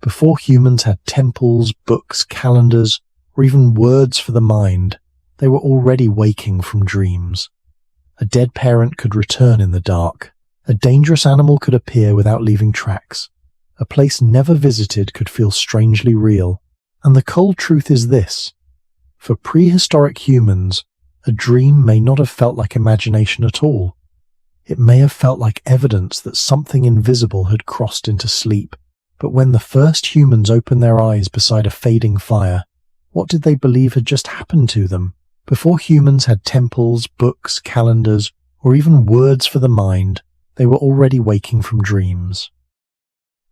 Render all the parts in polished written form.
Before humans had temples, books, calendars, or even words for the mind, they were already waking from dreams. A dead parent could return in the dark. A dangerous animal could appear without leaving tracks. A place never visited could feel strangely real. And the cold truth is this: for prehistoric humans, a dream may not have felt like imagination at all. It may have felt like evidence that something invisible had crossed into sleep. But when the first humans opened their eyes beside a fading fire, what did they believe had just happened to them? Before humans had temples, books, calendars, or even words for the mind, they were already waking from dreams.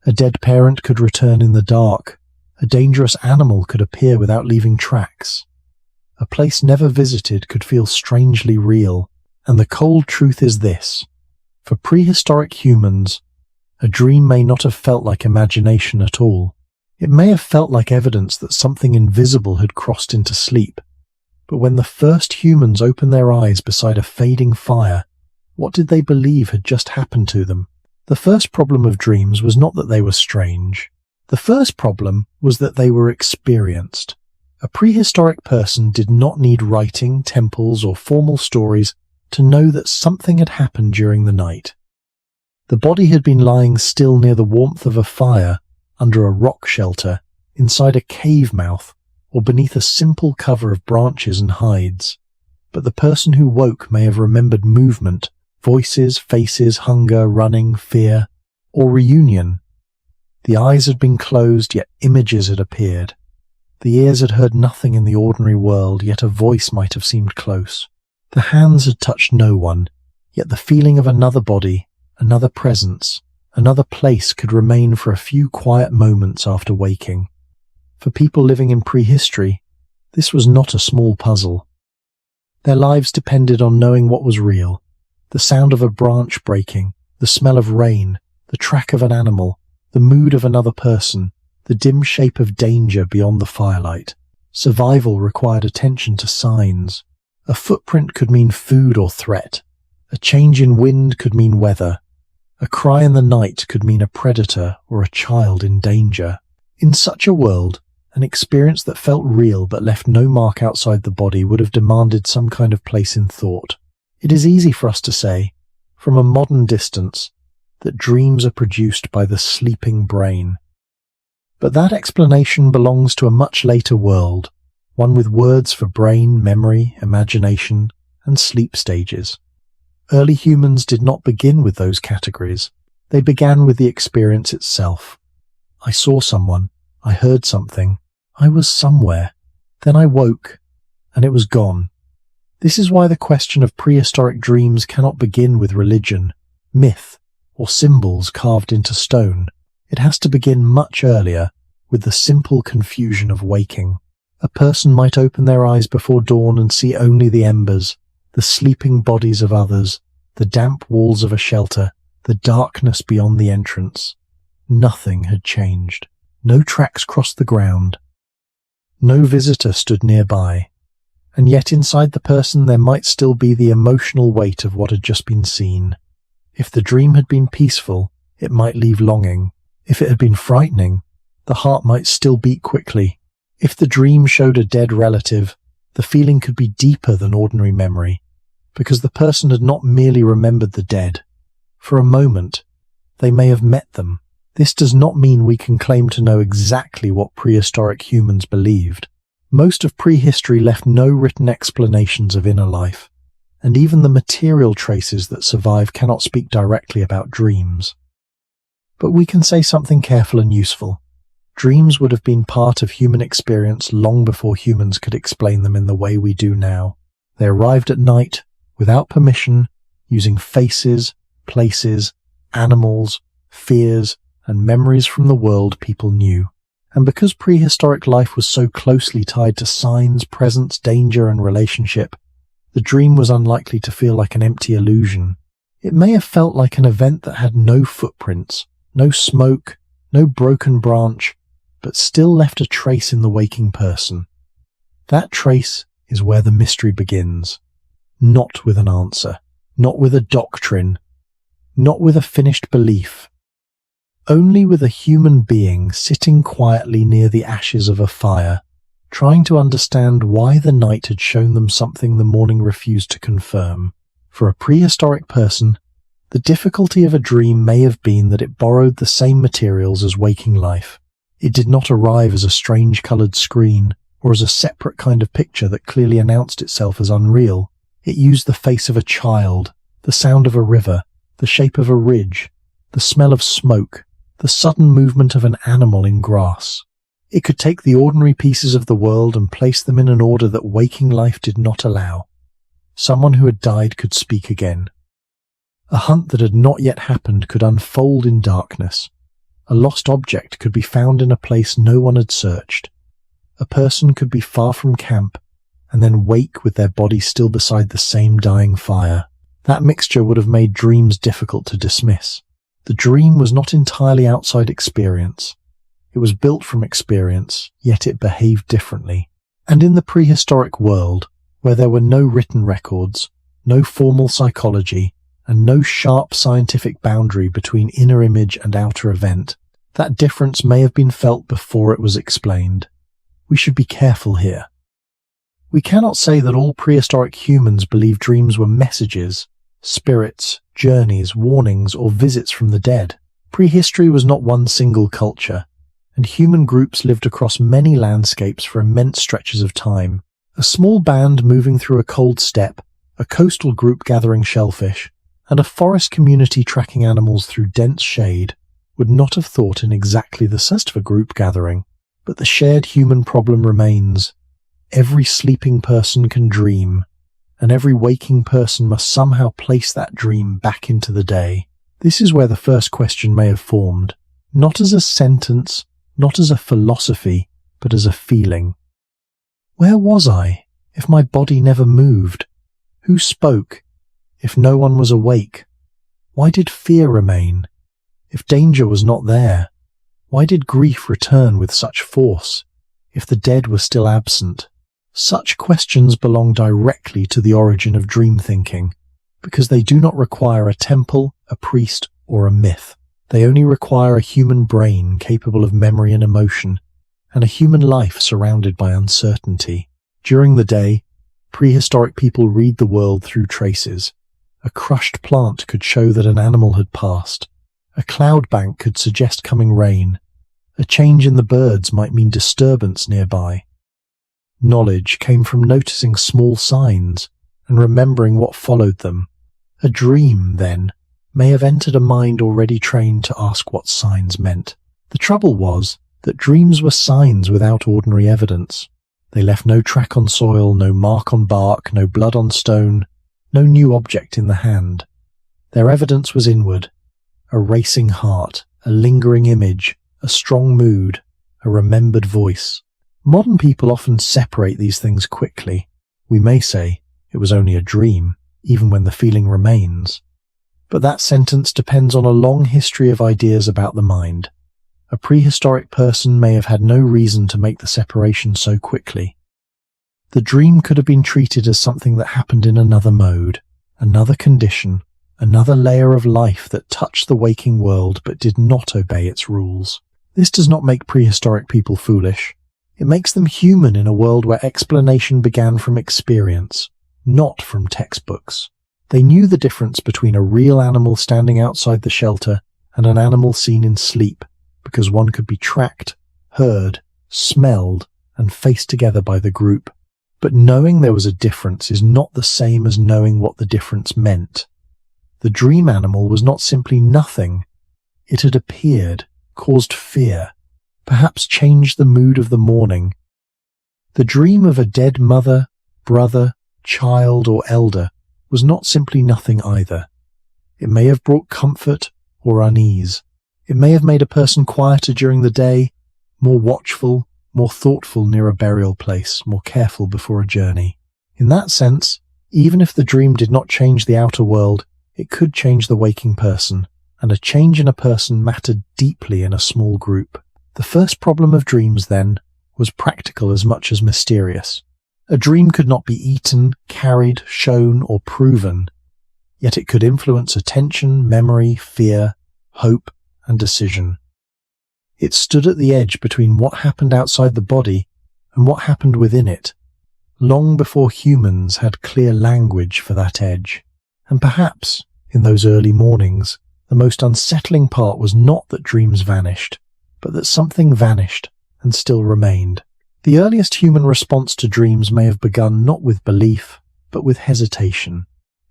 A dead parent could return in the dark. A dangerous animal could appear without leaving tracks. A place never visited could feel strangely real. And the cold truth is this: for prehistoric humans, a dream may not have felt like imagination at all. It may have felt like evidence that something invisible had crossed into sleep. But when the first humans opened their eyes beside a fading fire, what did they believe had just happened to them? The first problem of dreams was not that they were strange. The first problem was that they were experienced. A prehistoric person did not need writing, temples, or formal stories to know that something had happened during the night. The body had been lying still near the warmth of a fire, under a rock shelter, inside a cave mouth, or beneath a simple cover of branches and hides. But the person who woke may have remembered movement, voices, faces, hunger, running, fear, or reunion. The eyes had been closed, yet images had appeared. The ears had heard nothing in the ordinary world, yet a voice might have seemed close. The hands had touched no one, yet the feeling of another body, another presence, another place could remain for a few quiet moments after waking. For people living in prehistory, this was not a small puzzle. Their lives depended on knowing what was real: the sound of a branch breaking, the smell of rain, the track of an animal, the mood of another person, the dim shape of danger beyond the firelight. Survival required attention to signs. A footprint could mean food or threat. A change in wind could mean weather. A cry in the night could mean a predator or a child in danger. In such a world, an experience that felt real but left no mark outside the body would have demanded some kind of place in thought. It is easy for us to say, from a modern distance, that dreams are produced by the sleeping brain. But that explanation belongs to a much later world, one with words for brain, memory, imagination, and sleep stages. Early humans did not begin with those categories. They began with the experience itself. I saw someone. I heard something. I was somewhere. Then I woke, and it was gone. This is why the question of prehistoric dreams cannot begin with religion, myth, or symbols carved into stone. It has to begin much earlier, with the simple confusion of waking. A person might open their eyes before dawn and see only the embers, the sleeping bodies of others, the damp walls of a shelter, the darkness beyond the entrance. Nothing had changed. No tracks crossed the ground. No visitor stood nearby. And yet inside the person there might still be the emotional weight of what had just been seen. If the dream had been peaceful, it might leave longing. If it had been frightening, the heart might still beat quickly. If the dream showed a dead relative, the feeling could be deeper than ordinary memory, because the person had not merely remembered the dead. For a moment, they may have met them. This does not mean we can claim to know exactly what prehistoric humans believed. Most of prehistory left no written explanations of inner life, and even the material traces that survive cannot speak directly about dreams. But we can say something careful and useful. Dreams would have been part of human experience long before humans could explain them in the way we do now. They arrived at night, without permission, using faces, places, animals, fears, and memories from the world people knew. And because prehistoric life was so closely tied to signs, presence, danger, and relationship, the dream was unlikely to feel like an empty illusion. It may have felt like an event that had no footprints, no smoke, no broken branch, but still left a trace in the waking person. That trace is where the mystery begins. Not with an answer, not with a doctrine, not with a finished belief. only with a human being sitting quietly near the ashes of a fire, trying to understand why the night had shown them something the morning refused to confirm. For a prehistoric person, the difficulty of a dream may have been that it borrowed the same materials as waking life. It did not arrive as a strange coloured screen, or as a separate kind of picture that clearly announced itself as unreal. It used the face of a child, the sound of a river, the shape of a ridge, the smell of smoke, the sudden movement of an animal in grass. It could take the ordinary pieces of the world and place them in an order that waking life did not allow. Someone who had died could speak again. A hunt that had not yet happened could unfold in darkness. A lost object could be found in a place no one had searched. A person could be far from camp and then wake with their body still beside the same dying fire. That mixture would have made dreams difficult to dismiss. The dream was not entirely outside experience. It was built from experience, yet it behaved differently. And in the prehistoric world, where there were no written records, no formal psychology, and no sharp scientific boundary between inner image and outer event, that difference may have been felt before it was explained. We should be careful here. We cannot say that all prehistoric humans believed dreams were messages, spirits, journeys, warnings, or visits from the dead. Prehistory was not one single culture, and human groups lived across many landscapes for immense stretches of time. A small band moving through a cold steppe, a coastal group gathering shellfish, and a forest community tracking animals through dense shade would not have thought in exactly the sense of a group gathering. But the shared human problem remains. Every sleeping person can dream, and every waking person must somehow place that dream back into the day. This is where the first question may have formed, not as a sentence, not as a philosophy, but as a feeling. Where was I, if my body never moved? Who spoke, if no one was awake? Why did fear remain, if danger was not there? Why did grief return with such force, if the dead were still absent? Such questions belong directly to the origin of dream thinking, because they do not require a temple, a priest, or a myth. They only require a human brain capable of memory and emotion, and a human life surrounded by uncertainty. During the day, prehistoric people read the world through traces. A crushed plant could show that an animal had passed. A cloud bank could suggest coming rain. A change in the birds might mean disturbance nearby. Knowledge came from noticing small signs and remembering what followed them. A dream, then, may have entered a mind already trained to ask what signs meant. The trouble was that dreams were signs without ordinary evidence. They left no track on soil, no mark on bark, no blood on stone, no new object in the hand. Their evidence was inward. A racing heart, a lingering image, a strong mood, a remembered voice. Modern people often separate these things quickly. We may say, it was only a dream, even when the feeling remains. But that sentence depends on a long history of ideas about the mind. A prehistoric person may have had no reason to make the separation so quickly. The dream could have been treated as something that happened in another mode, another condition, another layer of life that touched the waking world but did not obey its rules. This does not make prehistoric people foolish. It makes them human in a world where explanation began from experience, not from textbooks. They knew the difference between a real animal standing outside the shelter and an animal seen in sleep, because one could be tracked, heard, smelled, and faced together by the group. But knowing there was a difference is not the same as knowing what the difference meant. The dream animal was not simply nothing. It had appeared, caused fear, perhaps changed the mood of the morning. The dream of a dead mother, brother, child, or elder was not simply nothing either. It may have brought comfort or unease. It may have made a person quieter during the day, more watchful, more thoughtful near a burial place, more careful before a journey. In that sense, even if the dream did not change the outer world, it could change the waking person, and a change in a person mattered deeply in a small group. The first problem of dreams, then, was practical as much as mysterious. A dream could not be eaten, carried, shown, or proven, yet it could influence attention, memory, fear, hope, and decision. It stood at the edge between what happened outside the body and what happened within it, long before humans had clear language for that edge. And perhaps, in those early mornings, the most unsettling part was not that dreams vanished, but that something vanished and still remained. The earliest human response to dreams may have begun not with belief, but with hesitation.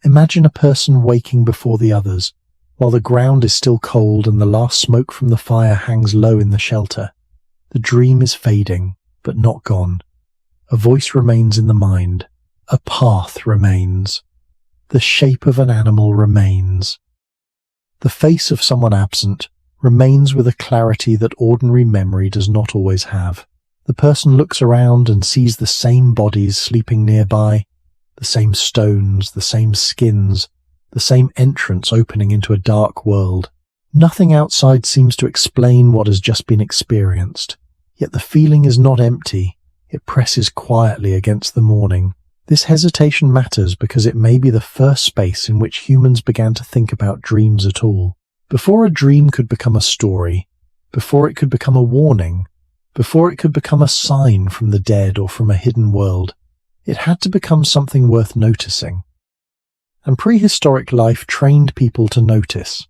Imagine a person waking before the others, while the ground is still cold and the last smoke from the fire hangs low in the shelter. The dream is fading, but not gone. A voice remains in the mind. A path remains. The shape of an animal remains. The face of someone absent remains with a clarity that ordinary memory does not always have. The person looks around and sees the same bodies sleeping nearby, the same stones, the same skins, the same entrance opening into a dark world. Nothing outside seems to explain what has just been experienced, yet the feeling is not empty. It presses quietly against the morning. This hesitation matters because it may be the first space in which humans began to think about dreams at all. Before a dream could become a story, before it could become a warning, before it could become a sign from the dead or from a hidden world, it had to become something worth noticing. And prehistoric life trained people to notice.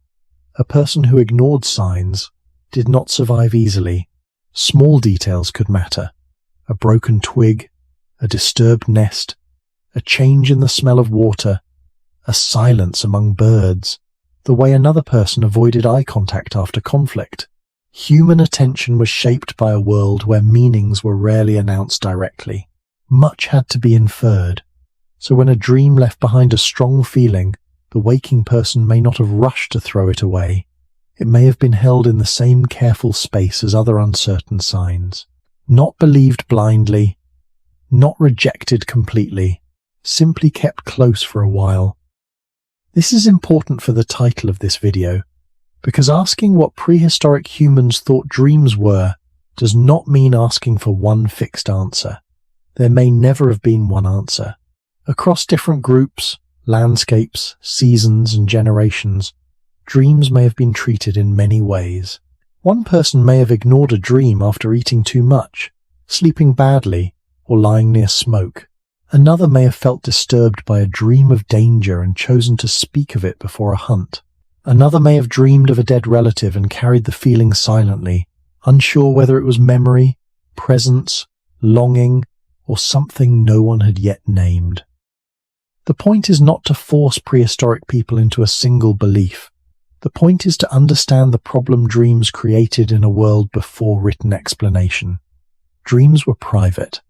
A person who ignored signs did not survive easily. Small details could matter. A broken twig, a disturbed nest, a change in the smell of water, a silence among birds, the way another person avoided eye contact after conflict. Human attention was shaped by a world where meanings were rarely announced directly. Much had to be inferred. So when a dream left behind a strong feeling, the waking person may not have rushed to throw it away. It may have been held in the same careful space as other uncertain signs. Not believed blindly, not rejected completely, simply kept close for a while. This is important for the title of this video, because asking what prehistoric humans thought dreams were does not mean asking for one fixed answer. There may never have been one answer. Across different groups, landscapes, seasons, and generations, dreams may have been treated in many ways. One person may have ignored a dream after eating too much, sleeping badly, or lying near smoke. Another may have felt disturbed by a dream of danger and chosen to speak of it before a hunt. Another may have dreamed of a dead relative and carried the feeling silently, unsure whether it was memory, presence, longing, or something no one had yet named. The point is not to force prehistoric people into a single belief. The point is to understand the problem dreams created in a world before written explanation. Dreams were private,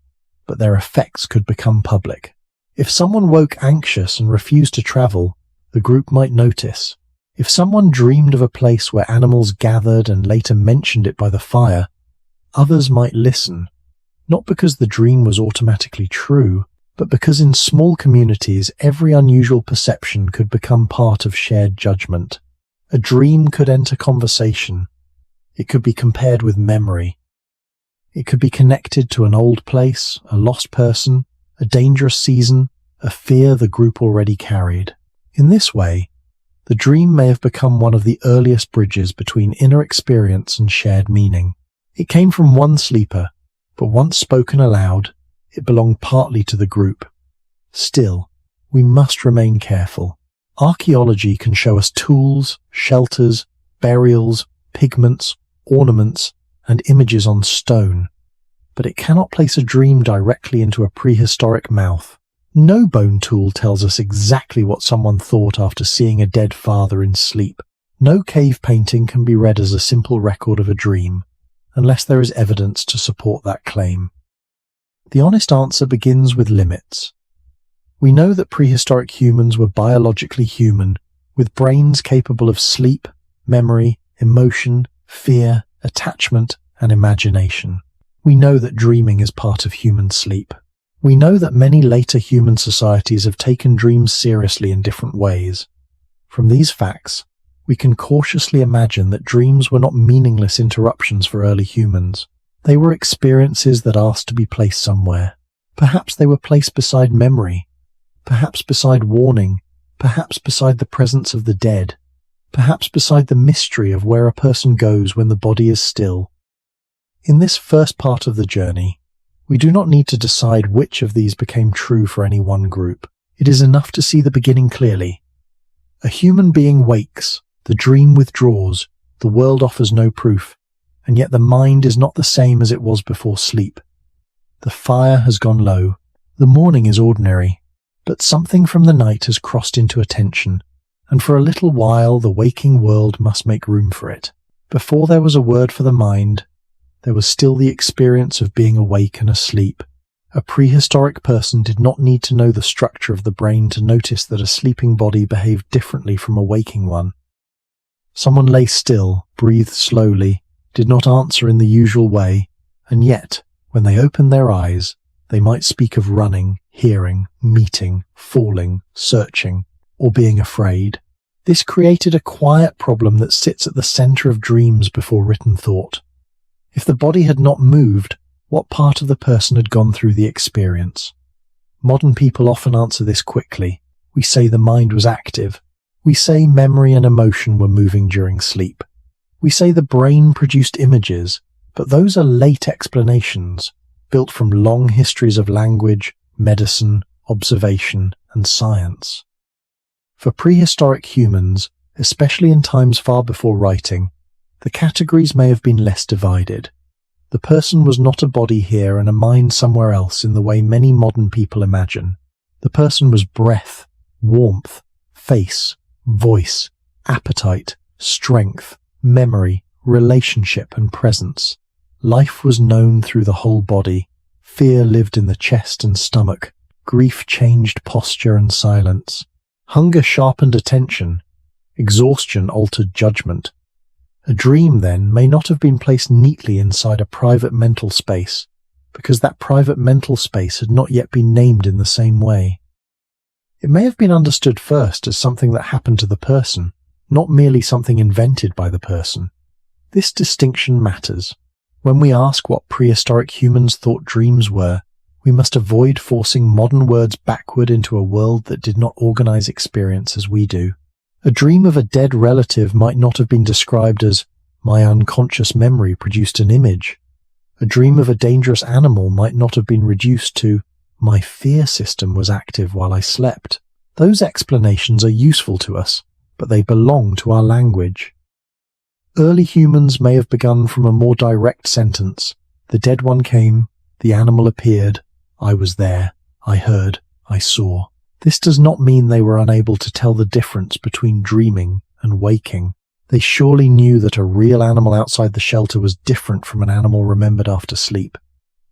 but their effects could become public. If someone woke anxious and refused to travel, the group might notice. If someone dreamed of a place where animals gathered and later mentioned it by the fire, others might listen, not because the dream was automatically true, but because in small communities every unusual perception could become part of shared judgment. A dream could enter conversation. It could be compared with memory. It could be connected to an old place, a lost person, a dangerous season, a fear the group already carried. In this way, the dream may have become one of the earliest bridges between inner experience and shared meaning. It came from one sleeper, but once spoken aloud, it belonged partly to the group. Still, we must remain careful. Archaeology can show us tools, shelters, burials, pigments, ornaments, and images on stone, but it cannot place a dream directly into a prehistoric mouth. No bone tool tells us exactly what someone thought after seeing a dead father in sleep. No cave painting can be read as a simple record of a dream, unless there is evidence to support that claim. The honest answer begins with limits. We know that prehistoric humans were biologically human, with brains capable of sleep, memory, emotion, fear, attachment, and imagination. We know that dreaming is part of human sleep. We know that many later human societies have taken dreams seriously in different ways. From these facts, we can cautiously imagine that dreams were not meaningless interruptions for early humans. They were experiences that asked to be placed somewhere. Perhaps they were placed beside memory, perhaps beside warning, perhaps beside the presence of the dead. perhaps beside the mystery of where a person goes when the body is still. In this first part of the journey, we do not need to decide which of these became true for any one group. It is enough to see the beginning clearly. A human being wakes, the dream withdraws, the world offers no proof, and yet the mind is not the same as it was before sleep. The fire has gone low, the morning is ordinary, but something from the night has crossed into attention, and for a little while the waking world must make room for it. Before there was a word for the mind, there was still the experience of being awake and asleep. A prehistoric person did not need to know the structure of the brain to notice that a sleeping body behaved differently from a waking one. Someone lay still, breathed slowly, did not answer in the usual way, and yet, when they opened their eyes, they might speak of running, hearing, meeting, falling, searching, or being afraid. This created a quiet problem that sits at the center of dreams before written thought. If the body had not moved, what part of the person had gone through the experience? Modern people often answer this quickly. We say the mind was active. We say memory and emotion were moving during sleep. We say the brain produced images, but those are late explanations, built from long histories of language, medicine, observation, and science. For prehistoric humans, especially in times far before writing, the categories may have been less divided. The person was not a body here and a mind somewhere else in the way many modern people imagine. The person was breath, warmth, face, voice, appetite, strength, memory, relationship, and presence. Life was known through the whole body. Fear lived in the chest and stomach. Grief changed posture and silence. Hunger sharpened attention. Exhaustion altered judgment. A dream, then, may not have been placed neatly inside a private mental space, because that private mental space had not yet been named in the same way. It may have been understood first as something that happened to the person, not merely something invented by the person. This distinction matters. When we ask what prehistoric humans thought dreams were, we must avoid forcing modern words backward into a world that did not organize experience as we do. A dream of a dead relative might not have been described as, "My unconscious memory produced an image." A dream of a dangerous animal might not have been reduced to, "My fear system was active while I slept." Those explanations are useful to us, but they belong to our language. Early humans may have begun from a more direct sentence. The dead one came, the animal appeared, I was there, I heard, I saw. This does not mean they were unable to tell the difference between dreaming and waking. They surely knew that a real animal outside the shelter was different from an animal remembered after sleep.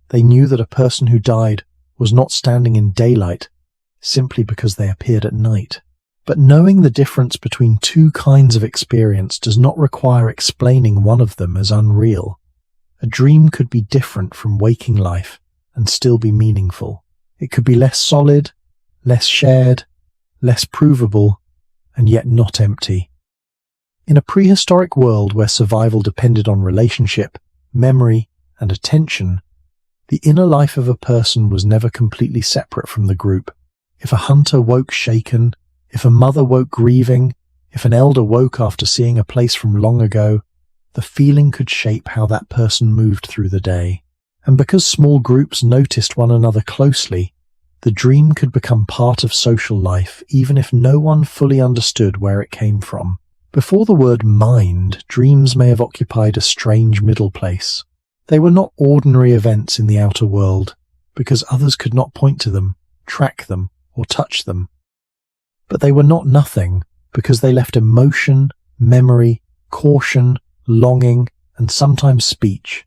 They knew that a person who died was not standing in daylight simply because they appeared at night. But knowing the difference between two kinds of experience does not require explaining one of them as unreal. A dream could be different from waking life and still be meaningful. It could be less solid, less shared, less provable, and yet not empty. In a prehistoric world where survival depended on relationship, memory, and attention, the inner life of a person was never completely separate from the group. If a hunter woke shaken, if a mother woke grieving, if an elder woke after seeing a place from long ago, the feeling could shape how that person moved through the day. And because small groups noticed one another closely, the dream could become part of social life even if no one fully understood where it came from. Before the word mind, dreams may have occupied a strange middle place. They were not ordinary events in the outer world, because others could not point to them, track them, or touch them. But they were not nothing, because they left emotion, memory, caution, longing, and sometimes speech.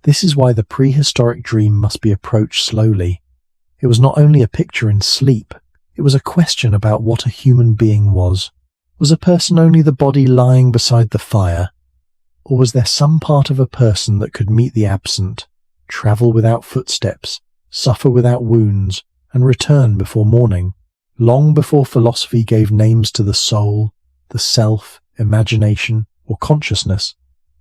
This is why the prehistoric dream must be approached slowly. It was not only a picture in sleep, it was a question about what a human being was. Was a person only the body lying beside the fire? Or was there some part of a person that could meet the absent, travel without footsteps, suffer without wounds, and return before morning? Long before philosophy gave names to the soul, the self, imagination, or consciousness,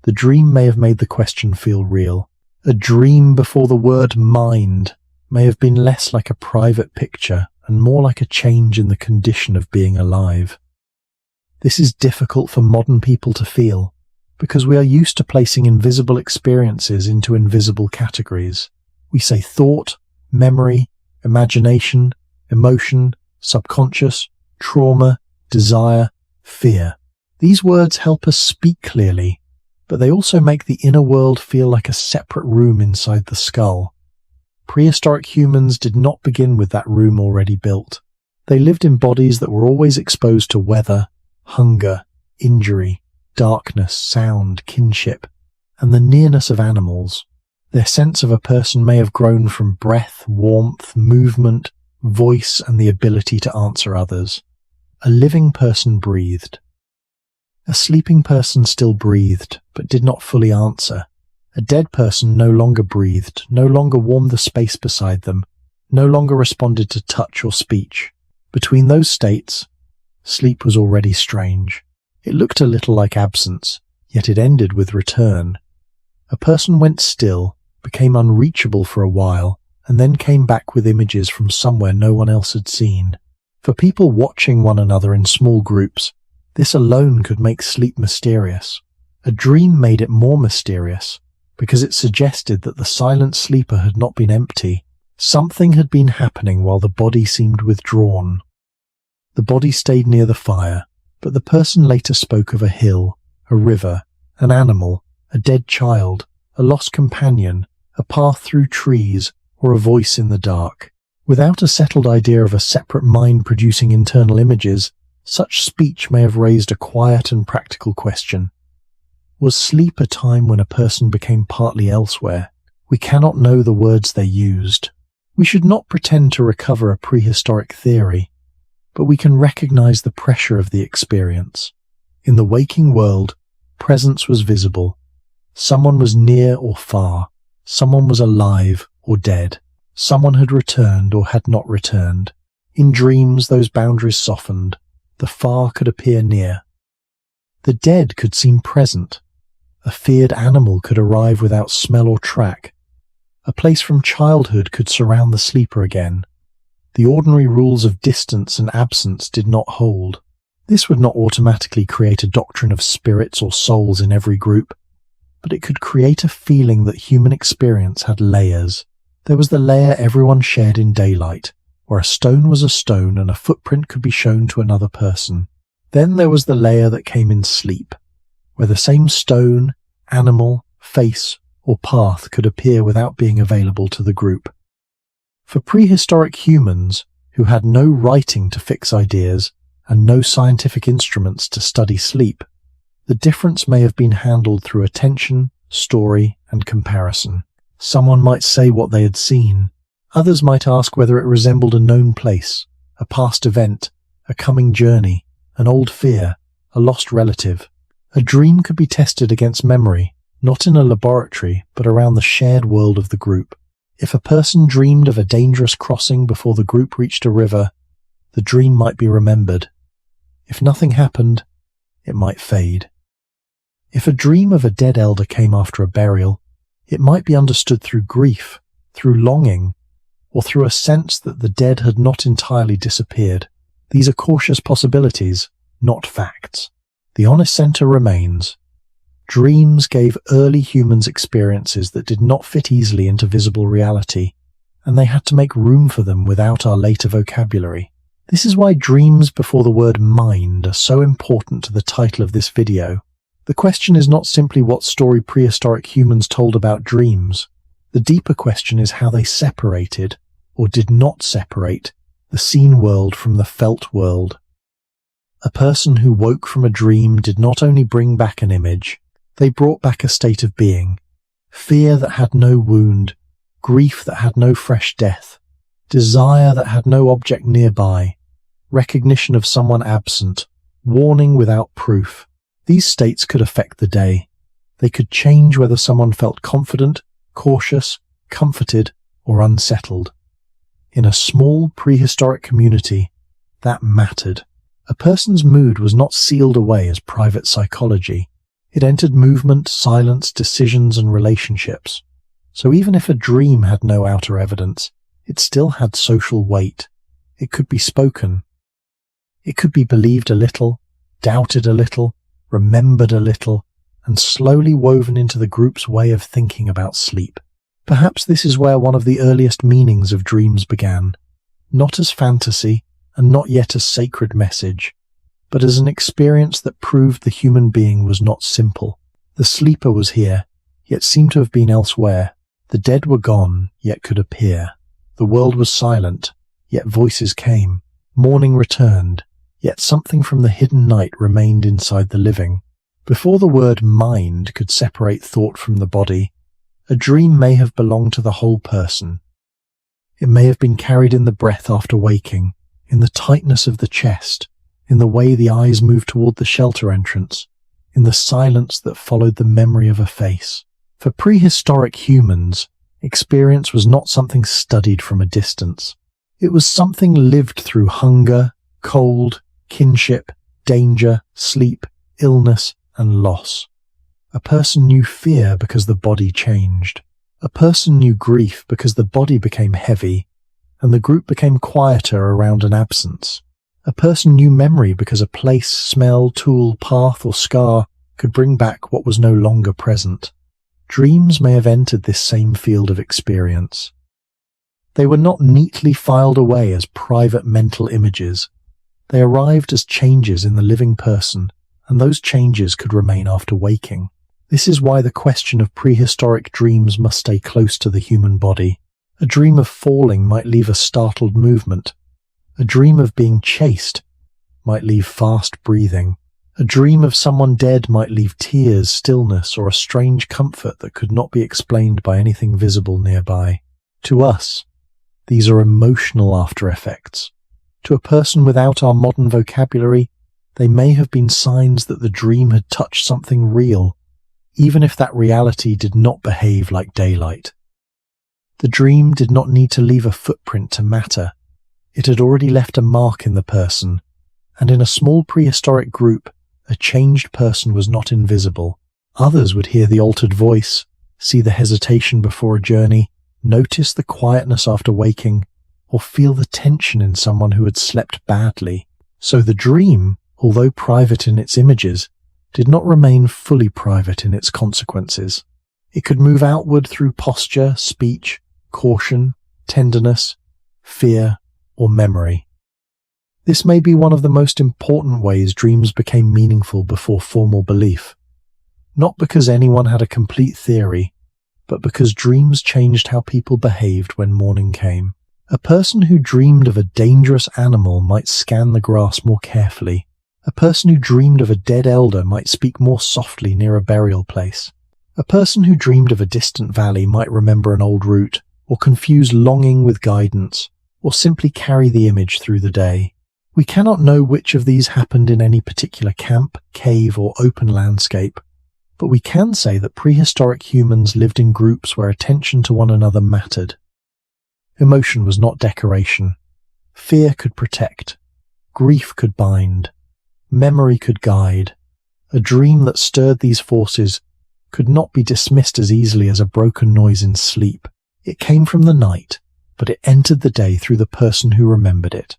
the dream may have made the question feel real. A dream before the word mind may have been less like a private picture and more like a change in the condition of being alive. This is difficult for modern people to feel, because we are used to placing invisible experiences into invisible categories. We say thought, memory, imagination, emotion, subconscious, trauma, desire, fear. These words help us speak clearly, but they also make the inner world feel like a separate room inside the skull. Prehistoric humans did not begin with that room already built. They lived in bodies that were always exposed to weather, hunger, injury, darkness, sound, kinship, and the nearness of animals. Their sense of a person may have grown from breath, warmth, movement, voice, and the ability to answer others. A living person breathed. A sleeping person still breathed, but did not fully answer. A dead person no longer breathed, no longer warmed the space beside them, no longer responded to touch or speech. Between those states, sleep was already strange. It looked a little like absence, yet it ended with return. A person went still, became unreachable for a while, and then came back with images from somewhere no one else had seen. For people watching one another in small groups, this alone could make sleep mysterious. A dream made it more mysterious, because it suggested that the silent sleeper had not been empty. Something had been happening while the body seemed withdrawn. The body stayed near the fire, but the person later spoke of a hill, a river, an animal, a dead child, a lost companion, a path through trees, or a voice in the dark. Without a settled idea of a separate mind producing internal images, such speech may have raised a quiet and practical question. Was sleep a time when a person became partly elsewhere? We cannot know the words they used. We should not pretend to recover a prehistoric theory, but we can recognize the pressure of the experience. In the waking world, presence was visible. Someone was near or far. Someone was alive or dead. Someone had returned or had not returned. In dreams, those boundaries softened. The far could appear near. The dead could seem present. A feared animal could arrive without smell or track. A place from childhood could surround the sleeper again. The ordinary rules of distance and absence did not hold. This would not automatically create a doctrine of spirits or souls in every group, but it could create a feeling that human experience had layers. There was the layer everyone shared in daylight, where a stone was a stone and a footprint could be shown to another person. Then there was the layer that came in sleep, where the same stone, animal, face, or path could appear without being available to the group. For prehistoric humans, who had no writing to fix ideas and no scientific instruments to study sleep, the difference may have been handled through attention, story, and comparison. Someone might say what they had seen. Others might ask whether it resembled a known place, a past event, a coming journey, an old fear, a lost relative. A dream could be tested against memory, not in a laboratory, but around the shared world of the group. If a person dreamed of a dangerous crossing before the group reached a river, the dream might be remembered. If nothing happened, it might fade. If a dream of a dead elder came after a burial, it might be understood through grief, through longing, or through a sense that the dead had not entirely disappeared. These are cautious possibilities, not facts. The honest center remains. Dreams gave early humans experiences that did not fit easily into visible reality, and they had to make room for them without our later vocabulary. This is why dreams before the word mind are so important to the title of this video. The question is not simply what story prehistoric humans told about dreams. The deeper question is how they separated, or did not separate, the seen world from the felt world. A person who woke from a dream did not only bring back an image, they brought back a state of being, fear that had no wound, grief that had no fresh death, desire that had no object nearby, recognition of someone absent, warning without proof. These states could affect the day. They could change whether someone felt confident, cautious, comforted, or unsettled. In a small prehistoric community, that mattered. A person's mood was not sealed away as private psychology. It entered movement, silence, decisions, and relationships. So even if a dream had no outer evidence, it still had social weight. It could be spoken. It could be believed a little, doubted a little, remembered a little, and slowly woven into the group's way of thinking about sleep. Perhaps this is where one of the earliest meanings of dreams began, not as fantasy and not yet as sacred message, but as an experience that proved the human being was not simple. The sleeper was here, yet seemed to have been elsewhere. The dead were gone, yet could appear. The world was silent, yet voices came. Morning returned, yet something from the hidden night remained inside the living. Before the word mind could separate thought from the body, a dream may have belonged to the whole person. It may have been carried in the breath after waking, in the tightness of the chest, in the way the eyes moved toward the shelter entrance, in the silence that followed the memory of a face. For prehistoric humans, experience was not something studied from a distance. It was something lived through hunger, cold, kinship, danger, sleep, illness, and loss. A person knew fear because the body changed. A person knew grief because the body became heavy, and the group became quieter around an absence. A person knew memory because a place, smell, tool, path, or scar could bring back what was no longer present. Dreams may have entered this same field of experience. They were not neatly filed away as private mental images. They arrived as changes in the living person, and those changes could remain after waking. This is why the question of prehistoric dreams must stay close to the human body. A dream of falling might leave a startled movement. A dream of being chased might leave fast breathing. A dream of someone dead might leave tears, stillness, or a strange comfort that could not be explained by anything visible nearby. To us, these are emotional after effects. To a person without our modern vocabulary, they may have been signs that the dream had touched something real, even if that reality did not behave like daylight. The dream did not need to leave a footprint to matter. It had already left a mark in the person, and in a small prehistoric group, a changed person was not invisible. Others would hear the altered voice, see the hesitation before a journey, notice the quietness after waking, or feel the tension in someone who had slept badly. So the dream, although private in its images, did not remain fully private in its consequences. It could move outward through posture, speech, caution, tenderness, fear, or memory. This may be one of the most important ways dreams became meaningful before formal belief. Not because anyone had a complete theory, but because dreams changed how people behaved when morning came. A person who dreamed of a dangerous animal might scan the grass more carefully. A person who dreamed of a dead elder might speak more softly near a burial place. A person who dreamed of a distant valley might remember an old route, or confuse longing with guidance, or simply carry the image through the day. We cannot know which of these happened in any particular camp, cave, or open landscape, but we can say that prehistoric humans lived in groups where attention to one another mattered. Emotion was not decoration. Fear could protect. Grief could bind. Memory could guide. A dream that stirred these forces could not be dismissed as easily as a broken noise in sleep. It came from the night, but it entered the day through the person who remembered it.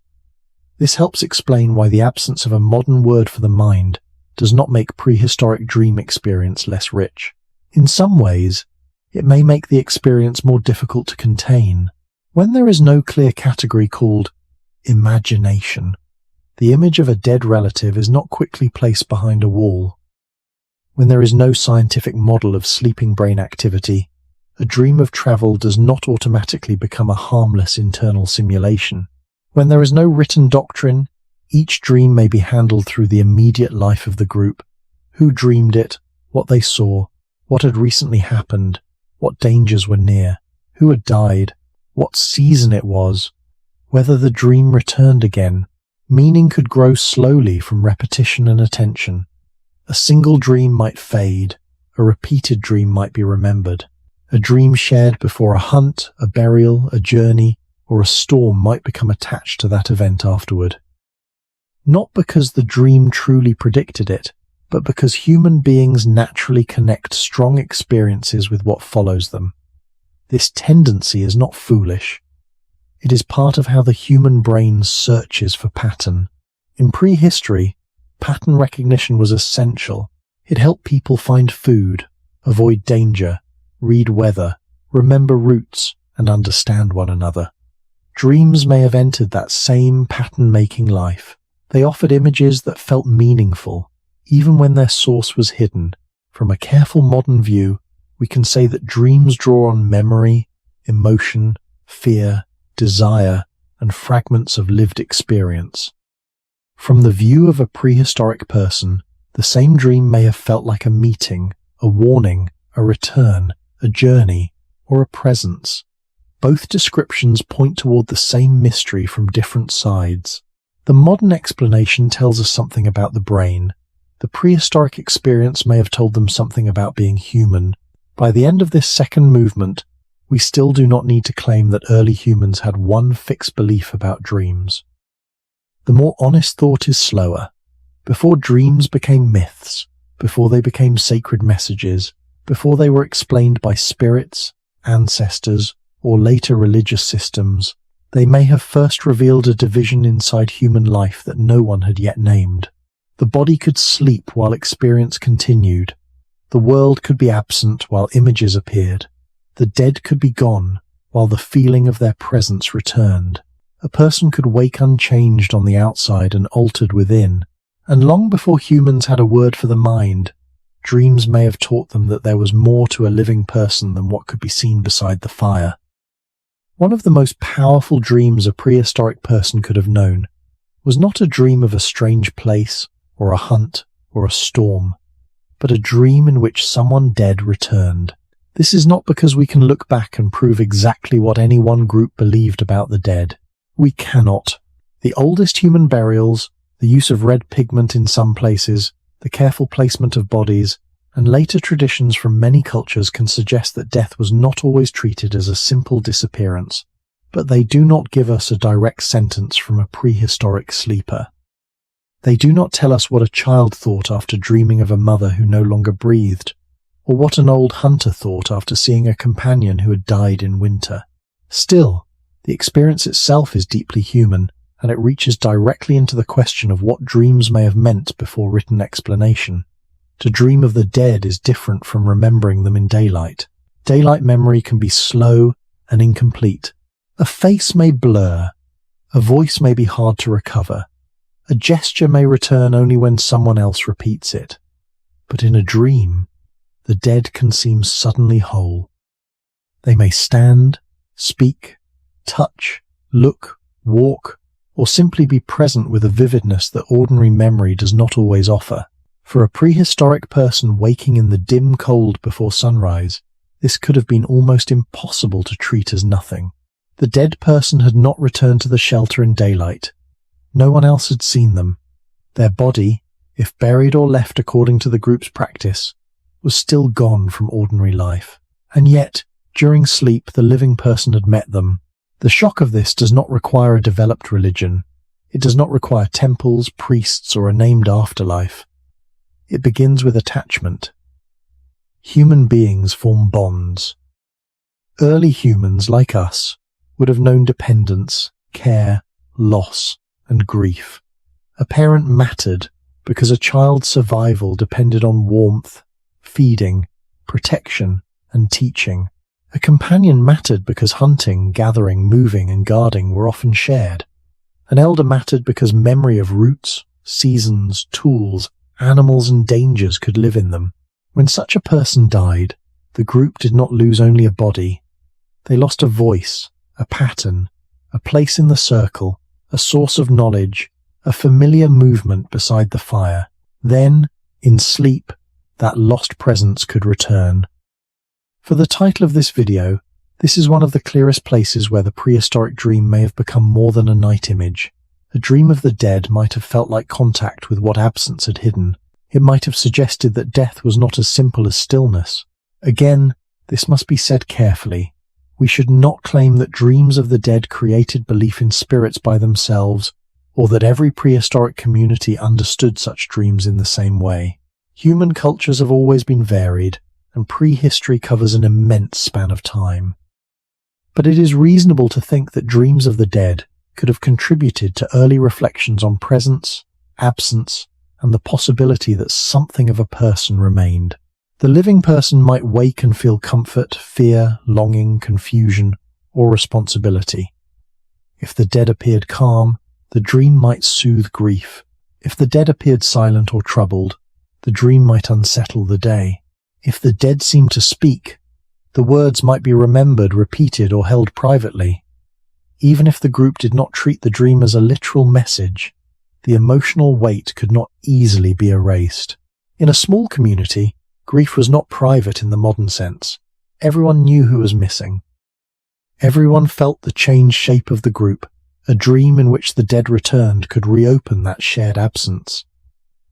This helps explain why the absence of a modern word for the mind does not make prehistoric dream experience less rich. In some ways, it may make the experience more difficult to contain. When there is no clear category called imagination, the image of a dead relative is not quickly placed behind a wall. When there is no scientific model of sleeping brain activity, a dream of travel does not automatically become a harmless internal simulation. When there is no written doctrine, each dream may be handled through the immediate life of the group. Who dreamed it, what they saw, what had recently happened, what dangers were near, who had died, what season it was, whether the dream returned again. Meaning could grow slowly from repetition and attention. A single dream might fade, a repeated dream might be remembered. A dream shared before a hunt, a burial, a journey, or a storm might become attached to that event afterward. Not because the dream truly predicted it, but because human beings naturally connect strong experiences with what follows them. This tendency is not foolish. It is part of how the human brain searches for pattern. In prehistory, pattern recognition was essential. It helped people find food, avoid danger, read weather, remember routes, and understand one another. Dreams may have entered that same pattern-making life. They offered images that felt meaningful, even when their source was hidden. From a careful modern view, we can say that dreams draw on memory, emotion, fear, desire, and fragments of lived experience. From the view of a prehistoric person, the same dream may have felt like a meeting, a warning, a return, a journey, or a presence. Both descriptions point toward the same mystery from different sides. The modern explanation tells us something about the brain. The prehistoric experience may have told them something about being human. By the end of this second movement, we still do not need to claim that early humans had one fixed belief about dreams. The more honest thought is slower. Before dreams became myths, before they became sacred messages, before they were explained by spirits, ancestors, or later religious systems, they may have first revealed a division inside human life that no one had yet named. The body could sleep while experience continued. The world could be absent while images appeared. The dead could be gone while the feeling of their presence returned. A person could wake unchanged on the outside and altered within. And long before humans had a word for the mind, dreams may have taught them that there was more to a living person than what could be seen beside the fire. One of the most powerful dreams a prehistoric person could have known was not a dream of a strange place, or a hunt, or a storm, but a dream in which someone dead returned. This is not because we can look back and prove exactly what any one group believed about the dead. We cannot. The oldest human burials, the use of red pigment in some places, the careful placement of bodies, and later traditions from many cultures can suggest that death was not always treated as a simple disappearance, but they do not give us a direct sentence from a prehistoric sleeper. They do not tell us what a child thought after dreaming of a mother who no longer breathed, or what an old hunter thought after seeing a companion who had died in winter. Still, the experience itself is deeply human, and it reaches directly into the question of what dreams may have meant before written explanation. To dream of the dead is different from remembering them in daylight. Daylight memory can be slow and incomplete. A face may blur. A voice may be hard to recover. A gesture may return only when someone else repeats it. But in a dream, the dead can seem suddenly whole. They may stand, speak, touch, look, walk, or simply be present with a vividness that ordinary memory does not always offer. For a prehistoric person waking in the dim cold before sunrise, this could have been almost impossible to treat as nothing. The dead person had not returned to the shelter in daylight. No one else had seen them. Their body, if buried or left according to the group's practice, was still gone from ordinary life. And yet, during sleep, the living person had met them. The shock of this does not require a developed religion. It does not require temples, priests, or a named afterlife. It begins with attachment. Human beings form bonds. Early humans, like us, would have known dependence, care, loss, and grief. A parent mattered because a child's survival depended on warmth, feeding, protection, and teaching. A companion mattered because hunting, gathering, moving, and guarding were often shared. An elder mattered because memory of routes, seasons, tools, animals, and dangers could live in them. When such a person died, the group did not lose only a body. They lost a voice, a pattern, a place in the circle, a source of knowledge, a familiar movement beside the fire. Then, in sleep, that lost presence could return. For the title of this video, this is one of the clearest places where the prehistoric dream may have become more than a night image. A dream of the dead might have felt like contact with what absence had hidden. It might have suggested that death was not as simple as stillness. Again, this must be said carefully. We should not claim that dreams of the dead created belief in spirits by themselves, or that every prehistoric community understood such dreams in the same way. Human cultures have always been varied, and prehistory covers an immense span of time. But it is reasonable to think that dreams of the dead could have contributed to early reflections on presence, absence, and the possibility that something of a person remained. The living person might wake and feel comfort, fear, longing, confusion, or responsibility. If the dead appeared calm, the dream might soothe grief. If the dead appeared silent or troubled, the dream might unsettle the day. If the dead seemed to speak, the words might be remembered, repeated, or held privately. Even if the group did not treat the dream as a literal message, the emotional weight could not easily be erased. In a small community, grief was not private in the modern sense. Everyone knew who was missing. Everyone felt the changed shape of the group. A dream in which the dead returned could reopen that shared absence.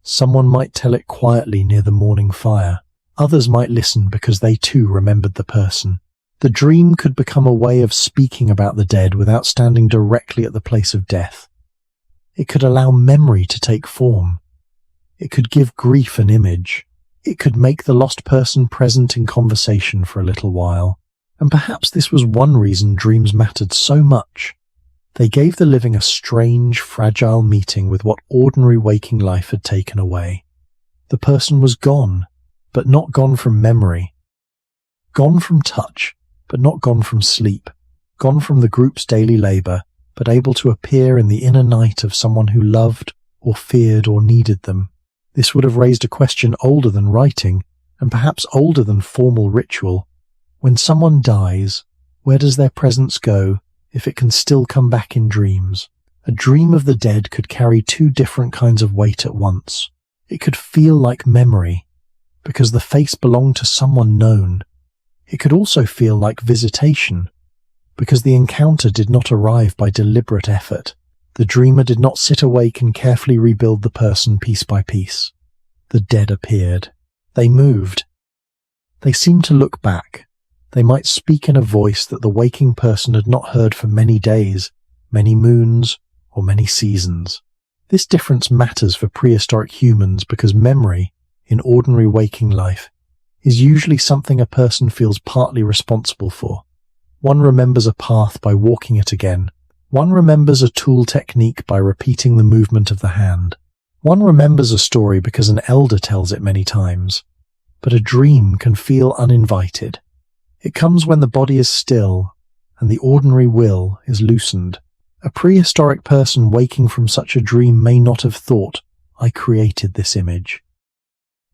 Someone might tell it quietly near the morning fire. Others might listen because they too remembered the person. The dream could become a way of speaking about the dead without standing directly at the place of death. It could allow memory to take form. It could give grief an image. It could make the lost person present in conversation for a little while. And perhaps this was one reason dreams mattered so much. They gave the living a strange, fragile meeting with what ordinary waking life had taken away. The person was gone, but not gone from memory. Gone from touch, but not gone from sleep. Gone from the group's daily labor, but able to appear in the inner night of someone who loved or feared or needed them. This would have raised a question older than writing, and perhaps older than formal ritual. When someone dies, where does their presence go if it can still come back in dreams? A dream of the dead could carry two different kinds of weight at once. It could feel like memory, because the face belonged to someone known. It could also feel like visitation, because the encounter did not arrive by deliberate effort. The dreamer did not sit awake and carefully rebuild the person piece by piece. The dead appeared. They moved. They seemed to look back. They might speak in a voice that the waking person had not heard for many days, many moons, or many seasons. This difference matters for prehistoric humans because memory, in ordinary waking life, is usually something a person feels partly responsible for. One remembers a path by walking it again. One remembers a tool technique by repeating the movement of the hand. One remembers a story because an elder tells it many times. But a dream can feel uninvited. It comes when the body is still and the ordinary will is loosened. A prehistoric person waking from such a dream may not have thought, "I created this image."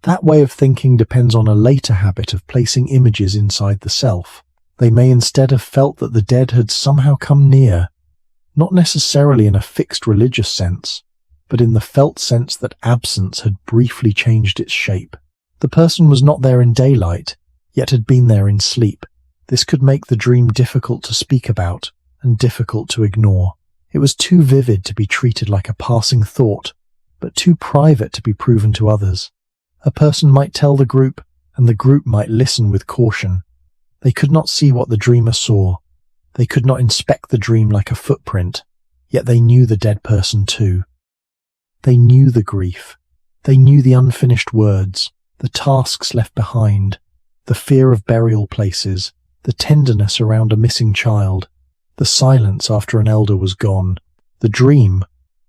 That way of thinking depends on a later habit of placing images inside the self. They may instead have felt that the dead had somehow come near, not necessarily in a fixed religious sense, but in the felt sense that absence had briefly changed its shape. The person was not there in daylight, yet had been there in sleep. This could make the dream difficult to speak about and difficult to ignore. It was too vivid to be treated like a passing thought, but too private to be proven to others. A person might tell the group, and the group might listen with caution. They could not see what the dreamer saw. They could not inspect the dream like a footprint, yet they knew the dead person too. They knew the grief. They knew the unfinished words, the tasks left behind, the fear of burial places, the tenderness around a missing child, the silence after an elder was gone. The dream,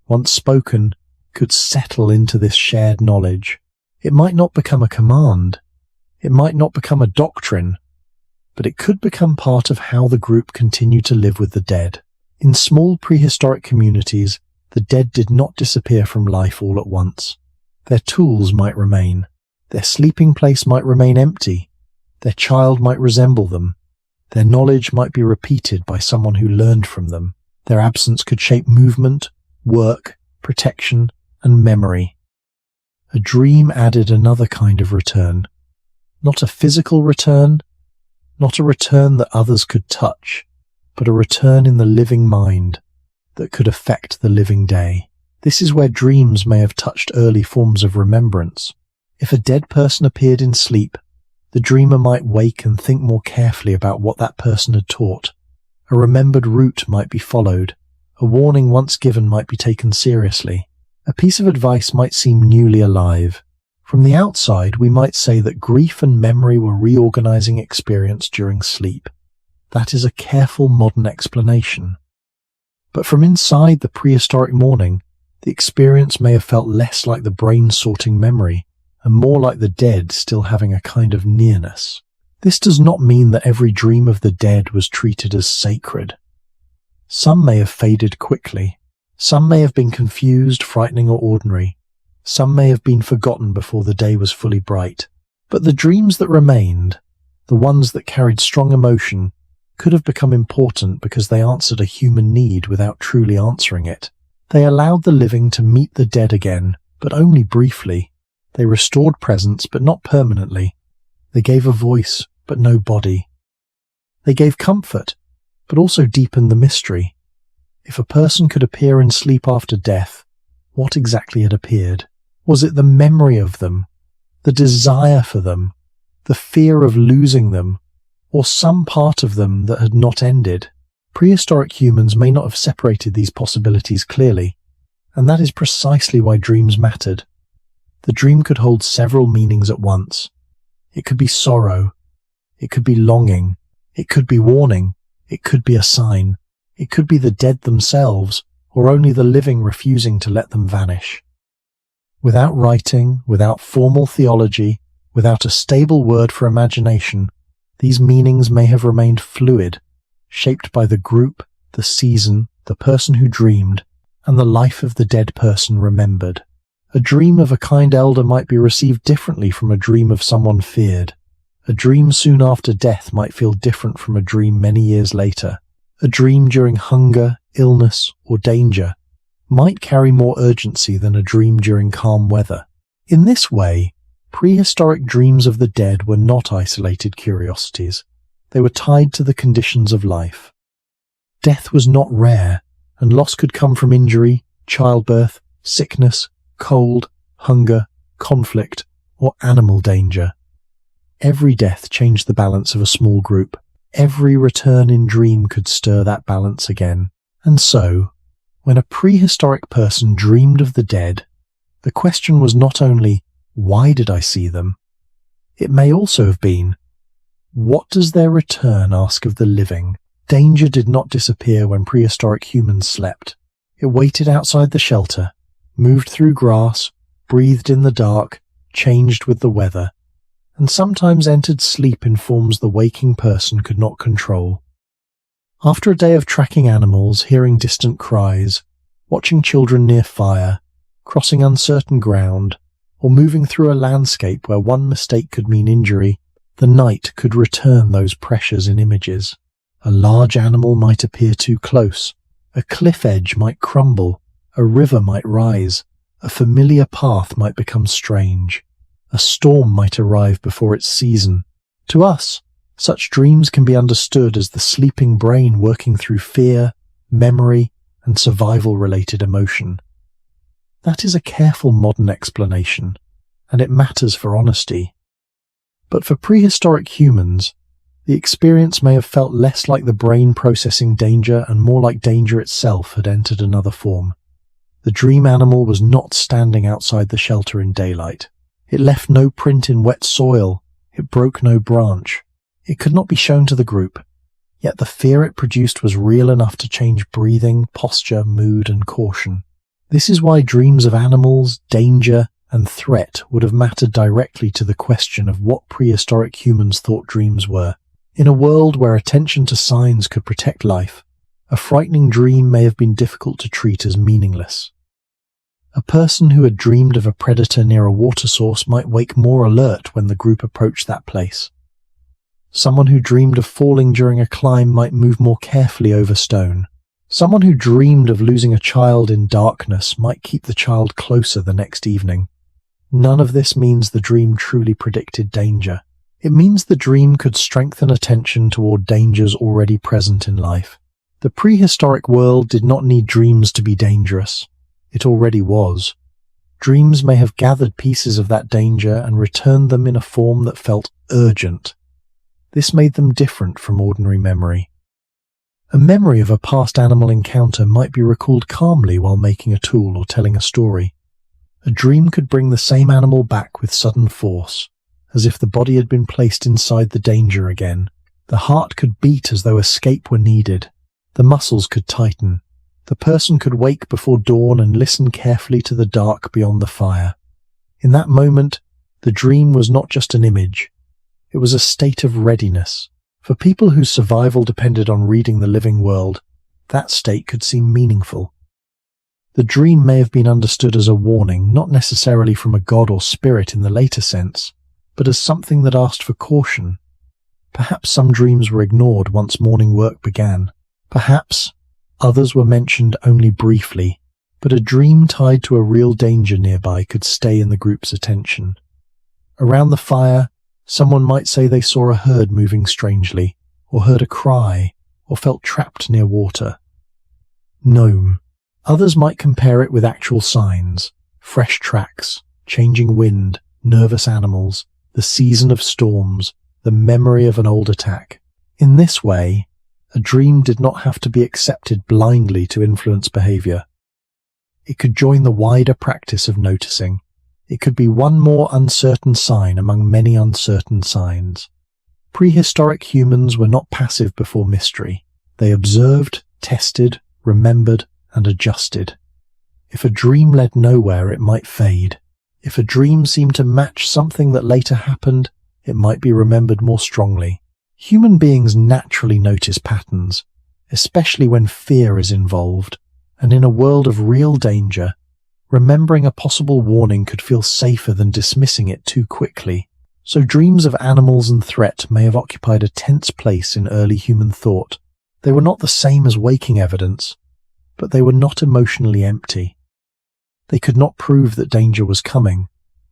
once spoken, could settle into this shared knowledge. It might not become a command. It might not become a doctrine, but it could become part of how the group continued to live with the dead. In small prehistoric communities, the dead did not disappear from life all at once. Their tools might remain. Their sleeping place might remain empty. Their child might resemble them. Their knowledge might be repeated by someone who learned from them. Their absence could shape movement, work, protection, and memory. A dream added another kind of return. Not a physical return, not a return that others could touch, but a return in the living mind that could affect the living day. This is where dreams may have touched early forms of remembrance. If a dead person appeared in sleep, the dreamer might wake and think more carefully about what that person had taught. A remembered route might be followed. A warning once given might be taken seriously. A piece of advice might seem newly alive. From the outside, we might say that grief and memory were reorganizing experience during sleep. That is a careful modern explanation. But from inside the prehistoric morning, the experience may have felt less like the brain sorting memory and more like the dead still having a kind of nearness. This does not mean that every dream of the dead was treated as sacred. Some may have faded quickly. Some may have been confused, frightening, or ordinary. Some may have been forgotten before the day was fully bright. But the dreams that remained, the ones that carried strong emotion, could have become important because they answered a human need without truly answering it. They allowed the living to meet the dead again, but only briefly. They restored presence, but not permanently. They gave a voice, but no body. They gave comfort, but also deepened the mystery. If a person could appear in sleep after death, what exactly had appeared? Was it the memory of them, the desire for them, the fear of losing them, or some part of them that had not ended? Prehistoric humans may not have separated these possibilities clearly, and that is precisely why dreams mattered. The dream could hold several meanings at once. It could be sorrow, it could be longing, it could be warning, it could be a sign, it could be the dead themselves, or only the living refusing to let them vanish. Without writing, without formal theology, without a stable word for imagination, these meanings may have remained fluid, shaped by the group, the season, the person who dreamed, and the life of the dead person remembered. A dream of a kind elder might be received differently from a dream of someone feared. A dream soon after death might feel different from a dream many years later. A dream during hunger, illness, or danger might carry more urgency than a dream during calm weather. In this way, prehistoric dreams of the dead were not isolated curiosities. They were tied to the conditions of life. Death was not rare, and loss could come from injury, childbirth, sickness, cold, hunger, conflict, or animal danger. Every death changed the balance of a small group. Every return in dream could stir that balance again. And so, when a prehistoric person dreamed of the dead, the question was not only, why did I see them? It may also have been, what does their return ask of the living? Danger did not disappear when prehistoric humans slept. It waited outside the shelter, moved through grass, breathed in the dark, changed with the weather, and sometimes entered sleep in forms the waking person could not control. After a day of tracking animals, hearing distant cries, watching children near fire, crossing uncertain ground, or moving through a landscape where one mistake could mean injury, the night could return those pressures in images. A large animal might appear too close, a cliff edge might crumble, a river might rise, a familiar path might become strange. A storm might arrive before its season. To us, such dreams can be understood as the sleeping brain working through fear, memory, and survival-related emotion. That is a careful modern explanation, and it matters for honesty. But for prehistoric humans, the experience may have felt less like the brain processing danger and more like danger itself had entered another form. The dream animal was not standing outside the shelter in daylight. It left no print in wet soil. It broke no branch. It could not be shown to the group. Yet the fear it produced was real enough to change breathing, posture, mood, and caution. This is why dreams of animals, danger, and threat would have mattered directly to the question of what prehistoric humans thought dreams were. In a world where attention to signs could protect life, a frightening dream may have been difficult to treat as meaningless. A person who had dreamed of a predator near a water source might wake more alert when the group approached that place. Someone who dreamed of falling during a climb might move more carefully over stone. Someone who dreamed of losing a child in darkness might keep the child closer the next evening. None of this means the dream truly predicted danger. It means the dream could strengthen attention toward dangers already present in life. The prehistoric world did not need dreams to be dangerous. It already was. Dreams may have gathered pieces of that danger and returned them in a form that felt urgent. This made them different from ordinary memory. A memory of a past animal encounter might be recalled calmly while making a tool or telling a story. A dream could bring the same animal back with sudden force, as if the body had been placed inside the danger again. The heart could beat as though escape were needed. The muscles could tighten. The person could wake before dawn and listen carefully to the dark beyond the fire. In that moment, the dream was not just an image. It was a state of readiness. For people whose survival depended on reading the living world, that state could seem meaningful. The dream may have been understood as a warning, not necessarily from a god or spirit in the later sense, but as something that asked for caution. Perhaps some dreams were ignored once morning work began. Perhaps others were mentioned only briefly, but a dream tied to a real danger nearby could stay in the group's attention. Around the fire, someone might say they saw a herd moving strangely, or heard a cry, or felt trapped near water. Gnome. Others might compare it with actual signs: fresh tracks, changing wind, nervous animals, the season of storms, the memory of an old attack. In this way, a dream did not have to be accepted blindly to influence behavior. It could join the wider practice of noticing. It could be one more uncertain sign among many uncertain signs. Prehistoric humans were not passive before mystery. They observed, tested, remembered, and adjusted. If a dream led nowhere, it might fade. If a dream seemed to match something that later happened, it might be remembered more strongly. Human beings naturally notice patterns, especially when fear is involved, and in a world of real danger, remembering a possible warning could feel safer than dismissing it too quickly. So dreams of animals and threat may have occupied a tense place in early human thought. They were not the same as waking evidence, but they were not emotionally empty. They could not prove that danger was coming,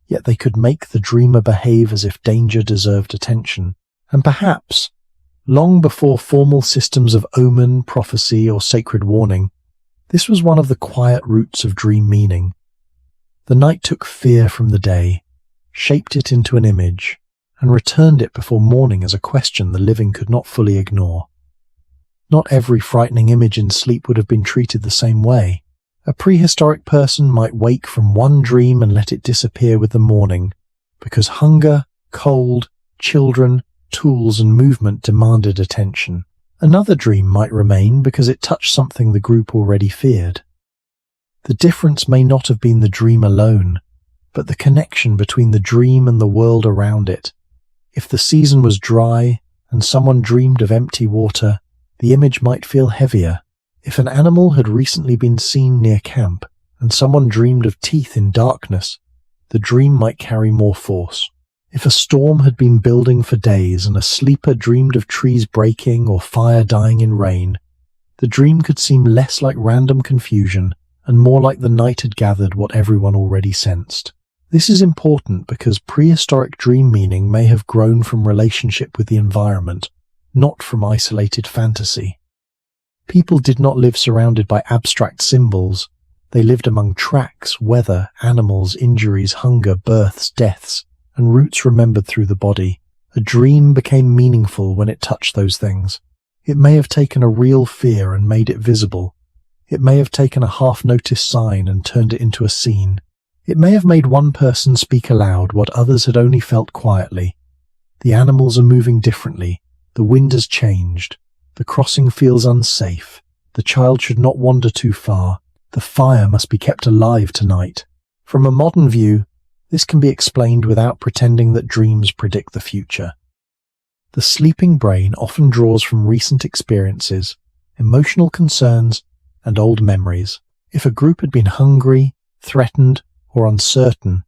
yet they could make the dreamer behave as if danger deserved attention. And perhaps, long before formal systems of omen, prophecy, or sacred warning, this was one of the quiet roots of dream meaning. The night took fear from the day, shaped it into an image, and returned it before morning as a question the living could not fully ignore. Not every frightening image in sleep would have been treated the same way. A prehistoric person might wake from one dream and let it disappear with the morning, because hunger, cold, children, tools, and movement demanded attention. Another dream might remain because it touched something the group already feared. The difference may not have been the dream alone, but the connection between the dream and the world around it. If the season was dry and someone dreamed of empty water, the image might feel heavier. If an animal had recently been seen near camp and someone dreamed of teeth in darkness, the dream might carry more force. If a storm had been building for days and a sleeper dreamed of trees breaking or fire dying in rain, the dream could seem less like random confusion and more like the night had gathered what everyone already sensed. This is important because prehistoric dream meaning may have grown from relationship with the environment, not from isolated fantasy. People did not live surrounded by abstract symbols. They lived among tracks, weather, animals, injuries, hunger, births, deaths, and roots remembered through the body. A dream became meaningful when it touched those things. It may have taken a real fear and made it visible. It may have taken a half-noticed sign and turned it into a scene. It may have made one person speak aloud what others had only felt quietly. The animals are moving differently. The wind has changed. The crossing feels unsafe. The child should not wander too far. The fire must be kept alive tonight. From a modern view, this can be explained without pretending that dreams predict the future. The sleeping brain often draws from recent experiences, emotional concerns, and old memories. If a group had been hungry, threatened, or uncertain,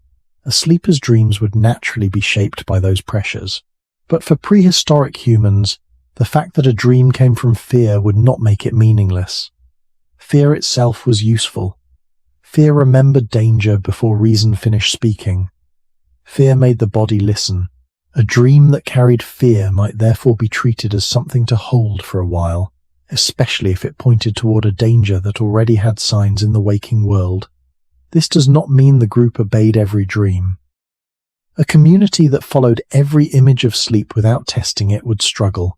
a sleeper's dreams would naturally be shaped by those pressures. But for prehistoric humans, the fact that a dream came from fear would not make it meaningless. Fear itself was useful. Fear remembered danger before reason finished speaking. Fear made the body listen. A dream that carried fear might therefore be treated as something to hold for a while, especially if it pointed toward a danger that already had signs in the waking world. This does not mean the group obeyed every dream. A community that followed every image of sleep without testing it would struggle.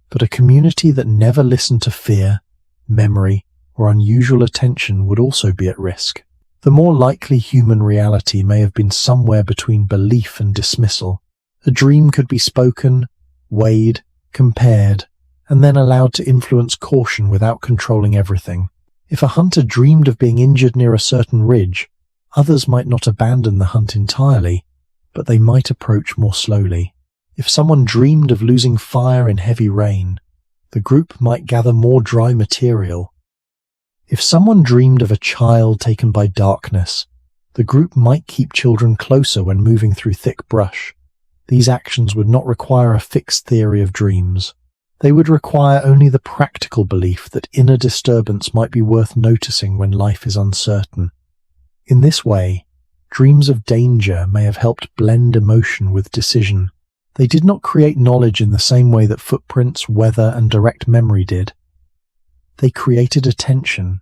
But a community that never listened to fear, memory, or unusual attention would also be at risk. The more likely human reality may have been somewhere between belief and dismissal. A dream could be spoken, weighed, compared, and then allowed to influence caution without controlling everything. If a hunter dreamed of being injured near a certain ridge, others might not abandon the hunt entirely, but they might approach more slowly. If someone dreamed of losing fire in heavy rain, the group might gather more dry material. If someone dreamed of a child taken by darkness, the group might keep children closer when moving through thick brush. These actions would not require a fixed theory of dreams. They would require only the practical belief that inner disturbance might be worth noticing when life is uncertain. In this way, dreams of danger may have helped blend emotion with decision. They did not create knowledge in the same way that footprints, weather, and direct memory did. They created attention.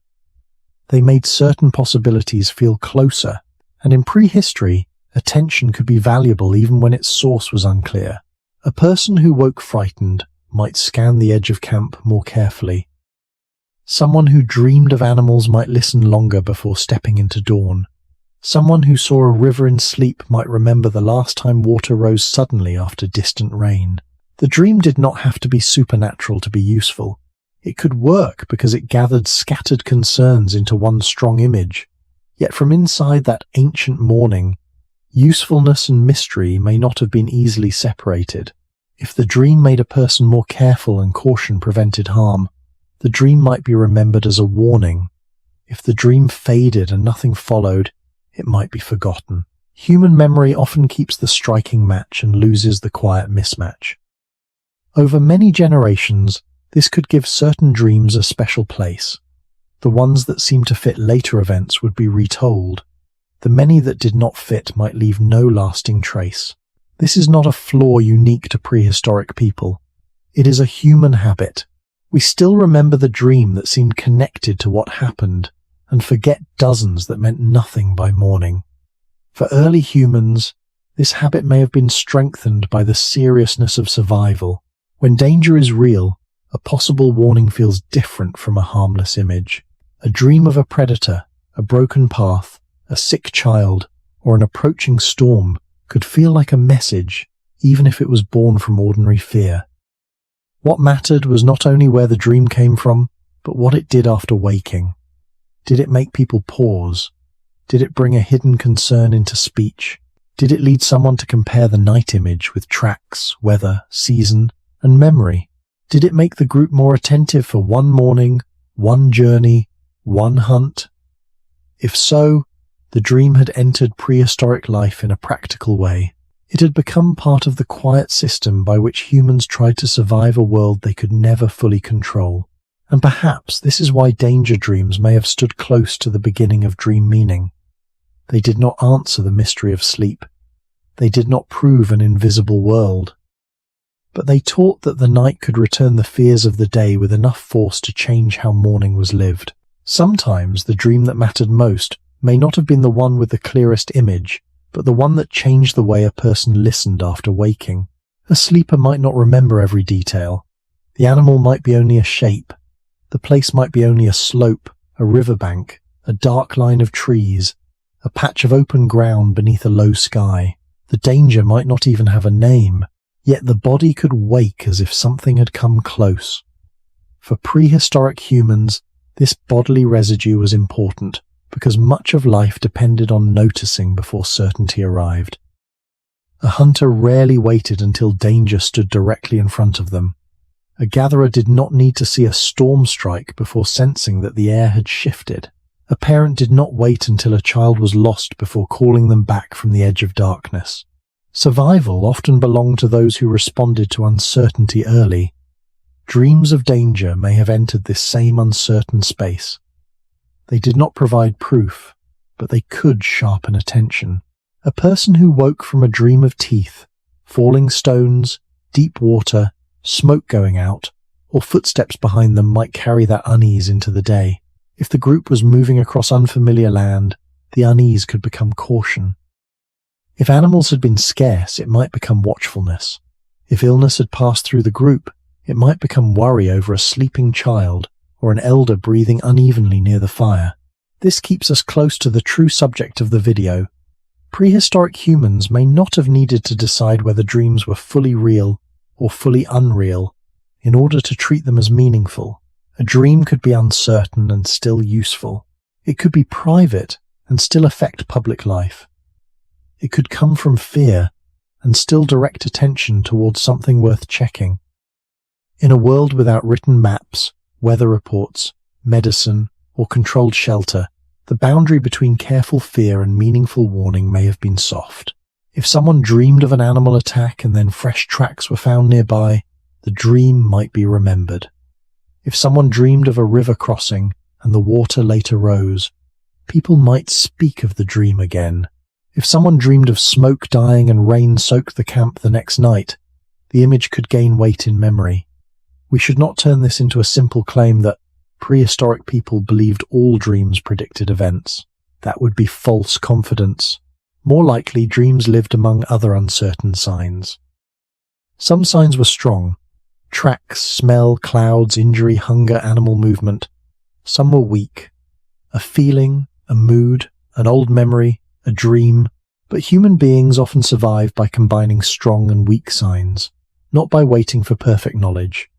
They made certain possibilities feel closer, and in prehistory, attention could be valuable even when its source was unclear. A person who woke frightened might scan the edge of camp more carefully. Someone who dreamed of animals might listen longer before stepping into dawn. Someone who saw a river in sleep might remember the last time water rose suddenly after distant rain. The dream did not have to be supernatural to be useful. It could work because it gathered scattered concerns into one strong image. Yet from inside that ancient morning, usefulness and mystery may not have been easily separated. If the dream made a person more careful and caution prevented harm, the dream might be remembered as a warning. If the dream faded and nothing followed, it might be forgotten. Human memory often keeps the striking match and loses the quiet mismatch. Over many generations, this could give certain dreams a special place. The ones that seemed to fit later events would be retold. The many that did not fit might leave no lasting trace. This is not a flaw unique to prehistoric people. It is a human habit. We still remember the dream that seemed connected to what happened, and forget dozens that meant nothing by morning. For early humans, this habit may have been strengthened by the seriousness of survival. When danger is real, a possible warning feels different from a harmless image. A dream of a predator, a broken path, a sick child, or an approaching storm could feel like a message, even if it was born from ordinary fear. What mattered was not only where the dream came from, but what it did after waking. Did it make people pause? Did it bring a hidden concern into speech? Did it lead someone to compare the night image with tracks, weather, season, and memory? Did it make the group more attentive for one morning, one journey, one hunt? If so, the dream had entered prehistoric life in a practical way. It had become part of the quiet system by which humans tried to survive a world they could never fully control. And perhaps this is why danger dreams may have stood close to the beginning of dream meaning. They did not answer the mystery of sleep. They did not prove an invisible world. But they taught that the night could return the fears of the day with enough force to change how morning was lived. Sometimes the dream that mattered most may not have been the one with the clearest image, but the one that changed the way a person listened after waking. A sleeper might not remember every detail. The animal might be only a shape. The place might be only a slope, a riverbank, a dark line of trees, a patch of open ground beneath a low sky. The danger might not even have a name, yet the body could wake as if something had come close. For prehistoric humans, this bodily residue was important, because much of life depended on noticing before certainty arrived. A hunter rarely waited until danger stood directly in front of them. A gatherer did not need to see a storm strike before sensing that the air had shifted. A parent did not wait until a child was lost before calling them back from the edge of darkness. Survival often belonged to those who responded to uncertainty early. Dreams of danger may have entered this same uncertain space. They did not provide proof, but they could sharpen attention. A person who woke from a dream of teeth, falling stones, deep water, smoke going out, or footsteps behind them might carry that unease into the day. If the group was moving across unfamiliar land, the unease could become caution. If animals had been scarce, it might become watchfulness. If illness had passed through the group, it might become worry over a sleeping child or an elder breathing unevenly near the fire. This keeps us close to the true subject of the video. Prehistoric humans may not have needed to decide whether dreams were fully real or fully unreal in order to treat them as meaningful. A dream could be uncertain and still useful. It could be private and still affect public life. It could come from fear and still direct attention towards something worth checking. In a world without written maps, weather reports, medicine, or controlled shelter, the boundary between careful fear and meaningful warning may have been soft. If someone dreamed of an animal attack and then fresh tracks were found nearby, the dream might be remembered. If someone dreamed of a river crossing and the water later rose, people might speak of the dream again. If someone dreamed of smoke dying and rain soaked the camp the next night, the image could gain weight in memory. We should not turn this into a simple claim that prehistoric people believed all dreams predicted events. That would be false confidence. More likely, dreams lived among other uncertain signs. Some signs were strong. Tracks, smell, clouds, injury, hunger, animal movement. Some were weak. A feeling, a mood, an old memory, a dream. But human beings often survive by combining strong and weak signs, not by waiting for perfect knowledge.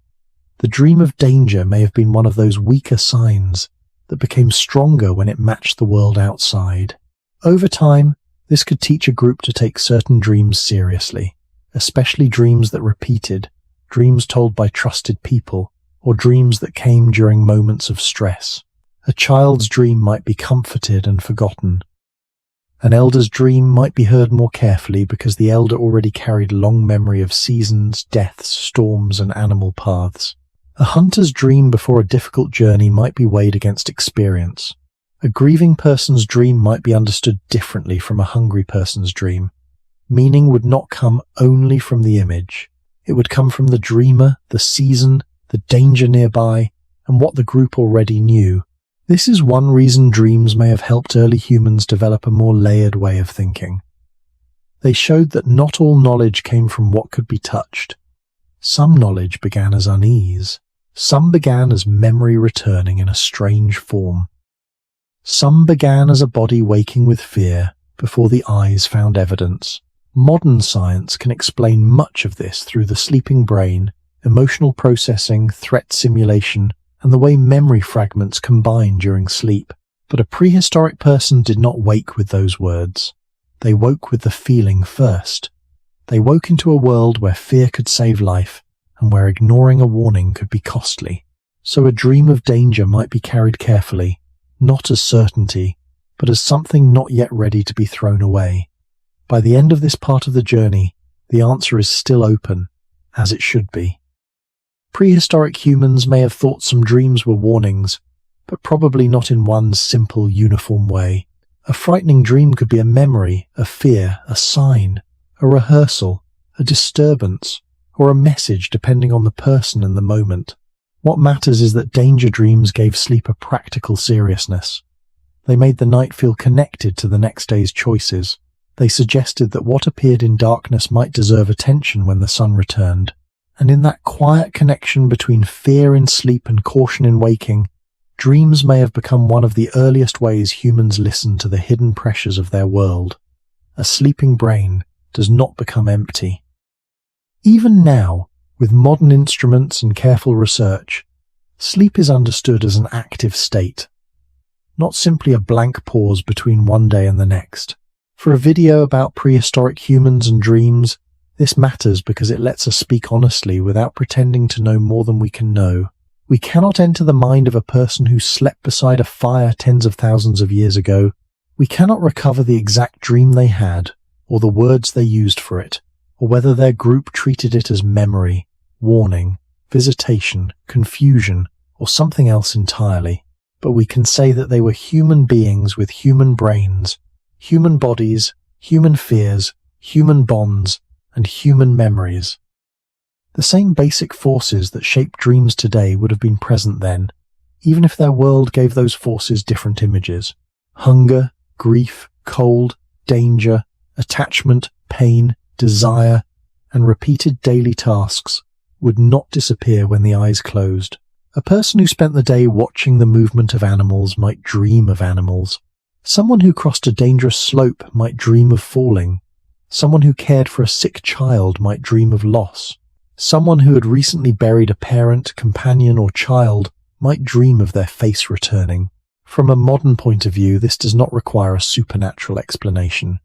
The dream of danger may have been one of those weaker signs that became stronger when it matched the world outside. Over time, this could teach a group to take certain dreams seriously, especially dreams that repeated, dreams told by trusted people, or dreams that came during moments of stress. A child's dream might be comforted and forgotten. An elder's dream might be heard more carefully because the elder already carried long memory of seasons, deaths, storms, and animal paths. A hunter's dream before a difficult journey might be weighed against experience. A grieving person's dream might be understood differently from a hungry person's dream. Meaning would not come only from the image. It would come from the dreamer, the season, the danger nearby, and what the group already knew. This is one reason dreams may have helped early humans develop a more layered way of thinking. They showed that not all knowledge came from what could be touched. Some knowledge began as unease. Some began as memory returning in a strange form. Some began as a body waking with fear before the eyes found evidence. Modern science can explain much of this through the sleeping brain, emotional processing, threat simulation, and the way memory fragments combine during sleep. But a prehistoric person did not wake with those words. They woke with the feeling first. They woke into a world where fear could save life and where ignoring a warning could be costly. So a dream of danger might be carried carefully, not as certainty, but as something not yet ready to be thrown away. By the end of this part of the journey, the answer is still open, as it should be. Prehistoric humans may have thought some dreams were warnings, but probably not in one simple, uniform way. A frightening dream could be a memory, a fear, a sign, a rehearsal, a disturbance, or a message depending on the person and the moment. What matters is that danger dreams gave sleep a practical seriousness. They made the night feel connected to the next day's choices. They suggested that what appeared in darkness might deserve attention when the sun returned. And in that quiet connection between fear in sleep and caution in waking, dreams may have become one of the earliest ways humans listened to the hidden pressures of their world. A sleeping brain does not become empty. Even now, with modern instruments and careful research, sleep is understood as an active state, not simply a blank pause between one day and the next. For a video about prehistoric humans and dreams, this matters because it lets us speak honestly without pretending to know more than we can know. We cannot enter the mind of a person who slept beside a fire tens of thousands of years ago. We cannot recover the exact dream they had, or the words they used for it, or whether their group treated it as memory, warning, visitation, confusion, or something else entirely. But we can say that they were human beings with human brains, human bodies, human fears, human bonds, and human memories. The same basic forces that shape dreams today would have been present then, even if their world gave those forces different images. Hunger, grief, cold, danger, attachment, pain, desire, and repeated daily tasks would not disappear when the eyes closed. A person who spent the day watching the movement of animals might dream of animals. Someone who crossed a dangerous slope might dream of falling. Someone who cared for a sick child might dream of loss. Someone who had recently buried a parent, companion, or child might dream of their face returning. From a modern point of view, this does not require a supernatural explanation.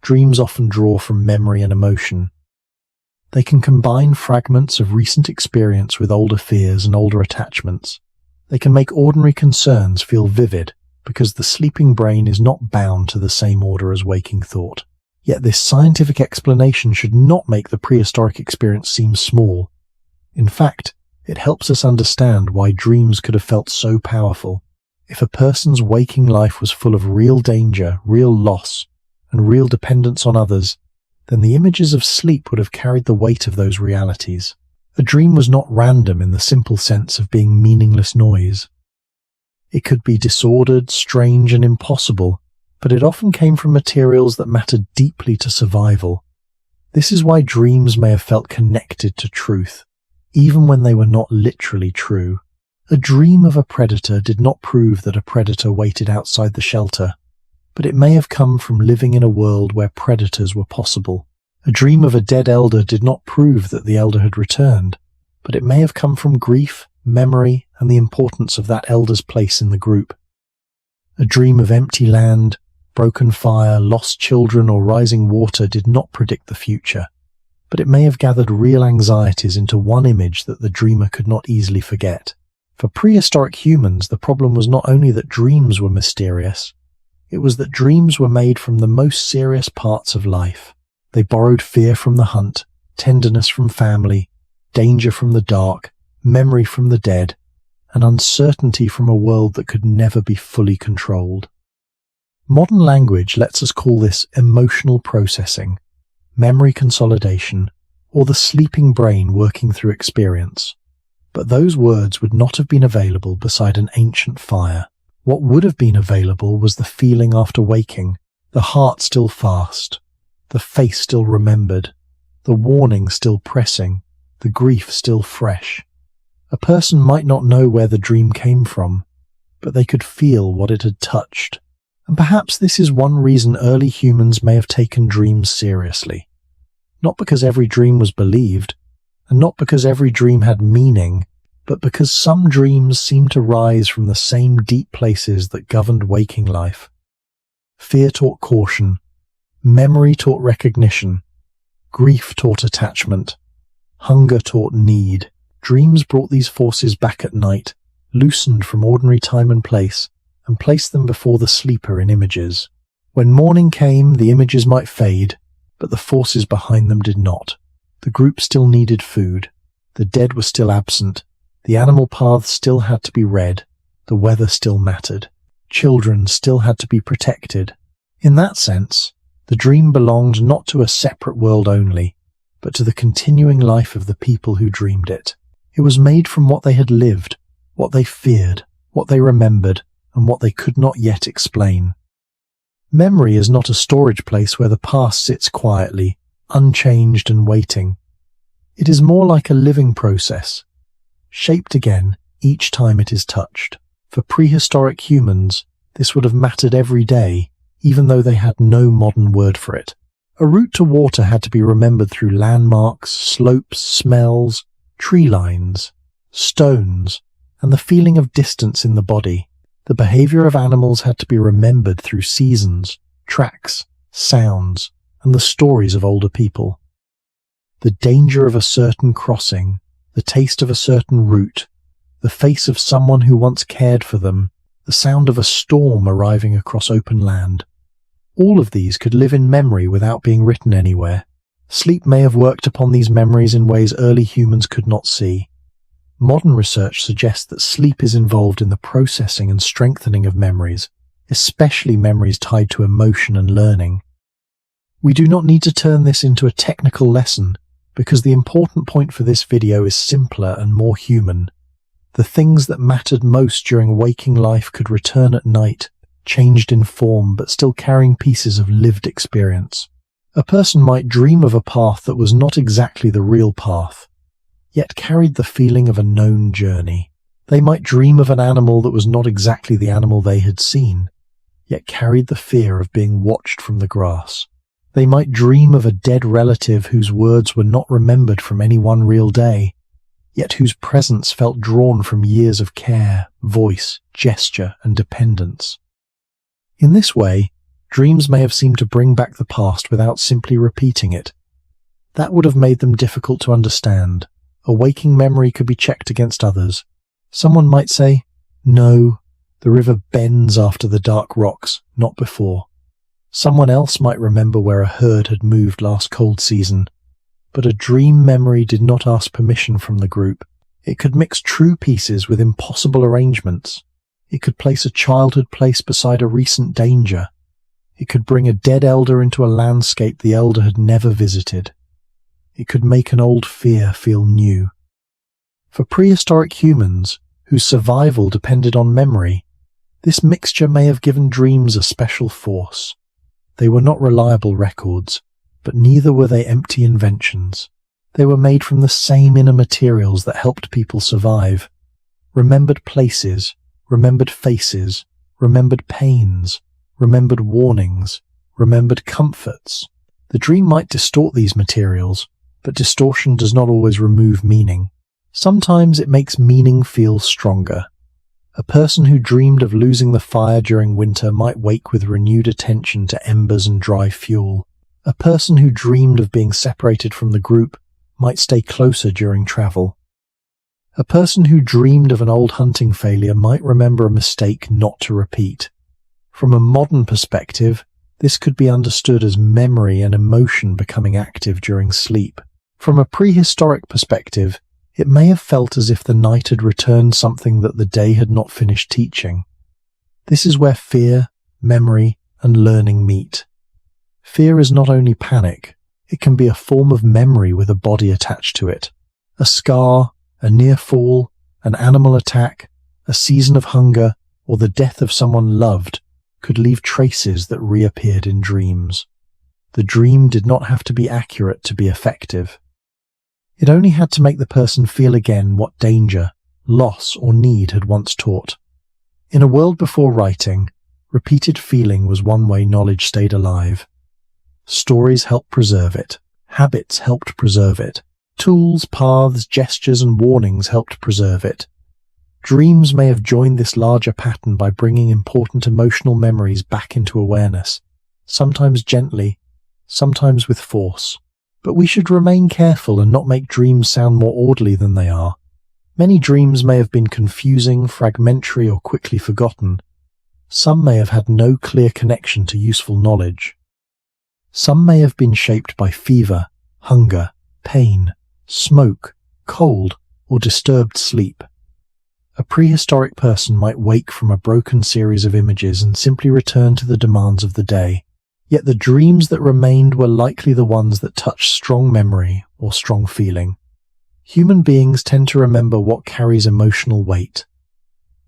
Dreams often draw from memory and emotion. They can combine fragments of recent experience with older fears and older attachments. They can make ordinary concerns feel vivid because the sleeping brain is not bound to the same order as waking thought. Yet this scientific explanation should not make the prehistoric experience seem small. In fact, it helps us understand why dreams could have felt so powerful. If a person's waking life was full of real danger, real loss, and real dependence on others, then the images of sleep would have carried the weight of those realities. A dream was not random in the simple sense of being meaningless noise. It could be disordered, strange, and impossible, but it often came from materials that mattered deeply to survival. This is why dreams may have felt connected to truth, even when they were not literally true. A dream of a predator did not prove that a predator waited outside the shelter, but it may have come from living in a world where predators were possible. A dream of a dead elder did not prove that the elder had returned, but it may have come from grief, memory, and the importance of that elder's place in the group. A dream of empty land, broken fire, lost children, or rising water did not predict the future, but it may have gathered real anxieties into one image that the dreamer could not easily forget. For prehistoric humans, the problem was not only that dreams were mysterious, it was that dreams were made from the most serious parts of life. They borrowed fear from the hunt, tenderness from family, danger from the dark, memory from the dead, and uncertainty from a world that could never be fully controlled. Modern language lets us call this emotional processing, memory consolidation, or the sleeping brain working through experience. But those words would not have been available beside an ancient fire. What would have been available was the feeling after waking, the heart still fast, the face still remembered, the warning still pressing, the grief still fresh. A person might not know where the dream came from, but they could feel what it had touched. And perhaps this is one reason early humans may have taken dreams seriously. Not because every dream was believed, and not because every dream had meaning, but because some dreams seemed to rise from the same deep places that governed waking life. Fear taught caution, memory taught recognition, grief taught attachment, hunger taught need. Dreams brought these forces back at night, loosened from ordinary time and place, and placed them before the sleeper in images. When morning came, the images might fade, but the forces behind them did not. The group still needed food. The dead were still absent. The animal paths still had to be read. The weather still mattered. Children still had to be protected. In that sense, the dream belonged not to a separate world only, but to the continuing life of the people who dreamed it. It was made from what they had lived, what they feared, what they remembered, and what they could not yet explain. Memory is not a storage place where the past sits quietly, unchanged and waiting. It is more like a living process, shaped again each time it is touched. For prehistoric humans, this would have mattered every day, even though they had no modern word for it. A route to water had to be remembered through landmarks, slopes, smells, tree lines, stones, and the feeling of distance in the body. The behavior of animals had to be remembered through seasons, tracks, sounds, and the stories of older people. The danger of a certain crossing, the taste of a certain route, the face of someone who once cared for them, the sound of a storm arriving across open land. All of these could live in memory without being written anywhere. Sleep may have worked upon these memories in ways early humans could not see. Modern research suggests that sleep is involved in the processing and strengthening of memories, especially memories tied to emotion and learning. We do not need to turn this into a technical lesson, because the important point for this video is simpler and more human. The things that mattered most during waking life could return at night, changed in form but still carrying pieces of lived experience. A person might dream of a path that was not exactly the real path, yet carried the feeling of a known journey. They might dream of an animal that was not exactly the animal they had seen, yet carried the fear of being watched from the grass. They might dream of a dead relative whose words were not remembered from any one real day, yet whose presence felt drawn from years of care, voice, gesture, and dependence. In this way, dreams may have seemed to bring back the past without simply repeating it. That would have made them difficult to understand. A waking memory could be checked against others. Someone might say, "No, the river bends after the dark rocks, not before." Someone else might remember where a herd had moved last cold season. But a dream memory did not ask permission from the group. It could mix true pieces with impossible arrangements. It could place a childhood place beside a recent danger. It could bring a dead elder into a landscape the elder had never visited. It could make an old fear feel new. For prehistoric humans, whose survival depended on memory, this mixture may have given dreams a special force. They were not reliable records, but neither were they empty inventions. They were made from the same inner materials that helped people survive. Remembered places, remembered faces, remembered pains, remembered warnings, remembered comforts. The dream might distort these materials, but distortion does not always remove meaning. Sometimes it makes meaning feel stronger. A person who dreamed of losing the fire during winter might wake with renewed attention to embers and dry fuel. A person who dreamed of being separated from the group might stay closer during travel. A person who dreamed of an old hunting failure might remember a mistake not to repeat. From a modern perspective, this could be understood as memory and emotion becoming active during sleep. From a prehistoric perspective, it may have felt as if the night had returned something that the day had not finished teaching. This is where fear, memory, and learning meet. Fear is not only panic, it can be a form of memory with a body attached to it. A scar, a near fall, an animal attack, a season of hunger, or the death of someone loved could leave traces that reappeared in dreams. The dream did not have to be accurate to be effective. It only had to make the person feel again what danger, loss, or need had once taught. In a world before writing, repeated feeling was one way knowledge stayed alive. Stories helped preserve it. Habits helped preserve it. Tools, paths, gestures, and warnings helped preserve it. Dreams may have joined this larger pattern by bringing important emotional memories back into awareness, sometimes gently, sometimes with force. But we should remain careful and not make dreams sound more orderly than they are. Many dreams may have been confusing, fragmentary, or quickly forgotten. Some may have had no clear connection to useful knowledge. Some may have been shaped by fever, hunger, pain, smoke, cold, or disturbed sleep. A prehistoric person might wake from a broken series of images and simply return to the demands of the day. Yet the dreams that remained were likely the ones that touched strong memory or strong feeling. Human beings tend to remember what carries emotional weight.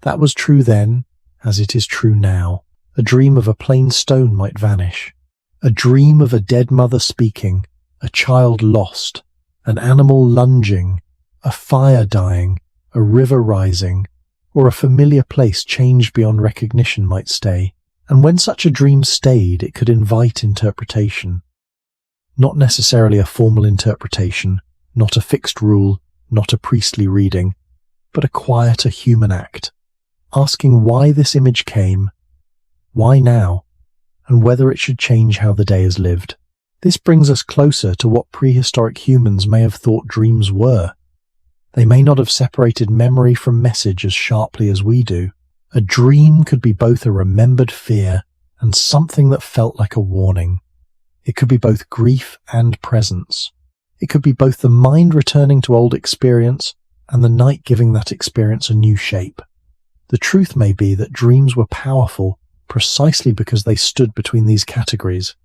That was true then, as it is true now. A dream of a plain stone might vanish. A dream of a dead mother speaking, a child lost, an animal lunging, a fire dying, a river rising, or a familiar place changed beyond recognition might stay. And when such a dream stayed, it could invite interpretation. Not necessarily a formal interpretation, not a fixed rule, not a priestly reading, but a quieter human act, asking why this image came, why now, and whether it should change how the day is lived. This brings us closer to what prehistoric humans may have thought dreams were. They may not have separated memory from message as sharply as we do. A dream could be both a remembered fear and something that felt like a warning. It could be both grief and presence. It could be both the mind returning to old experience and the night giving that experience a new shape. The truth may be that dreams were powerful precisely because they stood between these categories.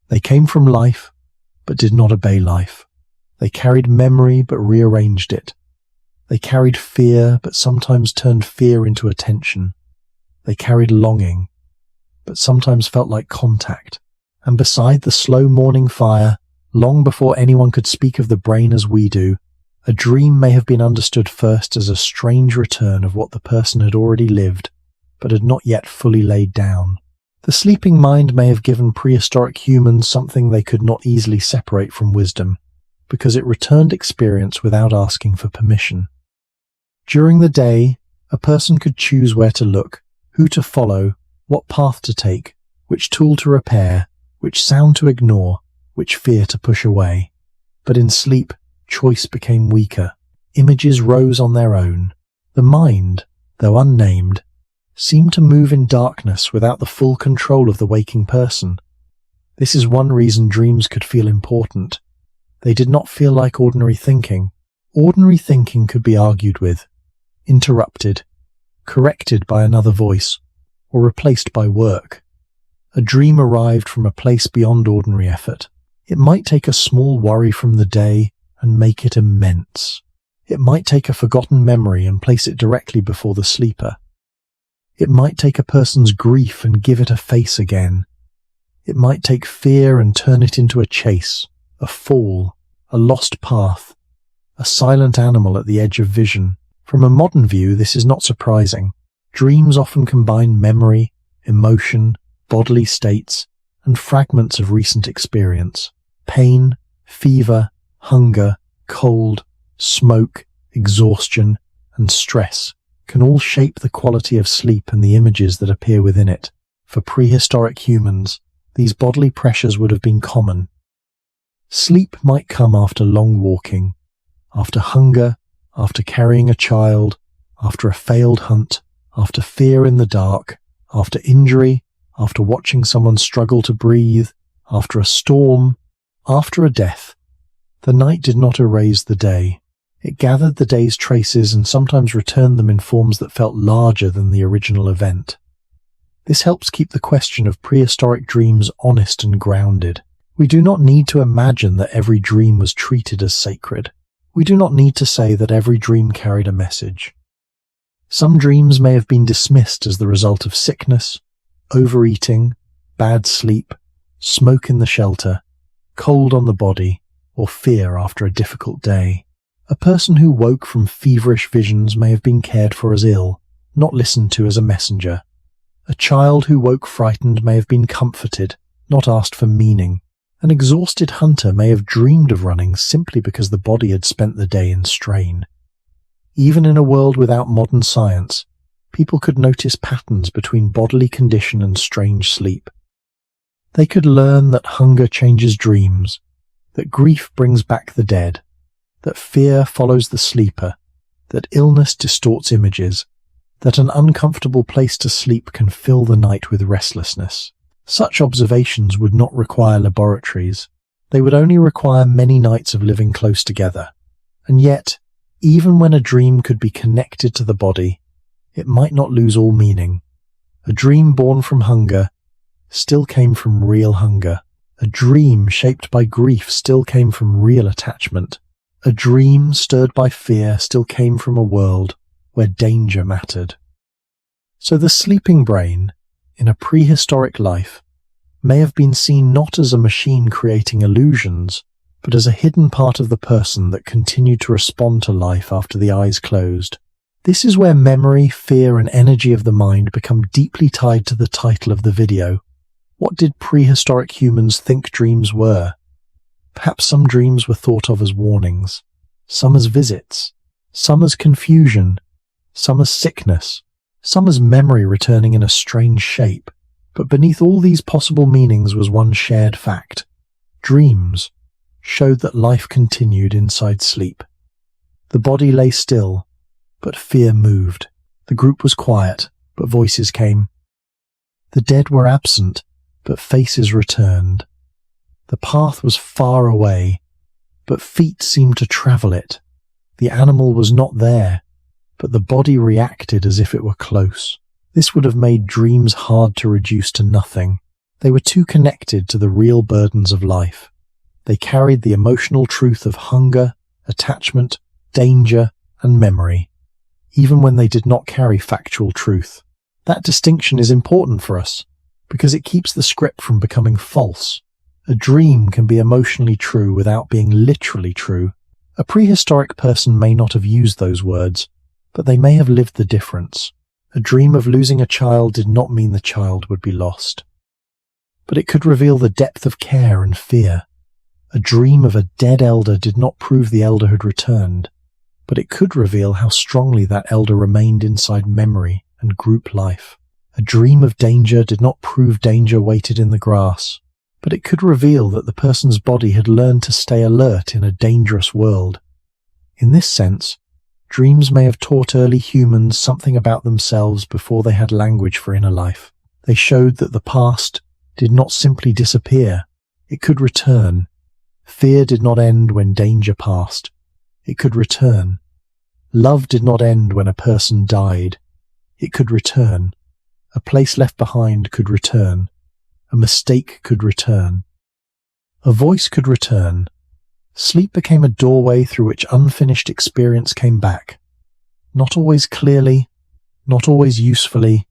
They came from life, but did not obey life. They carried memory, but rearranged it. They carried fear, but sometimes turned fear into attention. They carried longing, but sometimes felt like contact. And beside the slow morning fire, long before anyone could speak of the brain as we do, a dream may have been understood first as a strange return of what the person had already lived, but had not yet fully laid down. The sleeping mind may have given prehistoric humans something they could not easily separate from wisdom. because it returned experience without asking for permission. During the day, a person could choose where to look, who to follow, what path to take, which tool to repair, which sound to ignore, which fear to push away. But in sleep, choice became weaker. Images rose on their own. The mind, though unnamed, seemed to move in darkness without the full control of the waking person. This is one reason dreams could feel important. They did not feel like ordinary thinking. Ordinary thinking could be argued with, interrupted, corrected by another voice, or replaced by work. A dream arrived from a place beyond ordinary effort. It might take a small worry from the day and make it immense. It might take a forgotten memory and place it directly before the sleeper. It might take a person's grief and give it a face again. It might take fear and turn it into a chase, a fall, a lost path, a silent animal at the edge of vision. From a modern view, this is not surprising. Dreams often combine memory, emotion, bodily states, and fragments of recent experience. Pain, fever, hunger, cold, smoke, exhaustion, and stress can all shape the quality of sleep and the images that appear within it. For prehistoric humans, these bodily pressures would have been common. Sleep might come after long walking, after hunger, after carrying a child, after a failed hunt, after fear in the dark, after injury, after watching someone struggle to breathe, after a storm, after a death. The night did not erase the day. It gathered the day's traces and sometimes returned them in forms that felt larger than the original event. This helps keep the question of prehistoric dreams honest and grounded. We do not need to imagine that every dream was treated as sacred. We do not need to say that every dream carried a message. Some dreams may have been dismissed as the result of sickness, overeating, bad sleep, smoke in the shelter, cold on the body, or fear after a difficult day. A person who woke from feverish visions may have been cared for as ill, not listened to as a messenger. A child who woke frightened may have been comforted, not asked for meaning. An exhausted hunter may have dreamed of running simply because the body had spent the day in strain. Even in a world without modern science, people could notice patterns between bodily condition and strange sleep. They could learn that hunger changes dreams, that grief brings back the dead, that fear follows the sleeper, that illness distorts images, that an uncomfortable place to sleep can fill the night with restlessness. Such observations would not require laboratories. They would only require many nights of living close together. And yet, even when a dream could be connected to the body, it might not lose all meaning. A dream born from hunger still came from real hunger. A dream shaped by grief still came from real attachment. A dream stirred by fear still came from a world where danger mattered. So the sleeping brain, in a prehistoric life, may have been seen not as a machine creating illusions, but as a hidden part of the person that continued to respond to life after the eyes closed. This is where memory, fear, and energy of the mind become deeply tied to the title of the video. What did prehistoric humans think dreams were? Perhaps some dreams were thought of as warnings, some as visits, some as confusion, some as sickness, some as memory returning in a strange shape. But beneath all these possible meanings was one shared fact. Dreams showed that life continued inside sleep. The body lay still, but fear moved. The group was quiet, but voices came. The dead were absent, but faces returned. The path was far away, but feet seemed to travel it. The animal was not there, but the body reacted as if it were close. This would have made dreams hard to reduce to nothing. They were too connected to the real burdens of life. They carried the emotional truth of hunger, attachment, danger, and memory, even when they did not carry factual truth. That distinction is important for us, because it keeps the script from becoming false. A dream can be emotionally true without being literally true. A prehistoric person may not have used those words, but they may have lived the difference. A dream of losing a child did not mean the child would be lost, but it could reveal the depth of care and fear. A dream of a dead elder did not prove the elder had returned, but it could reveal how strongly that elder remained inside memory and group life. A dream of danger did not prove danger waited in the grass, but it could reveal that the person's body had learned to stay alert in a dangerous world. In this sense, dreams may have taught early humans something about themselves before they had language for inner life. They showed that the past did not simply disappear, it could return. Fear did not end when danger passed, it could return. Love did not end when a person died, it could return. A place left behind could return. A mistake could return. A voice could return. Sleep became a doorway through which unfinished experience came back. Not always clearly, not always usefully,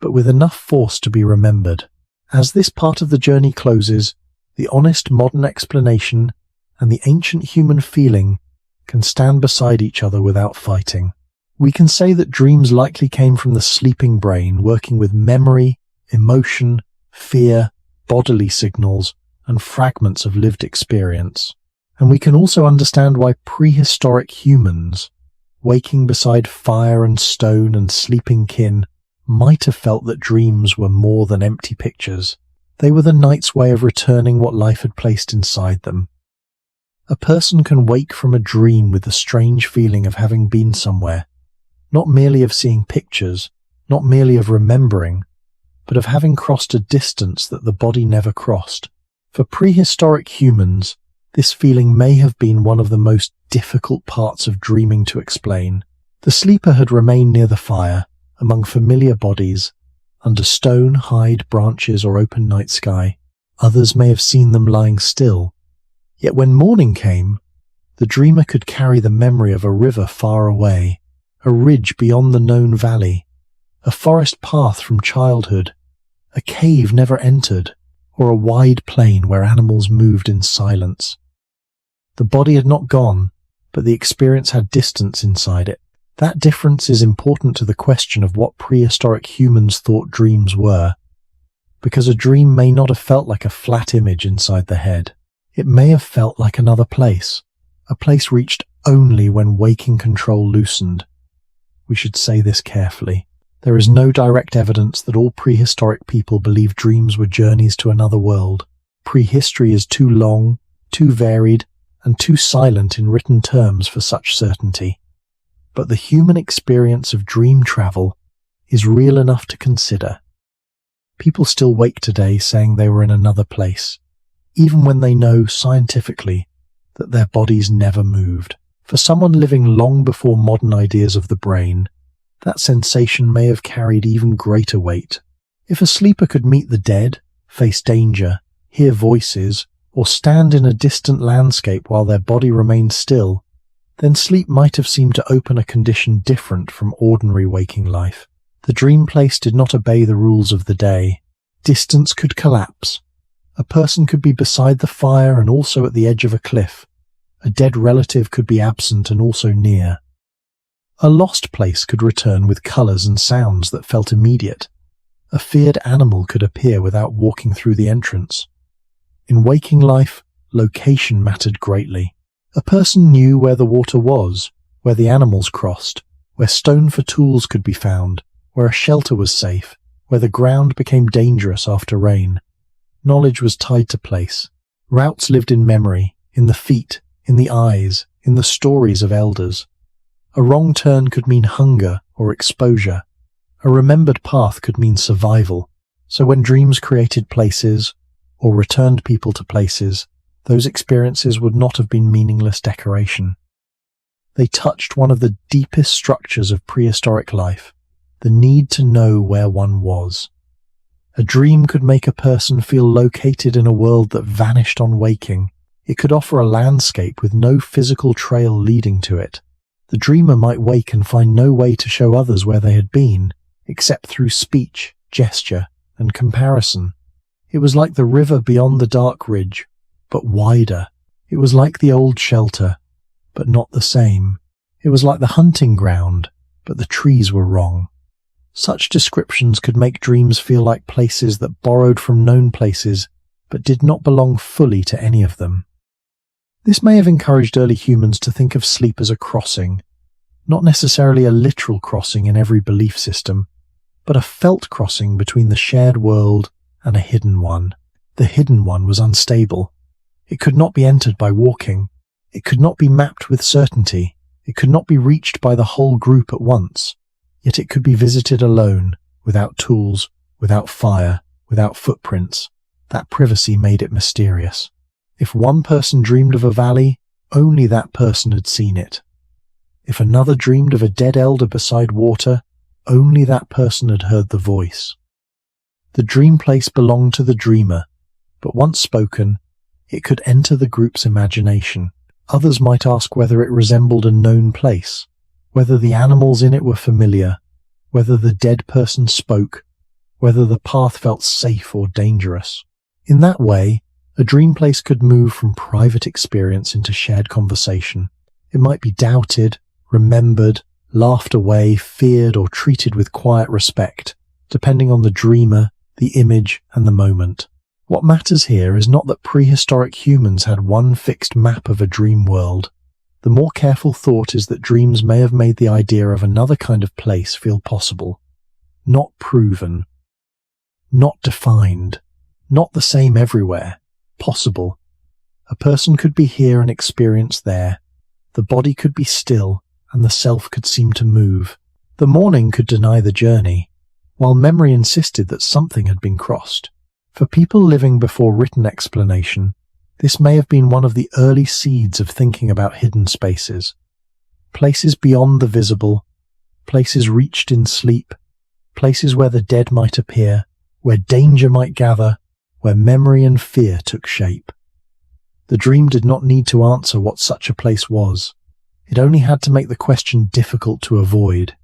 but with enough force to be remembered. As this part of the journey closes, the honest modern explanation and the ancient human feeling can stand beside each other without fighting. We can say that dreams likely came from the sleeping brain working with memory, emotion, fear, bodily signals, and fragments of lived experience. And we can also understand why prehistoric humans, waking beside fire and stone and sleeping kin, might have felt that dreams were more than empty pictures. They were the night's way of returning what life had placed inside them. A person can wake from a dream with the strange feeling of having been somewhere, not merely of seeing pictures, not merely of remembering, but of having crossed a distance that the body never crossed. For prehistoric humans, this feeling may have been one of the most difficult parts of dreaming to explain. The sleeper had remained near the fire, among familiar bodies, under stone, hide, branches, or open night sky. Others may have seen them lying still. Yet when morning came, the dreamer could carry the memory of a river far away, a ridge beyond the known valley, a forest path from childhood, a cave never entered, or a wide plain where animals moved in silence. The body had not gone, but the experience had distance inside it. That difference is important to the question of what prehistoric humans thought dreams were, because a dream may not have felt like a flat image inside the head. It may have felt like another place, a place reached only when waking control loosened. We should say this carefully. There is no direct evidence that all prehistoric people believed dreams were journeys to another world. Prehistory is too long, too varied, and too silent in written terms for such certainty. But the human experience of dream travel is real enough to consider. People still wake today saying they were in another place, even when they know scientifically that their bodies never moved. For someone living long before modern ideas of the brain, that sensation may have carried even greater weight. If a sleeper could meet the dead, face danger, hear voices, or stand in a distant landscape while their body remained still, then sleep might have seemed to open a condition different from ordinary waking life. The dream place did not obey the rules of the day. Distance could collapse. A person could be beside the fire and also at the edge of a cliff. A dead relative could be absent and also near. A lost place could return with colours and sounds that felt immediate. A feared animal could appear without walking through the entrance. In waking life, location mattered greatly. A person knew where the water was, where the animals crossed, where stone for tools could be found, where a shelter was safe, where the ground became dangerous after rain. Knowledge was tied to place. Routes lived in memory, in the feet, in the eyes, in the stories of elders. A wrong turn could mean hunger or exposure. A remembered path could mean survival. So when dreams created places, or returned people to places, those experiences would not have been meaningless decoration. They touched one of the deepest structures of prehistoric life, the need to know where one was. A dream could make a person feel located in a world that vanished on waking. It could offer a landscape with no physical trail leading to it. The dreamer might wake and find no way to show others where they had been, except through speech, gesture, and comparison. It was like the river beyond the dark ridge, but wider. It was like the old shelter, but not the same. It was like the hunting ground, but the trees were wrong. Such descriptions could make dreams feel like places that borrowed from known places, but did not belong fully to any of them. This may have encouraged early humans to think of sleep as a crossing, not necessarily a literal crossing in every belief system, but a felt crossing between the shared world and a hidden one. The hidden one was unstable. It could not be entered by walking. It could not be mapped with certainty. It could not be reached by the whole group at once. Yet it could be visited alone, without tools, without fire, without footprints. That privacy made it mysterious. If one person dreamed of a valley, only that person had seen it. If another dreamed of a dead elder beside water, only that person had heard the voice. The dream place belonged to the dreamer, but once spoken, it could enter the group's imagination. Others might ask whether it resembled a known place, whether the animals in it were familiar, whether the dead person spoke, whether the path felt safe or dangerous. In that way, a dream place could move from private experience into shared conversation. It might be doubted, remembered, laughed away, feared, or treated with quiet respect, depending on the dreamer, the image, and the moment. What matters here is not that prehistoric humans had one fixed map of a dream world. The more careful thought is that dreams may have made the idea of another kind of place feel possible. Not proven. Not defined. Not the same everywhere. Possible. A person could be here and experience there. The body could be still, and the self could seem to move. The morning could deny the journey, while memory insisted that something had been crossed. For people living before written explanation, this may have been one of the early seeds of thinking about hidden spaces. Places beyond the visible, places reached in sleep, places where the dead might appear, where danger might gather, where memory and fear took shape. The dream did not need to answer what such a place was. It only had to make the question difficult to avoid.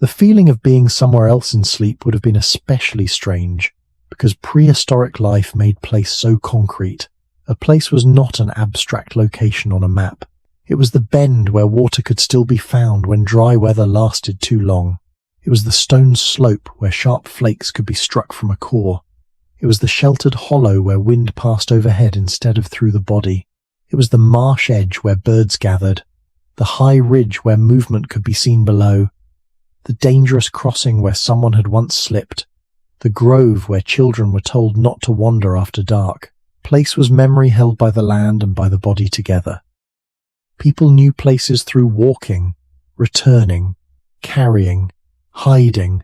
The feeling of being somewhere else in sleep would have been especially strange, because prehistoric life made place so concrete. A place was not an abstract location on a map. It was the bend where water could still be found when dry weather lasted too long. It was the stone slope where sharp flakes could be struck from a core. It was the sheltered hollow where wind passed overhead instead of through the body. It was the marsh edge where birds gathered, the high ridge where movement could be seen below, the dangerous crossing where someone had once slipped, the grove where children were told not to wander after dark. Place was memory held by the land and by the body together. People knew places through walking, returning, carrying, hiding,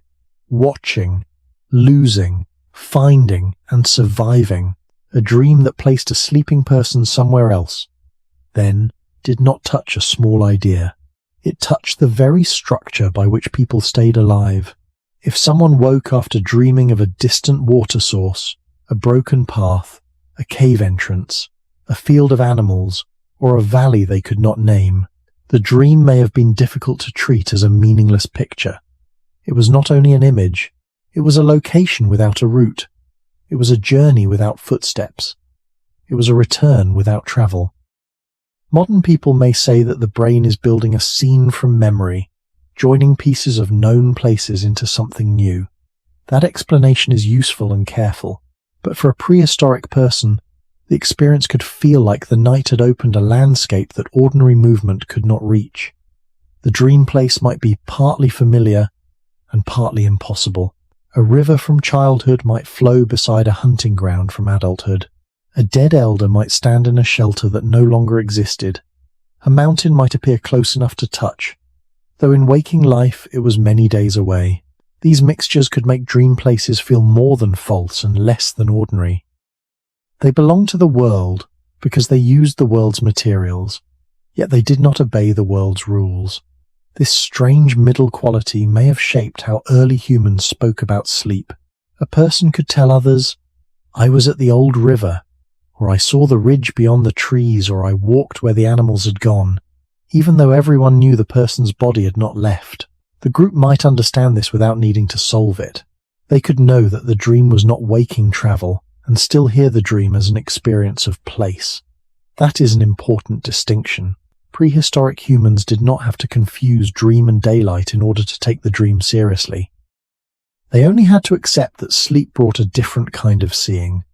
watching, losing, finding, and surviving. A dream that placed a sleeping person somewhere else, then, did not touch a small idea. It touched the very structure by which people stayed alive. If someone woke after dreaming of a distant water source, a broken path, a cave entrance, a field of animals, or a valley they could not name, the dream may have been difficult to treat as a meaningless picture. It was not only an image, it was a location without a route. It was a journey without footsteps. It was a return without travel. Modern people may say that the brain is building a scene from memory, joining pieces of known places into something new. That explanation is useful and careful, but for a prehistoric person, the experience could feel like the night had opened a landscape that ordinary movement could not reach. The dream place might be partly familiar and partly impossible. A river from childhood might flow beside a hunting ground from adulthood. A dead elder might stand in a shelter that no longer existed. A mountain might appear close enough to touch, though in waking life it was many days away. These mixtures could make dream places feel more than false and less than ordinary. They belonged to the world because they used the world's materials, yet they did not obey the world's rules. This strange middle quality may have shaped how early humans spoke about sleep. A person could tell others, "I was at the old river," or "I saw the ridge beyond the trees," or "I walked where the animals had gone," even though everyone knew the person's body had not left. The group might understand this without needing to solve it. They could know that the dream was not waking travel, and still hear the dream as an experience of place. That is an important distinction. Prehistoric humans did not have to confuse dream and daylight in order to take the dream seriously. They only had to accept that sleep brought a different kind of seeing.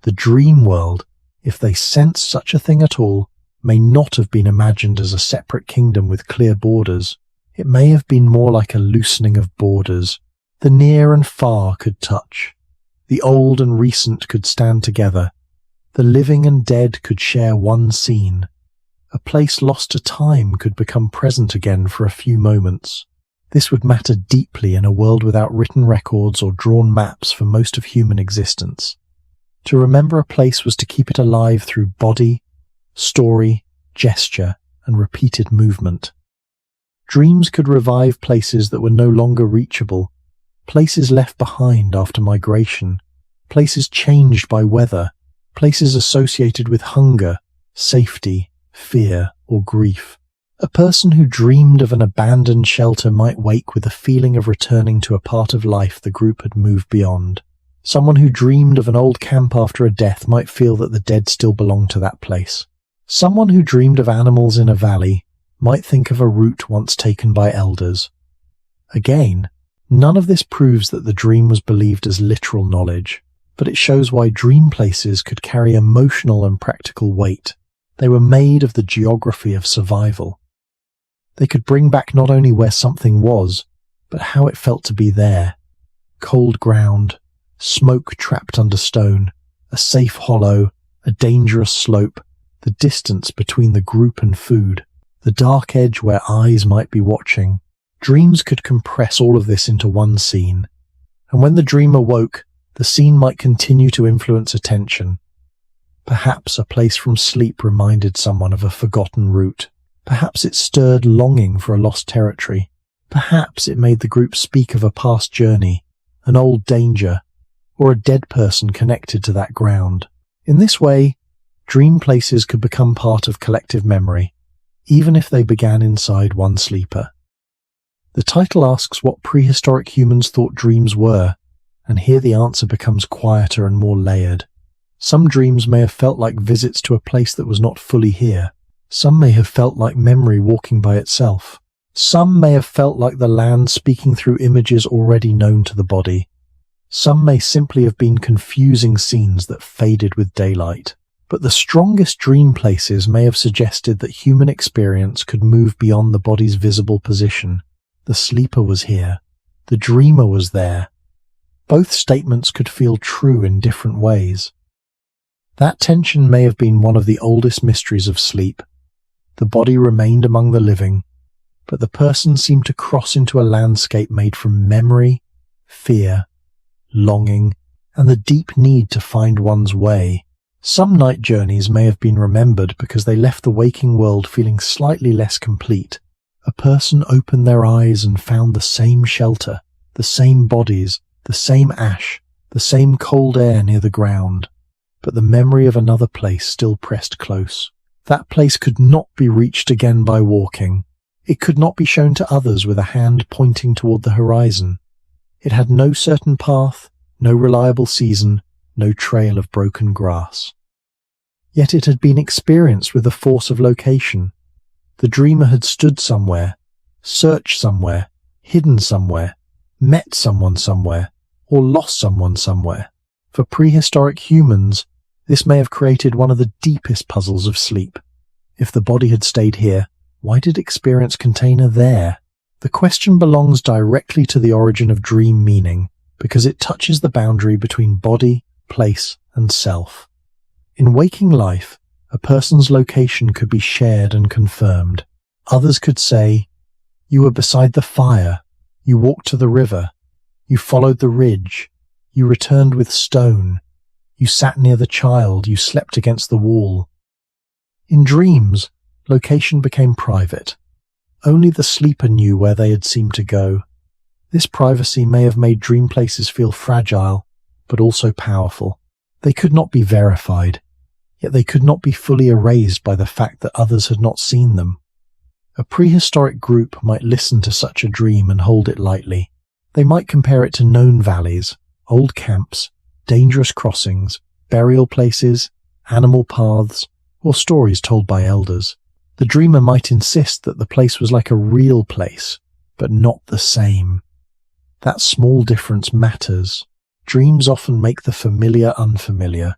The dream world if they sensed such a thing at all, may not have been imagined as a separate kingdom with clear borders. It may have been more like a loosening of borders. The near and far could touch. The old and recent could stand together. The living and dead could share one scene. A place lost to time could become present again for a few moments. This would matter deeply in a world without written records or drawn maps for most of human existence. To remember a place was to keep it alive through body, story, gesture, and repeated movement. Dreams could revive places that were no longer reachable, places left behind after migration, places changed by weather, places associated with hunger, safety, fear, or grief. A person who dreamed of an abandoned shelter might wake with a feeling of returning to a part of life the group had moved beyond. Someone who dreamed of an old camp after a death might feel that the dead still belong to that place. Someone who dreamed of animals in a valley might think of a route once taken by elders. Again, none of this proves that the dream was believed as literal knowledge, but it shows why dream places could carry emotional and practical weight. They were made of the geography of survival. They could bring back not only where something was, but how it felt to be there. Cold ground, smoke trapped under stone, a safe hollow, a dangerous slope, the distance between the group and food, the dark edge where eyes might be watching. Dreams could compress all of this into one scene. And when the dreamer woke, the scene might continue to influence attention. Perhaps a place from sleep reminded someone of a forgotten route. Perhaps it stirred longing for a lost territory. Perhaps it made the group speak of a past journey, an old danger, or a dead person connected to that ground. In this way, dream places could become part of collective memory, even if they began inside one sleeper. The title asks what prehistoric humans thought dreams were, and here the answer becomes quieter and more layered. Some dreams may have felt like visits to a place that was not fully here. Some may have felt like memory walking by itself. Some may have felt like the land speaking through images already known to the body. Some may simply have been confusing scenes that faded with daylight. But the strongest dream places may have suggested that human experience could move beyond the body's visible position. The sleeper was here. The dreamer was there. Both statements could feel true in different ways. That tension may have been one of the oldest mysteries of sleep. The body remained among the living, but the person seemed to cross into a landscape made from memory, fear, longing, and the deep need to find one's way. Some night journeys may have been remembered because they left the waking world feeling slightly less complete. A person opened their eyes and found the same shelter, the same bodies, the same ash, the same cold air near the ground, but the memory of another place still pressed close. That place could not be reached again by walking. It could not be shown to others with a hand pointing toward the horizon. It had no certain path, no reliable season, no trail of broken grass. Yet it had been experienced with the force of location. The dreamer had stood somewhere, searched somewhere, hidden somewhere, met someone somewhere, or lost someone somewhere. For prehistoric humans, this may have created one of the deepest puzzles of sleep. If the body had stayed here, why did experience contain a there? The question belongs directly to the origin of dream meaning, because it touches the boundary between body, place, and self. In waking life, a person's location could be shared and confirmed. Others could say, "You were beside the fire, you walked to the river, you followed the ridge, you returned with stone, you sat near the child, you slept against the wall." In dreams, location became private. Only the sleeper knew where they had seemed to go. This privacy may have made dream places feel fragile, but also powerful. They could not be verified, yet they could not be fully erased by the fact that others had not seen them. A prehistoric group might listen to such a dream and hold it lightly. They might compare it to known valleys, old camps, dangerous crossings, burial places, animal paths, or stories told by elders. The dreamer might insist that the place was like a real place, but not the same. That small difference matters. Dreams often make the familiar unfamiliar.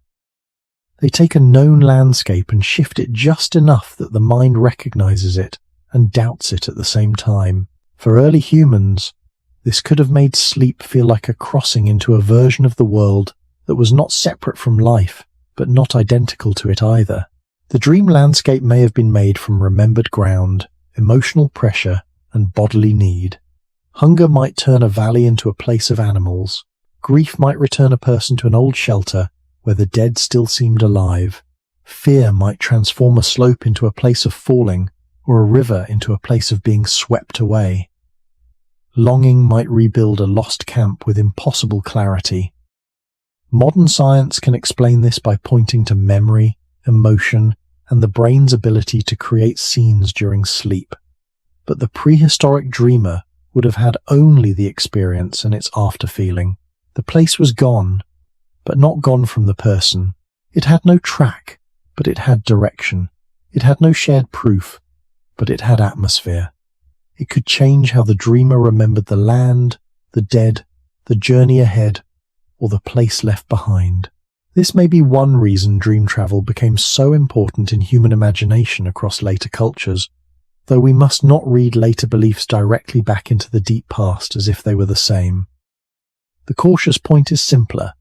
They take a known landscape and shift it just enough that the mind recognizes it and doubts it at the same time. For early humans, this could have made sleep feel like a crossing into a version of the world that was not separate from life, but not identical to it either. The dream landscape may have been made from remembered ground, emotional pressure, and bodily need. Hunger might turn a valley into a place of animals. Grief might return a person to an old shelter where the dead still seemed alive. Fear might transform a slope into a place of falling, or a river into a place of being swept away. Longing might rebuild a lost camp with impossible clarity. Modern science can explain this by pointing to memory, emotion, and the brain's ability to create scenes during sleep. But the prehistoric dreamer would have had only the experience and its after-feeling. The place was gone, but not gone from the person. It had no track, but it had direction. It had no shared proof, but it had atmosphere. It could change how the dreamer remembered the land, the dead, the journey ahead, or the place left behind. This may be one reason dream travel became so important in human imagination across later cultures, though we must not read later beliefs directly back into the deep past as if they were the same. The cautious point is simpler.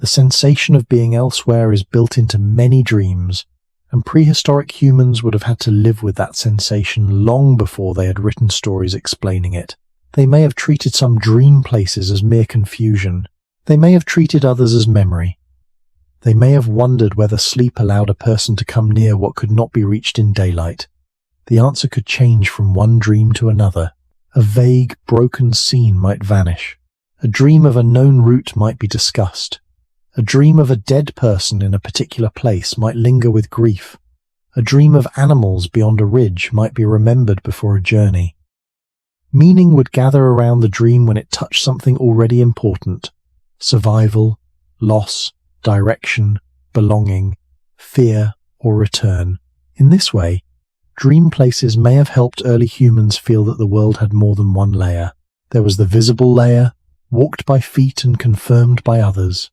The sensation of being elsewhere is built into many dreams, and prehistoric humans would have had to live with that sensation long before they had written stories explaining it. They may have treated some dream places as mere confusion. They may have treated others as memory. They may have wondered whether sleep allowed a person to come near what could not be reached in daylight. The answer could change from one dream to another. A vague, broken scene might vanish. A dream of a known route might be discussed. A dream of a dead person in a particular place might linger with grief. A dream of animals beyond a ridge might be remembered before a journey. Meaning would gather around the dream when it touched something already important: survival, loss, direction, belonging, fear, or return. In this way, dream places may have helped early humans feel that the world had more than one layer. There was the visible layer, walked by feet and confirmed by others.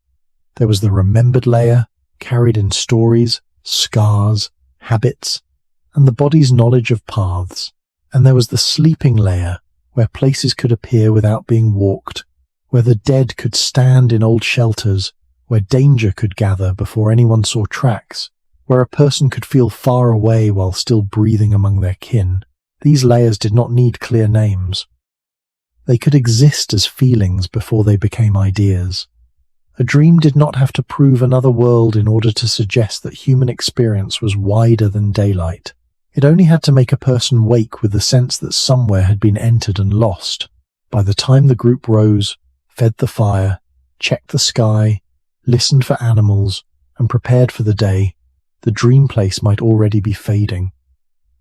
There was the remembered layer, carried in stories, scars, habits, and the body's knowledge of paths. And there was the sleeping layer, where places could appear without being walked, where the dead could stand in old shelters, where danger could gather before anyone saw tracks, where a person could feel far away while still breathing among their kin. These layers did not need clear names. They could exist as feelings before they became ideas. A dream did not have to prove another world in order to suggest that human experience was wider than daylight. It only had to make a person wake with the sense that somewhere had been entered and lost. By the time the group rose, fed the fire, checked the sky, listened for animals, and prepared for the day, the dream place might already be fading.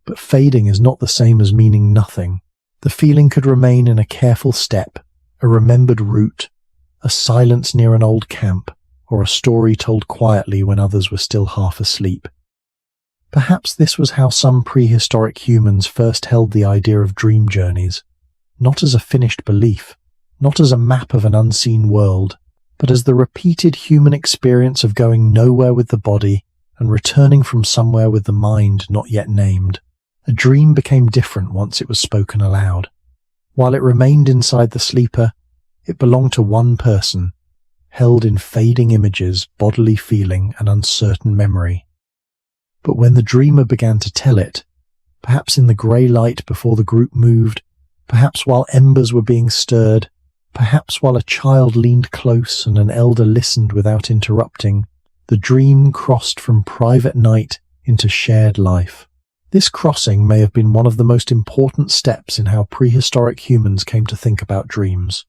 But fading is not the same as meaning nothing. The feeling could remain in a careful step, a remembered route, a silence near an old camp, or a story told quietly when others were still half asleep. Perhaps this was how some prehistoric humans first held the idea of dream journeys, not as a finished belief, not as a map of an unseen world, but as the repeated human experience of going nowhere with the body and returning from somewhere with the mind not yet named. A dream became different once it was spoken aloud. While it remained inside the sleeper, it belonged to one person, held in fading images, bodily feeling, and uncertain memory. But when the dreamer began to tell it, perhaps in the grey light before the group moved, perhaps while embers were being stirred, perhaps while a child leaned close and an elder listened without interrupting, the dream crossed from private night into shared life. This crossing may have been one of the most important steps in how prehistoric humans came to think about dreams.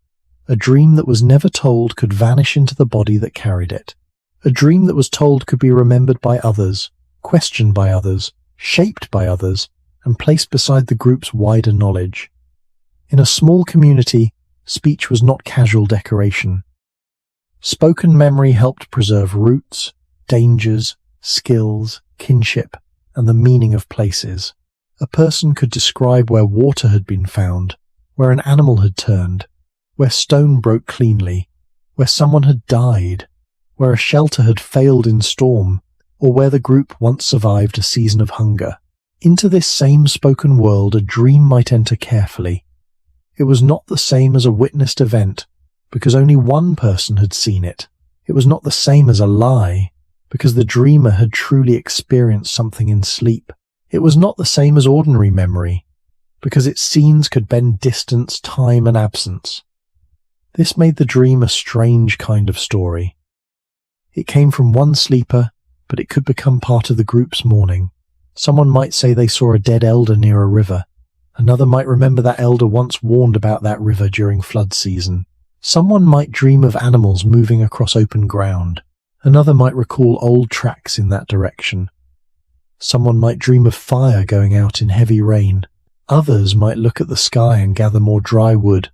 A dream that was never told could vanish into the body that carried it. A dream that was told could be remembered by others, questioned by others, shaped by others, and placed beside the group's wider knowledge. In a small community, speech was not casual decoration. Spoken memory helped preserve roots, dangers, skills, kinship, and the meaning of places. A person could describe where water had been found, where an animal had turned, where stone broke cleanly, where someone had died, where a shelter had failed in storm, or where the group once survived a season of hunger. Into this same spoken world a dream might enter carefully. It was not the same as a witnessed event, because only one person had seen it. It was not the same as a lie, because the dreamer had truly experienced something in sleep. It was not the same as ordinary memory, because its scenes could bend distance, time, and absence. This made the dream a strange kind of story. It came from one sleeper, but it could become part of the group's mourning. Someone might say they saw a dead elder near a river. Another might remember that elder once warned about that river during flood season. Someone might dream of animals moving across open ground. Another might recall old tracks in that direction. Someone might dream of fire going out in heavy rain. Others might look at the sky and gather more dry wood,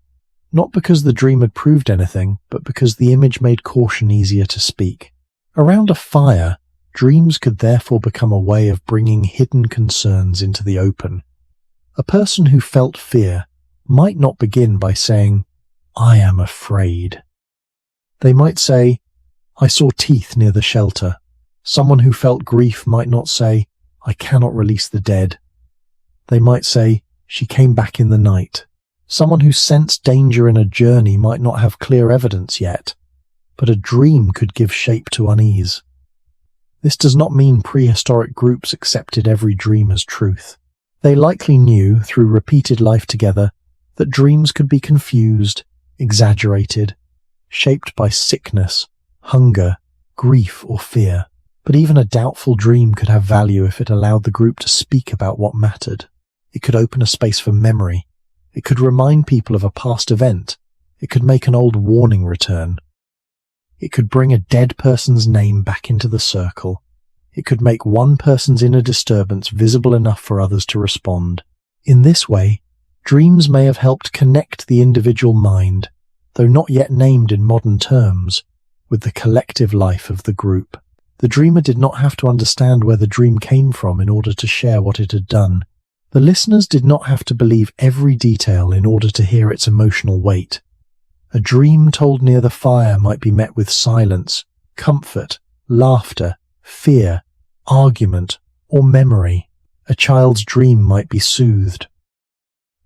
not because the dream had proved anything, but because the image made caution easier to speak. Around a fire, dreams could therefore become a way of bringing hidden concerns into the open. A person who felt fear might not begin by saying, "I am afraid." They might say, "I saw teeth near the shelter." Someone who felt grief might not say, "I cannot release the dead." They might say, "She came back in the night." Someone who sensed danger in a journey might not have clear evidence yet, but a dream could give shape to unease. This does not mean prehistoric groups accepted every dream as truth. They likely knew, through repeated life together, that dreams could be confused, exaggerated, shaped by sickness, hunger, grief, or fear. But even a doubtful dream could have value if it allowed the group to speak about what mattered. It could open a space for memory. It could remind people of a past event. It could make an old warning return. It could bring a dead person's name back into the circle. It could make one person's inner disturbance visible enough for others to respond. In this way, dreams may have helped connect the individual mind, though not yet named in modern terms, with the collective life of the group. The dreamer did not have to understand where the dream came from in order to share what it had done. The listeners did not have to believe every detail in order to hear its emotional weight. A dream told near the fire might be met with silence, comfort, laughter, fear, argument, or memory. A child's dream might be soothed.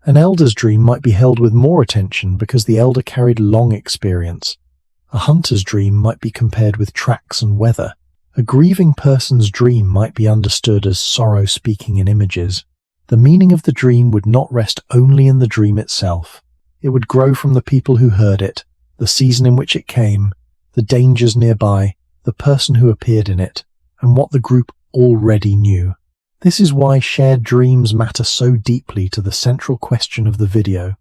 An elder's dream might be held with more attention because the elder carried long experience. A hunter's dream might be compared with tracks and weather. A grieving person's dream might be understood as sorrow speaking in images. The meaning of the dream would not rest only in the dream itself. It would grow from the people who heard it, the season in which it came, the dangers nearby, the person who appeared in it, and what the group already knew. This is why shared dreams matter so deeply to the central question of the video.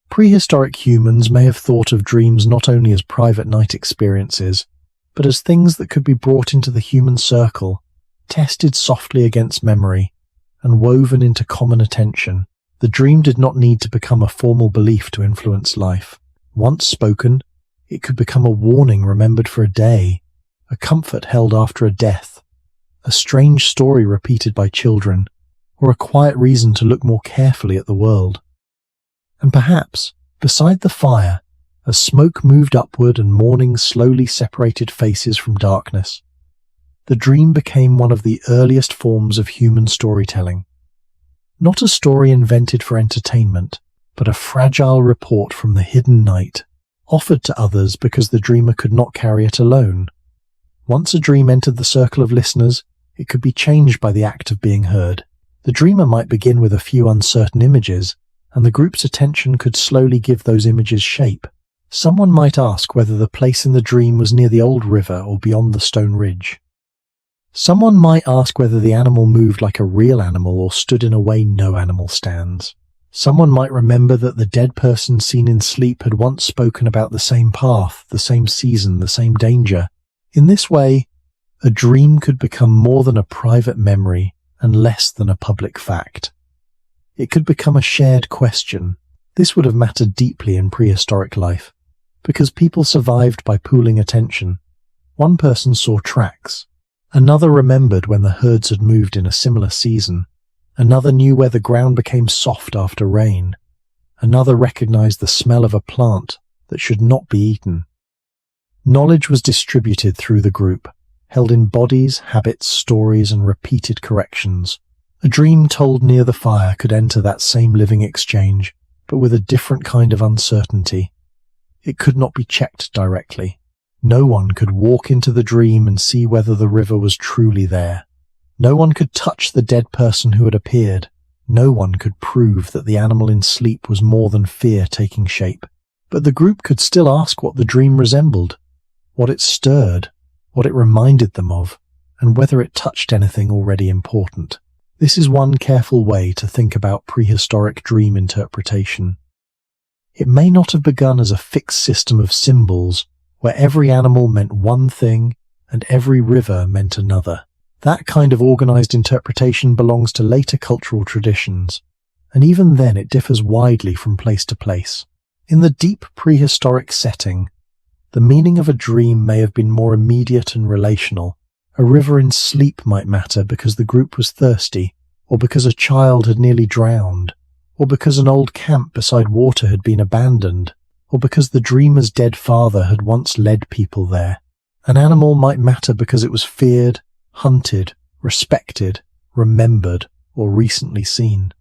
Prehistoric humans may have thought of dreams not only as private night experiences, but as things that could be brought into the human circle, tested softly against memory, and woven into common attention. The dream did not need to become a formal belief to influence life. Once spoken, it could become a warning remembered for a day, a comfort held after a death, a strange story repeated by children, or a quiet reason to look more carefully at the world. And perhaps, beside the fire, as smoke moved upward and morning slowly separated faces from darkness, the dream became one of the earliest forms of human storytelling. Not a story invented for entertainment, but a fragile report from the hidden night, offered to others because the dreamer could not carry it alone. Once a dream entered the circle of listeners, it could be changed by the act of being heard. The dreamer might begin with a few uncertain images, and the group's attention could slowly give those images shape. Someone might ask whether the place in the dream was near the old river or beyond the stone ridge. Someone might ask whether the animal moved like a real animal or stood in a way no animal stands. Someone might remember that the dead person seen in sleep had once spoken about the same path, the same season, the same danger. In this way, a dream could become more than a private memory and less than a public fact. It could become a shared question. This would have mattered deeply in prehistoric life, because people survived by pooling attention. One person saw tracks. Another remembered when the herds had moved in a similar season. Another knew where the ground became soft after rain. Another recognized the smell of a plant that should not be eaten. Knowledge was distributed through the group, held in bodies, habits, stories, and repeated corrections. A dream told near the fire could enter that same living exchange, but with a different kind of uncertainty. It could not be checked directly. No one could walk into the dream and see whether the river was truly there. No one could touch the dead person who had appeared. No one could prove that the animal in sleep was more than fear taking shape. But the group could still ask what the dream resembled, what it stirred, what it reminded them of, and whether it touched anything already important. This is one careful way to think about prehistoric dream interpretation. It may not have begun as a fixed system of symbols, where every animal meant one thing and every river meant another. That kind of organized interpretation belongs to later cultural traditions, and even then it differs widely from place to place. In the deep prehistoric setting, the meaning of a dream may have been more immediate and relational. A river in sleep might matter because the group was thirsty, or because a child had nearly drowned, or because an old camp beside water had been abandoned, or because the dreamer's dead father had once led people there. An animal might matter because it was feared, hunted, respected, remembered, or recently seen.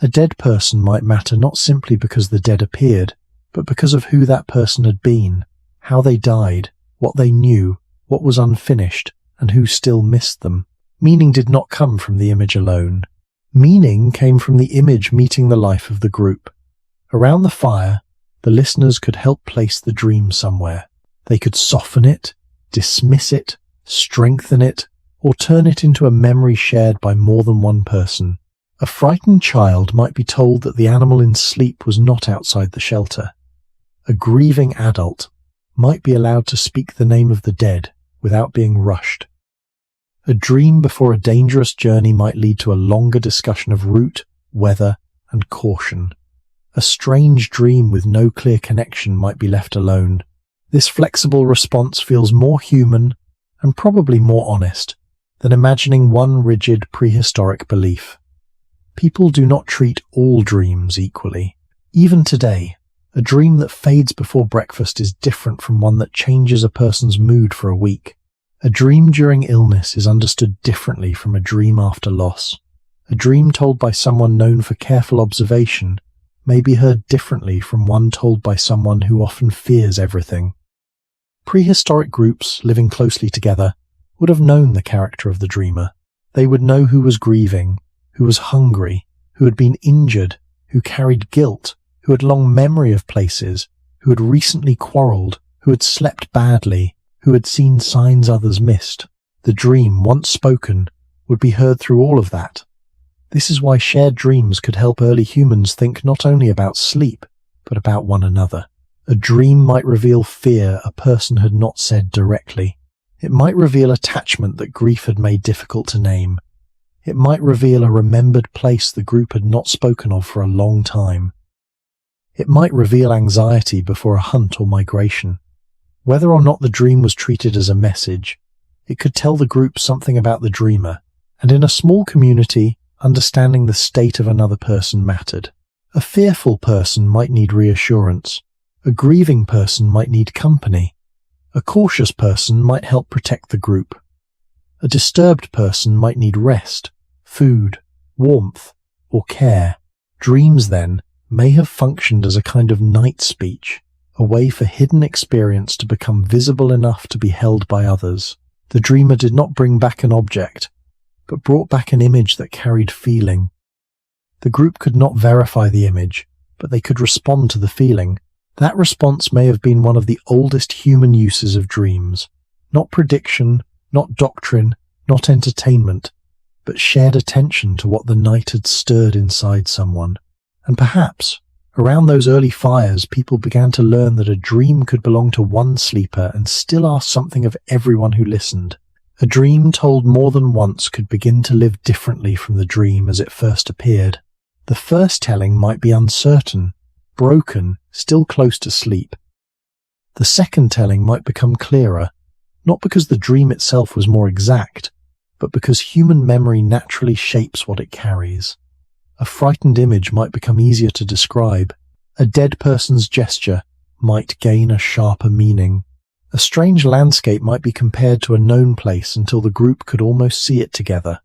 A dead person might matter not simply because the dead appeared, but because of who that person had been, how they died, what they knew, what was unfinished, and who still missed them. Meaning did not come from the image alone. Meaning came from the image meeting the life of the group. Around the fire, the listeners could help place the dream somewhere. They could soften it, dismiss it, strengthen it, or turn it into a memory shared by more than one person. A frightened child might be told that the animal in sleep was not outside the shelter. A grieving adult might be allowed to speak the name of the dead without being rushed. A dream before a dangerous journey might lead to a longer discussion of route, weather, and caution. A strange dream with no clear connection might be left alone. This flexible response feels more human and probably more honest than imagining one rigid prehistoric belief. People do not treat all dreams equally. Even today, a dream that fades before breakfast is different from one that changes a person's mood for a week. A dream during illness is understood differently from a dream after loss. A dream told by someone known for careful observation may be heard differently from one told by someone who often fears everything. Prehistoric groups living closely together would have known the character of the dreamer. They would know who was grieving, who was hungry, who had been injured, who carried guilt, who had long memory of places, who had recently quarreled, who had slept badly, who had seen signs others missed. The dream, once spoken, would be heard through all of that. This is why shared dreams could help early humans think not only about sleep, but about one another. A dream might reveal fear a person had not said directly. It might reveal attachment that grief had made difficult to name. It might reveal a remembered place the group had not spoken of for a long time. It might reveal anxiety before a hunt or migration. Whether or not the dream was treated as a message, it could tell the group something about the dreamer, and in a small community, understanding the state of another person mattered. A fearful person might need reassurance. A grieving person might need company. A cautious person might help protect the group. A disturbed person might need rest, food, warmth, or care. Dreams, then, may have functioned as a kind of night speech, a way for hidden experience to become visible enough to be held by others. The dreamer did not bring back an object, but brought back an image that carried feeling. The group could not verify the image, but they could respond to the feeling. That response may have been one of the oldest human uses of dreams. Not prediction, not doctrine, not entertainment, but shared attention to what the night had stirred inside someone. And perhaps, around those early fires, people began to learn that a dream could belong to one sleeper and still ask something of everyone who listened. A dream told more than once could begin to live differently from the dream as it first appeared. The first telling might be uncertain, broken, still close to sleep. The second telling might become clearer, not because the dream itself was more exact, but because human memory naturally shapes what it carries. A frightened image might become easier to describe. A dead person's gesture might gain a sharper meaning. A strange landscape might be compared to a known place until the group could almost see it together.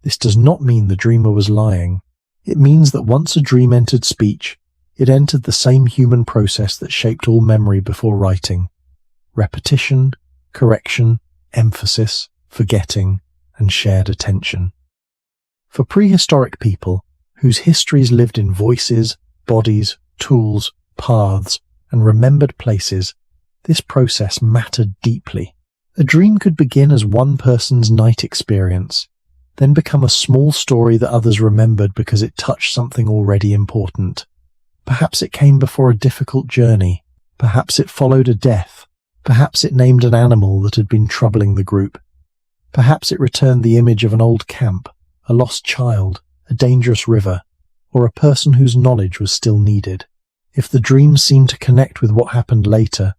This does not mean the dreamer was lying. It means that once a dream entered speech, it entered the same human process that shaped all memory before writing. Repetition, correction, emphasis, forgetting, and shared attention. For prehistoric people, whose histories lived in voices, bodies, tools, paths, and remembered places, this process mattered deeply. A dream could begin as one person's night experience, then become a small story that others remembered because it touched something already important. Perhaps it came before a difficult journey. Perhaps it followed a death. Perhaps it named an animal that had been troubling the group. Perhaps it returned the image of an old camp, a lost child, a dangerous river, or a person whose knowledge was still needed. If the dream seemed to connect with what happened later,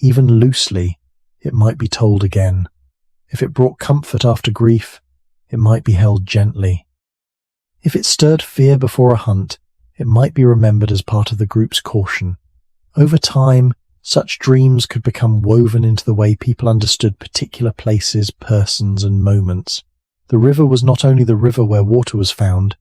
even loosely, it might be told again. If it brought comfort after grief, it might be held gently. If it stirred fear before a hunt, it might be remembered as part of the group's caution. Over time, such dreams could become woven into the way people understood particular places, persons, and moments. The river was not only the river where water was found,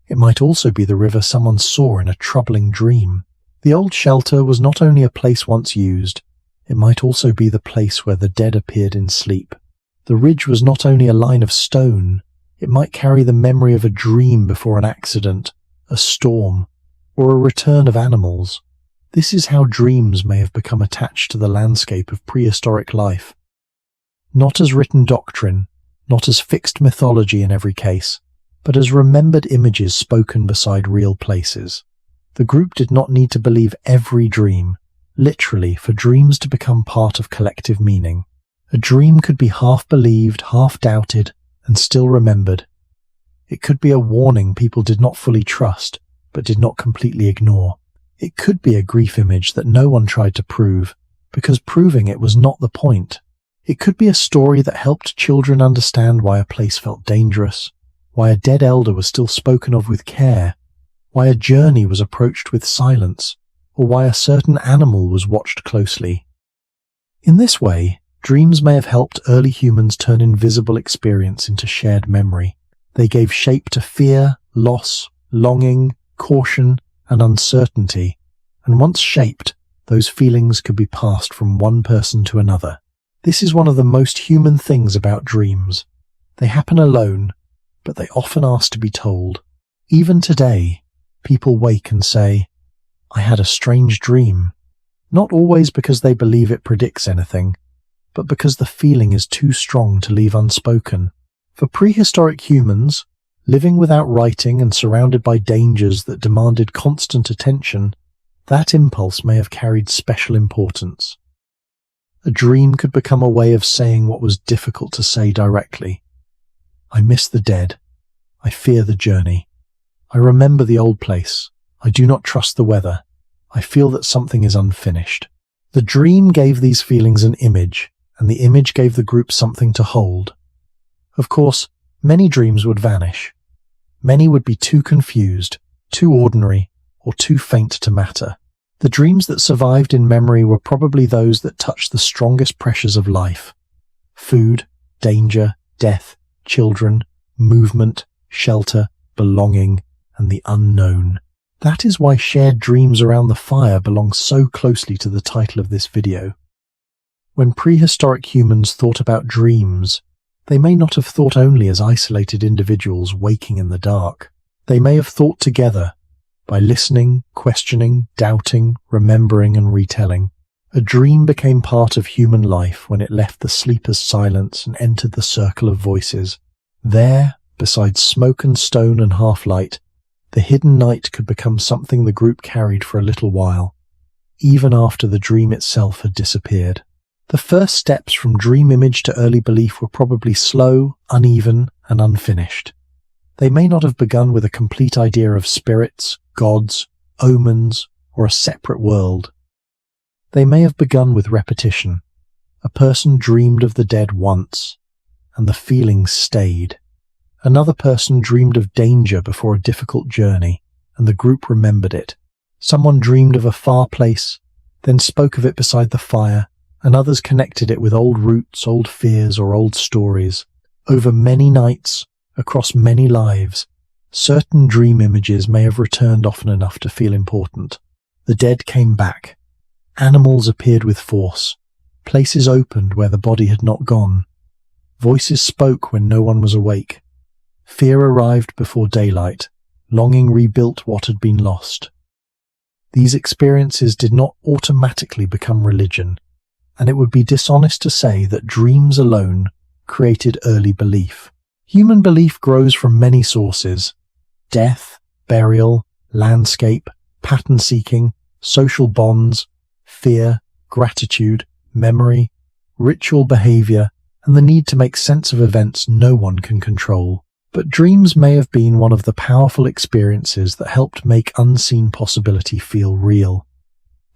it might also be the river someone saw in a troubling dream. The old shelter was not only a place once used, it might also be the place where the dead appeared in sleep. The ridge was not only a line of stone, it might carry the memory of a dream before an accident, a storm, or a return of animals. This is how dreams may have become attached to the landscape of prehistoric life. Not as written doctrine, not as fixed mythology in every case, but as remembered images spoken beside real places. The group did not need to believe every dream, literally, for dreams to become part of collective meaning. A dream could be half believed, half doubted, and still remembered. It could be a warning people did not fully trust, but did not completely ignore. It could be a grief image that no one tried to prove, because proving it was not the point. It could be a story that helped children understand why a place felt dangerous, why a dead elder was still spoken of with care, why a journey was approached with silence, or why a certain animal was watched closely. In this way, dreams may have helped early humans turn invisible experience into shared memory. They gave shape to fear, loss, longing, caution, and uncertainty, and once shaped, those feelings could be passed from one person to another. This is one of the most human things about dreams. They happen alone, but they often ask to be told. Even today, people wake and say, "I had a strange dream," not always because they believe it predicts anything, but because the feeling is too strong to leave unspoken. For prehistoric humans, living without writing and surrounded by dangers that demanded constant attention, that impulse may have carried special importance. A dream could become a way of saying what was difficult to say directly. I miss the dead. I fear the journey. I remember the old place. I do not trust the weather. I feel that something is unfinished. The dream gave these feelings an image, and the image gave the group something to hold. Of course, many dreams would vanish. Many would be too confused, too ordinary, or too faint to matter. The dreams that survived in memory were probably those that touched the strongest pressures of life. Food, danger, death, children, movement, shelter, belonging, and the unknown. That is why shared dreams around the fire belong so closely to the title of this video. When prehistoric humans thought about dreams, they may not have thought only as isolated individuals waking in the dark. They may have thought together, by listening, questioning, doubting, remembering, and retelling. A dream became part of human life when it left the sleeper's silence and entered the circle of voices. There, beside smoke and stone and half-light, the hidden night could become something the group carried for a little while, even after the dream itself had disappeared. The first steps from dream image to early belief were probably slow, uneven, and unfinished. They may not have begun with a complete idea of spirits, gods, omens, or a separate world. They may have begun with repetition. A person dreamed of the dead once, and the feelings stayed. Another person dreamed of danger before a difficult journey, and the group remembered it. Someone dreamed of a far place, then spoke of it beside the fire, and others connected it with old roots, old fears, or old stories. Over many nights, across many lives, certain dream images may have returned often enough to feel important. The dead came back. Animals appeared with force. Places opened where the body had not gone. Voices spoke when no one was awake. Fear arrived before daylight. Longing rebuilt what had been lost. These experiences did not automatically become religion, and it would be dishonest to say that dreams alone created early belief. Human belief grows from many sources: death, burial, landscape, pattern seeking, social bonds, fear, gratitude, memory, ritual behavior, and the need to make sense of events no one can control. But dreams may have been one of the powerful experiences that helped make unseen possibility feel real.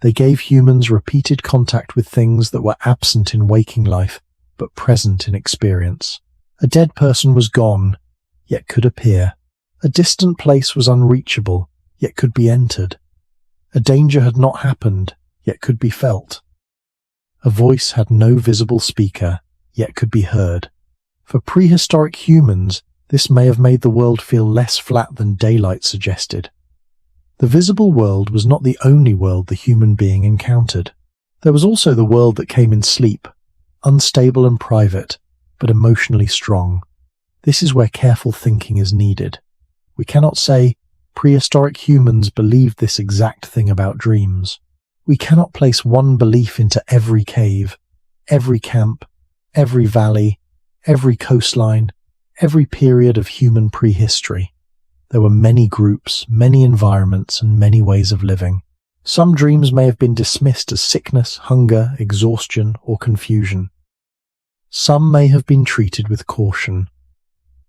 They gave humans repeated contact with things that were absent in waking life, but present in experience. A dead person was gone, yet could appear. A distant place was unreachable, yet could be entered. A danger had not happened, yet could be felt. A voice had no visible speaker, yet could be heard. For prehistoric humans, this may have made the world feel less flat than daylight suggested. The visible world was not the only world the human being encountered. There was also the world that came in sleep, unstable and private, but emotionally strong. This is where careful thinking is needed. We cannot say prehistoric humans believed this exact thing about dreams. We cannot place one belief into every cave, every camp, every valley, every coastline, every period of human prehistory. There were many groups, many environments, and many ways of living. Some dreams may have been dismissed as sickness, hunger, exhaustion, or confusion. Some may have been treated with caution.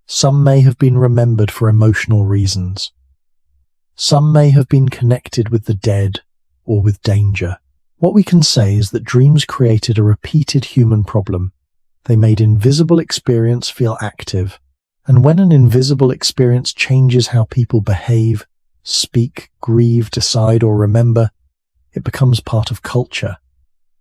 Some may have been remembered for emotional reasons. Some may have been connected with the dead or with danger. What we can say is that dreams created a repeated human problem. They made invisible experience feel active, and when an invisible experience changes how people behave, speak, grieve, decide, or remember, it becomes part of culture.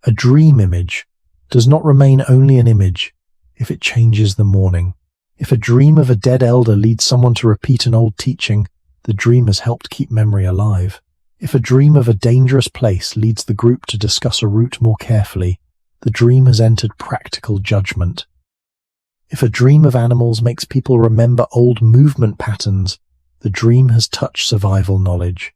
A dream image does not remain only an image if it changes the morning. If a dream of a dead elder leads someone to repeat an old teaching, the dream has helped keep memory alive. If a dream of a dangerous place leads the group to discuss a route more carefully, the dream has entered practical judgment. If a dream of animals makes people remember old movement patterns, the dream has touched survival knowledge.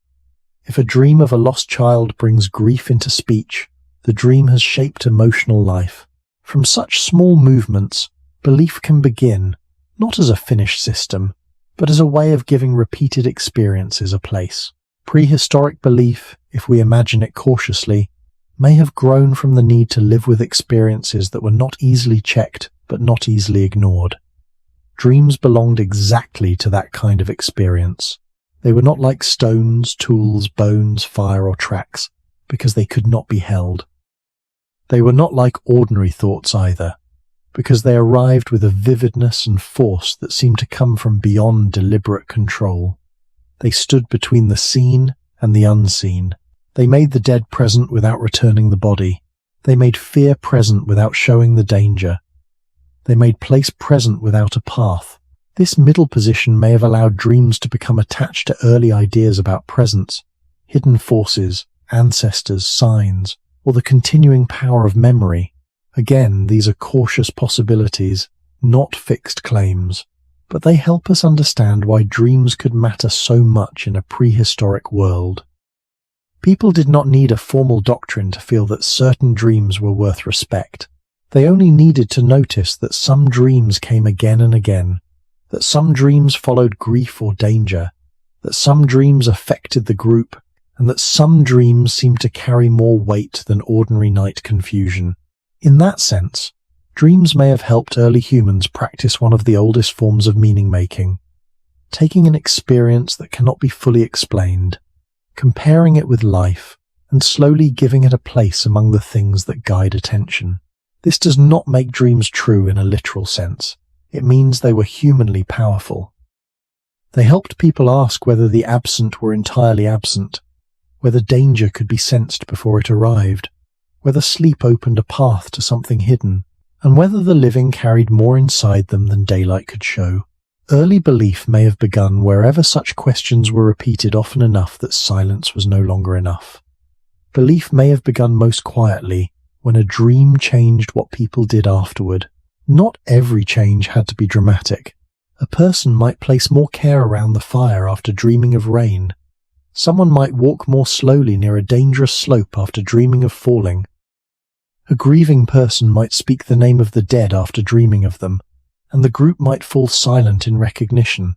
If a dream of a lost child brings grief into speech, the dream has shaped emotional life. From such small movements, belief can begin, not as a finished system, but as a way of giving repeated experiences a place. Prehistoric belief, if we imagine it cautiously, may have grown from the need to live with experiences that were not easily checked but not easily ignored. Dreams belonged exactly to that kind of experience. They were not like stones, tools, bones, fire, or tracks, because they could not be held. They were not like ordinary thoughts either, because they arrived with a vividness and force that seemed to come from beyond deliberate control. They stood between the seen and the unseen. They made the dead present without returning the body. They made fear present without showing the danger. They made place present without a path. This middle position may have allowed dreams to become attached to early ideas about presence, hidden forces, ancestors, signs, or the continuing power of memory. Again, these are cautious possibilities, not fixed claims, but they help us understand why dreams could matter so much in a prehistoric world. People did not need a formal doctrine to feel that certain dreams were worth respect. They only needed to notice that some dreams came again and again, that some dreams followed grief or danger, that some dreams affected the group, and that some dreams seemed to carry more weight than ordinary night confusion. In that sense, dreams may have helped early humans practice one of the oldest forms of meaning-making, taking an experience that cannot be fully explained, comparing it with life, and slowly giving it a place among the things that guide attention. This does not make dreams true in a literal sense. It means they were humanly powerful. They helped people ask whether the absent were entirely absent, whether danger could be sensed before it arrived, whether sleep opened a path to something hidden, and whether the living carried more inside them than daylight could show. Early belief may have begun wherever such questions were repeated often enough that silence was no longer enough. Belief may have begun most quietly, when a dream changed what people did afterward. Not every change had to be dramatic. A person might place more care around the fire after dreaming of rain. Someone might walk more slowly near a dangerous slope after dreaming of falling. A grieving person might speak the name of the dead after dreaming of them, and the group might fall silent in recognition.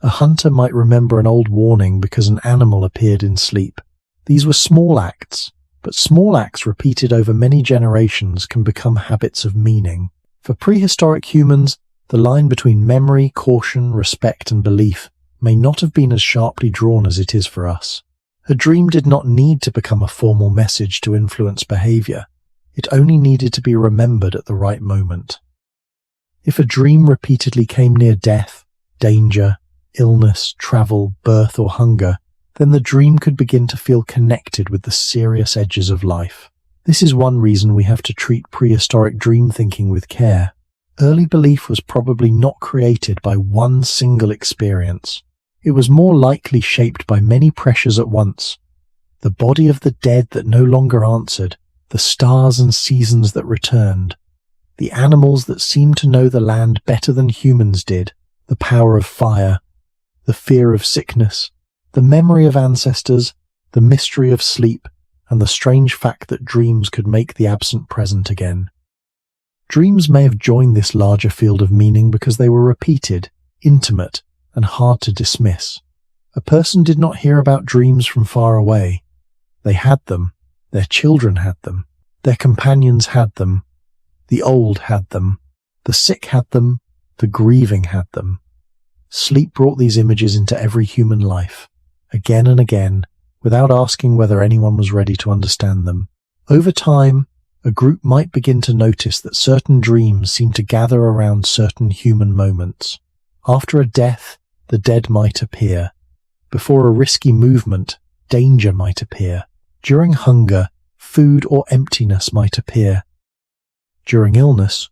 A hunter might remember an old warning because an animal appeared in sleep. These were small acts, but small acts repeated over many generations can become habits of meaning. For prehistoric humans, the line between memory, caution, respect, and belief may not have been as sharply drawn as it is for us. A dream did not need to become a formal message to influence behavior. It only needed to be remembered at the right moment. If a dream repeatedly came near death, danger, illness, travel, birth, or hunger, then the dream could begin to feel connected with the serious edges of life. This is one reason we have to treat prehistoric dream thinking with care. Early belief was probably not created by one single experience. It was more likely shaped by many pressures at once. The body of the dead that no longer answered, the stars and seasons that returned, the animals that seemed to know the land better than humans did, the power of fire, the fear of sickness, the memory of ancestors, the mystery of sleep, and the strange fact that dreams could make the absent present again. Dreams may have joined this larger field of meaning because they were repeated, intimate, and hard to dismiss. A person did not hear about dreams from far away. They had them, their children had them, their companions had them, the old had them, the sick had them, the grieving had them. Sleep brought these images into every human life, again and again, without asking whether anyone was ready to understand them. Over time, a group might begin to notice that certain dreams seem to gather around certain human moments. After a death, the dead might appear. Before a risky movement, danger might appear. During hunger, food or emptiness might appear. During illness,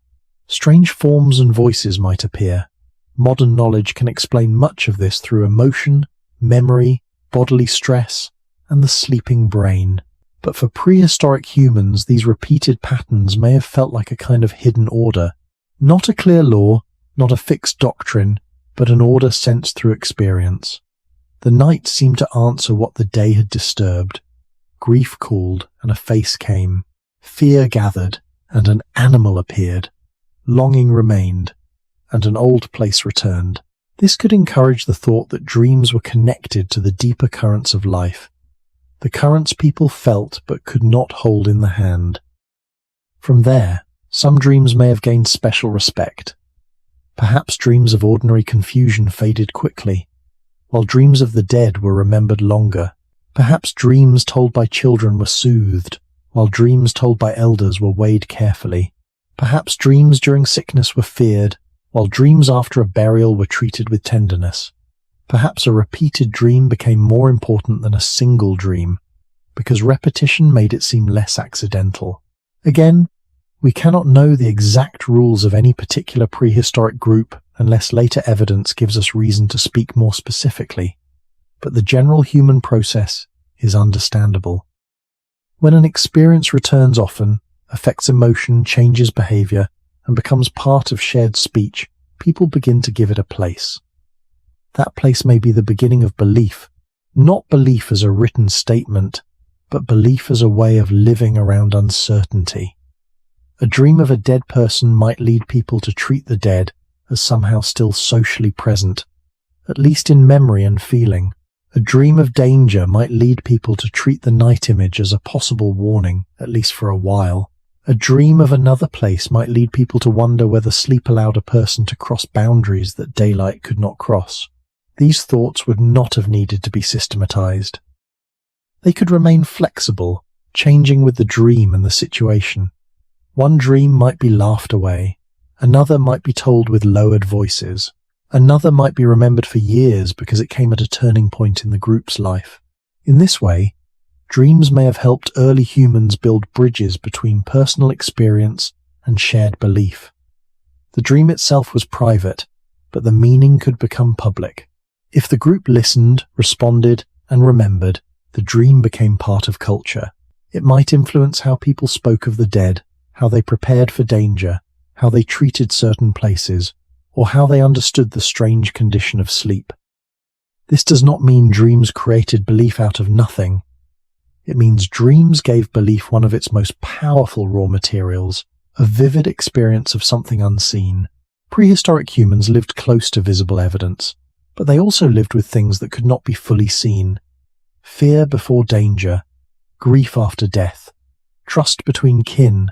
strange forms and voices might appear. Modern knowledge can explain much of this through emotion, memory, bodily stress, and the sleeping brain. But for prehistoric humans, these repeated patterns may have felt like a kind of hidden order. Not a clear law, not a fixed doctrine, but an order sensed through experience. The night seemed to answer what the day had disturbed. Grief called, and a face came. Fear gathered, and an animal appeared. Longing remained, and an old place returned. This could encourage the thought that dreams were connected to the deeper currents of life, the currents people felt but could not hold in the hand. From there, some dreams may have gained special respect. Perhaps dreams of ordinary confusion faded quickly, while dreams of the dead were remembered longer. Perhaps dreams told by children were soothed, while dreams told by elders were weighed carefully. Perhaps dreams during sickness were feared, while dreams after a burial were treated with tenderness. Perhaps a repeated dream became more important than a single dream, because repetition made it seem less accidental. Again, we cannot know the exact rules of any particular prehistoric group unless later evidence gives us reason to speak more specifically, but the general human process is understandable. When an experience returns often, affects emotion, changes behavior, and becomes part of shared speech, people begin to give it a place. That place may be the beginning of belief, not belief as a written statement, but belief as a way of living around uncertainty. A dream of a dead person might lead people to treat the dead as somehow still socially present, at least in memory and feeling. A dream of danger might lead people to treat the night image as a possible warning, at least for a while. A dream of another place might lead people to wonder whether sleep allowed a person to cross boundaries that daylight could not cross. These thoughts would not have needed to be systematized. They could remain flexible, changing with the dream and the situation. One dream might be laughed away, another might be told with lowered voices, another might be remembered for years because it came at a turning point in the group's life. In this way, Dreams may have helped early humans build bridges between personal experience and shared belief. The dream itself was private, but the meaning could become public. If the group listened, responded, and remembered, the dream became part of culture. It might influence how people spoke of the dead, how they prepared for danger, how they treated certain places, or how they understood the strange condition of sleep. This does not mean dreams created belief out of nothing. It means dreams gave belief one of its most powerful raw materials, a vivid experience of something unseen. Prehistoric humans lived close to visible evidence, but they also lived with things that could not be fully seen. Fear before danger, grief after death, trust between kin,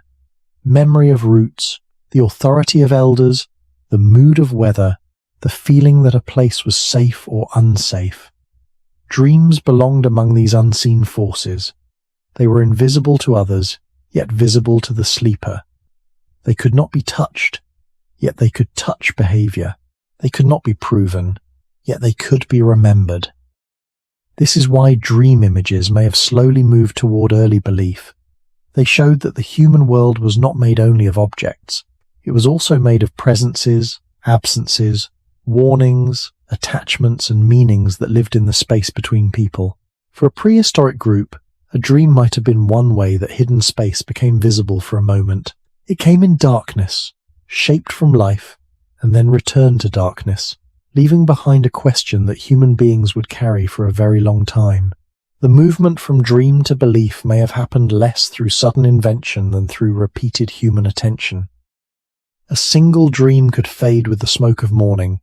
memory of roots, the authority of elders, the mood of weather, the feeling that a place was safe or unsafe. Dreams belonged among these unseen forces. They were invisible to others, yet visible to the sleeper. They could not be touched, yet they could touch behavior. They could not be proven, yet they could be remembered. This is why dream images may have slowly moved toward early belief. They showed that the human world was not made only of objects. It was also made of presences, absences, warnings, attachments, and meanings that lived in the space between people. For a prehistoric group, a dream might have been one way that hidden space became visible for a moment. It came in darkness, shaped from life, and then returned to darkness, leaving behind a question that human beings would carry for a very long time. The movement from dream to belief may have happened less through sudden invention than through repeated human attention. A single dream could fade with the smoke of morning,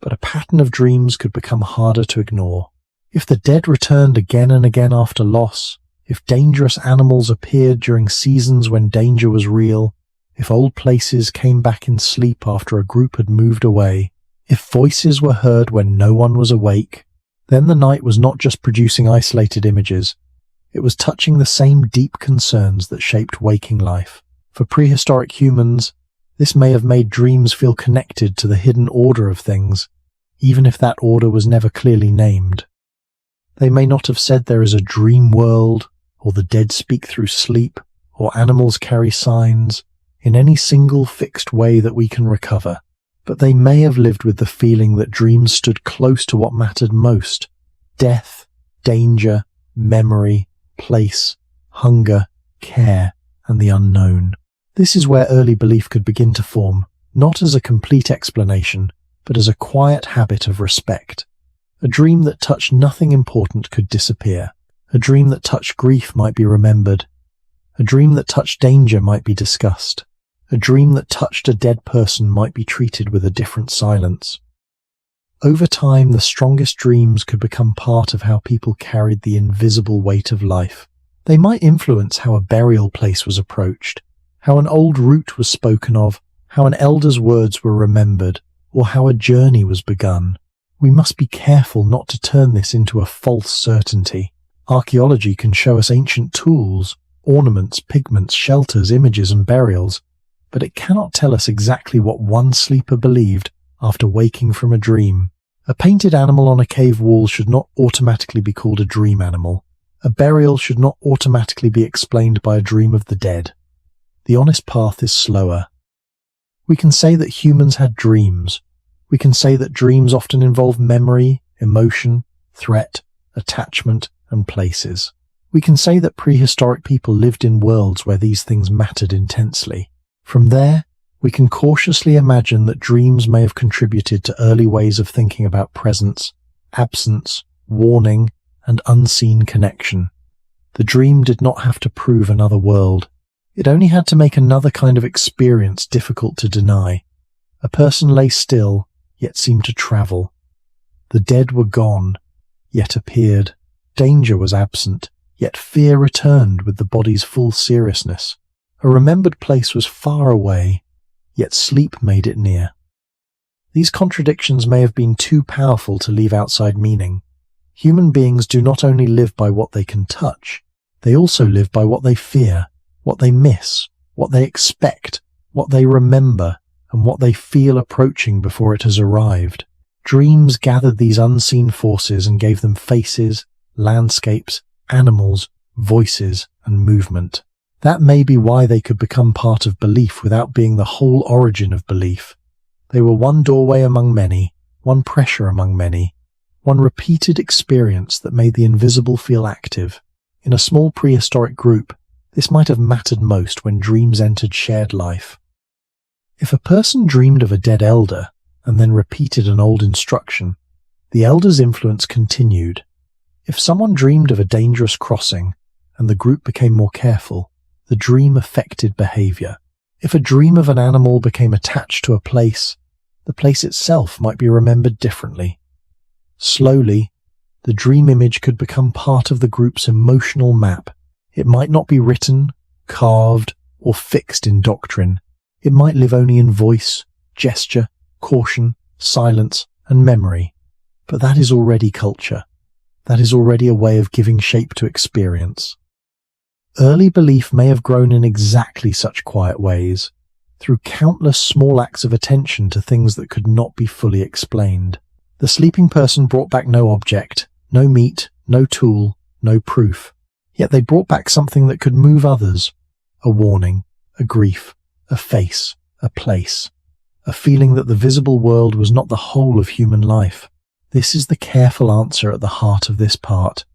but a pattern of dreams could become harder to ignore. If the dead returned again and again after loss, if dangerous animals appeared during seasons when danger was real, if old places came back in sleep after a group had moved away, if voices were heard when no one was awake, then the night was not just producing isolated images, it was touching the same deep concerns that shaped waking life. For prehistoric humans, this may have made dreams feel connected to the hidden order of things, even if that order was never clearly named. They may not have said there is a dream world, or the dead speak through sleep, or animals carry signs, in any single fixed way that we can recover, but they may have lived with the feeling that dreams stood close to what mattered most: death, danger, memory, place, hunger, care, and the unknown. This is where early belief could begin to form, not as a complete explanation, but as a quiet habit of respect. A dream that touched nothing important could disappear. A dream that touched grief might be remembered. A dream that touched danger might be discussed. A dream that touched a dead person might be treated with a different silence. Over time, the strongest dreams could become part of how people carried the invisible weight of life. They might influence how a burial place was approached, how an old route was spoken of, how an elder's words were remembered, or how a journey was begun. We must be careful not to turn this into a false certainty. Archaeology can show us ancient tools, ornaments, pigments, shelters, images, and burials, but it cannot tell us exactly what one sleeper believed after waking from a dream. A painted animal on a cave wall should not automatically be called a dream animal. A burial should not automatically be explained by a dream of the dead. The honest path is slower. We can say that humans had dreams. We can say that dreams often involve memory, emotion, threat, attachment, and places. We can say that prehistoric people lived in worlds where these things mattered intensely. From there, we can cautiously imagine that dreams may have contributed to early ways of thinking about presence, absence, warning, and unseen connection. The dream did not have to prove another world. It only had to make another kind of experience difficult to deny. A person lay still, yet seemed to travel. The dead were gone, yet appeared. Danger was absent, yet fear returned with the body's full seriousness. A remembered place was far away, yet sleep made it near. These contradictions may have been too powerful to leave outside meaning. Human beings do not only live by what they can touch, they also live by what they fear, what they miss, what they expect, what they remember, and what they feel approaching before it has arrived. Dreams gathered these unseen forces and gave them faces, landscapes, animals, voices, and movement. That may be why they could become part of belief without being the whole origin of belief. They were one doorway among many, one pressure among many, one repeated experience that made the invisible feel active. In a small prehistoric group, this might have mattered most when dreams entered shared life. If a person dreamed of a dead elder and then repeated an old instruction, the elder's influence continued. If someone dreamed of a dangerous crossing and the group became more careful, the dream affected behavior. If a dream of an animal became attached to a place, the place itself might be remembered differently. Slowly, the dream image could become part of the group's emotional map. It might not be written, carved, or fixed in doctrine. It might live only in voice, gesture, caution, silence, and memory. But that is already culture. That is already a way of giving shape to experience. Early belief may have grown in exactly such quiet ways, through countless small acts of attention to things that could not be fully explained. The sleeping person brought back no object, no meat, no tool, no proof. Yet they brought back something that could move others. A warning, a grief, a face, a place. A feeling that the visible world was not the whole of human life. This is the careful answer at the heart of this part.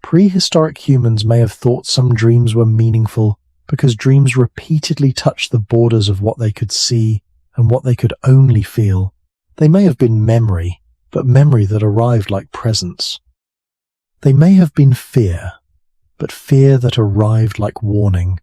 Prehistoric humans may have thought some dreams were meaningful because dreams repeatedly touched the borders of what they could see and what they could only feel. They may have been memory, but memory that arrived like presence. They may have been fear, but fear that arrived like warning.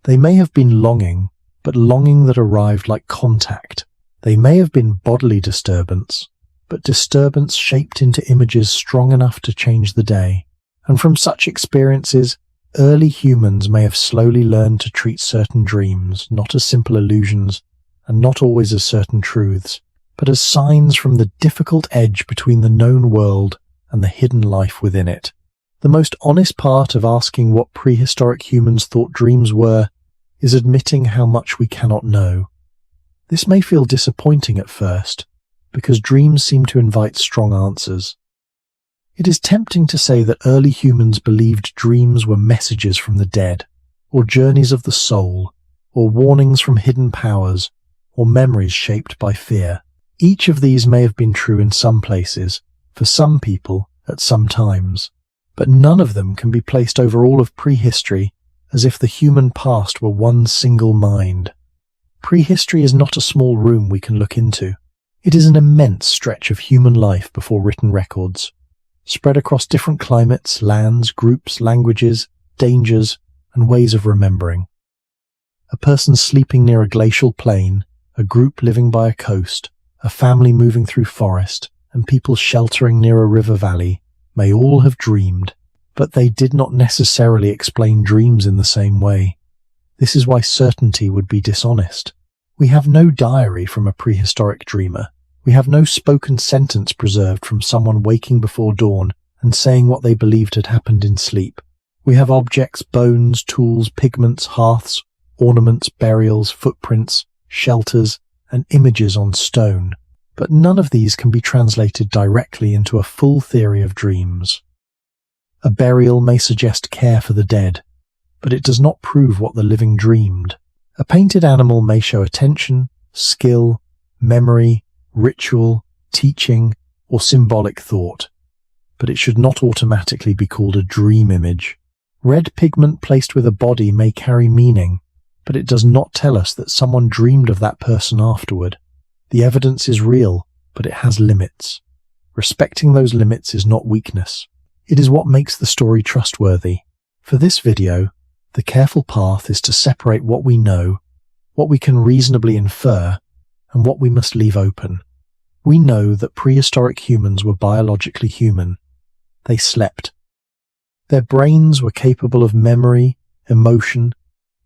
They may have been longing, but longing that arrived like contact. They may have been bodily disturbance, but disturbance shaped into images strong enough to change the day. And from such experiences, early humans may have slowly learned to treat certain dreams not as simple illusions, and not always as certain truths, but as signs from the difficult edge between the known world and the hidden life within it. The most honest part of asking what prehistoric humans thought dreams were is admitting how much we cannot know. This may feel disappointing at first, because dreams seem to invite strong answers. It is tempting to say that early humans believed dreams were messages from the dead, or journeys of the soul, or warnings from hidden powers, or memories shaped by fear. Each of these may have been true in some places, for some people, at some times, but none of them can be placed over all of prehistory as if the human past were one single mind. Prehistory is not a small room we can look into. It is an immense stretch of human life before written records, spread across different climates, lands, groups, languages, dangers, and ways of remembering. A person sleeping near a glacial plain, a group living by a coast, a family moving through forest, and people sheltering near a river valley may all have dreamed, but they did not necessarily explain dreams in the same way. This is why certainty would be dishonest. We have no diary from a prehistoric dreamer. We have no spoken sentence preserved from someone waking before dawn and saying what they believed had happened in sleep. We have objects, bones, tools, pigments, hearths, ornaments, burials, footprints, shelters, and images on stone. But none of these can be translated directly into a full theory of dreams. A burial may suggest care for the dead, but it does not prove what the living dreamed. A painted animal may show attention, skill, memory, ritual, teaching, or symbolic thought, but it should not automatically be called a dream image. Red pigment placed with a body may carry meaning, but it does not tell us that someone dreamed of that person afterward. The evidence is real, but it has limits. Respecting those limits is not weakness. It is what makes the story trustworthy. For this video, the careful path is to separate what we know, what we can reasonably infer, and what we must leave open. We know that prehistoric humans were biologically human. They slept. Their brains were capable of memory, emotion,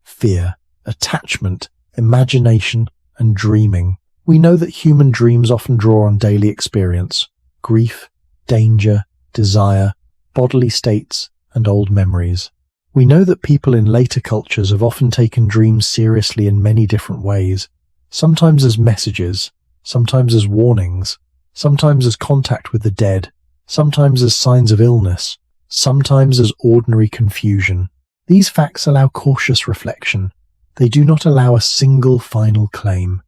fear, attachment, imagination, and dreaming. We know that human dreams often draw on daily experience, grief, danger, desire, bodily states, and old memories. We know that people in later cultures have often taken dreams seriously in many different ways, sometimes as messages, sometimes as warnings, sometimes as contact with the dead, sometimes as signs of illness, sometimes as ordinary confusion. These facts allow cautious reflection. They do not allow a single final claim.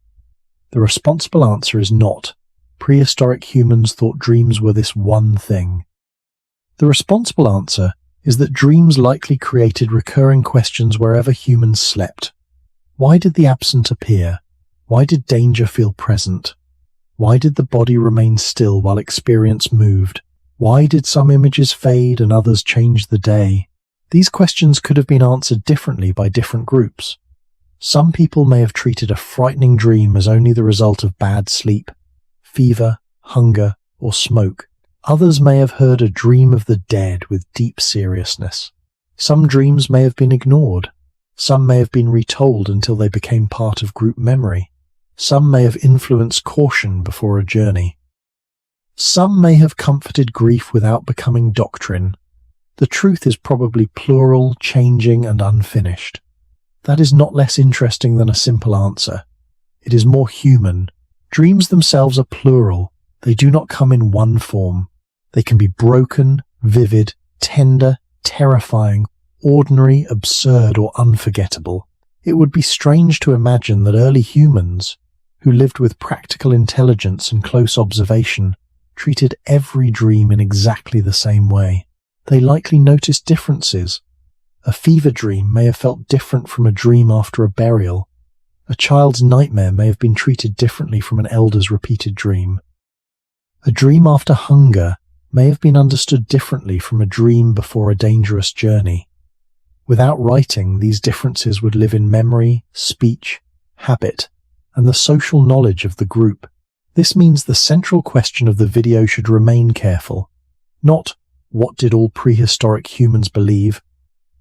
The responsible answer is not, prehistoric humans thought dreams were this one thing. The responsible answer is that dreams likely created recurring questions wherever humans slept. Why did the absent appear? Why did danger feel present? Why did the body remain still while experience moved? Why did some images fade and others change the day? These questions could have been answered differently by different groups. Some people may have treated a frightening dream as only the result of bad sleep, fever, hunger, or smoke. Others may have heard a dream of the dead with deep seriousness. Some dreams may have been ignored. Some may have been retold until they became part of group memory. Some may have influenced caution before a journey. Some may have comforted grief without becoming doctrine. The truth is probably plural, changing, and unfinished. That is not less interesting than a simple answer. It is more human. Dreams themselves are plural. They do not come in one form. They can be broken, vivid, tender, terrifying, ordinary, absurd, or unforgettable. It would be strange to imagine that early humans, who lived with practical intelligence and close observation, treated every dream in exactly the same way. They likely noticed differences. A fever dream may have felt different from a dream after a burial. A child's nightmare may have been treated differently from an elder's repeated dream. A dream after hunger may have been understood differently from a dream before a dangerous journey. Without writing, these differences would live in memory, speech, habit, and the social knowledge of the group. This means the central question of the video should remain careful. Not, what did all prehistoric humans believe,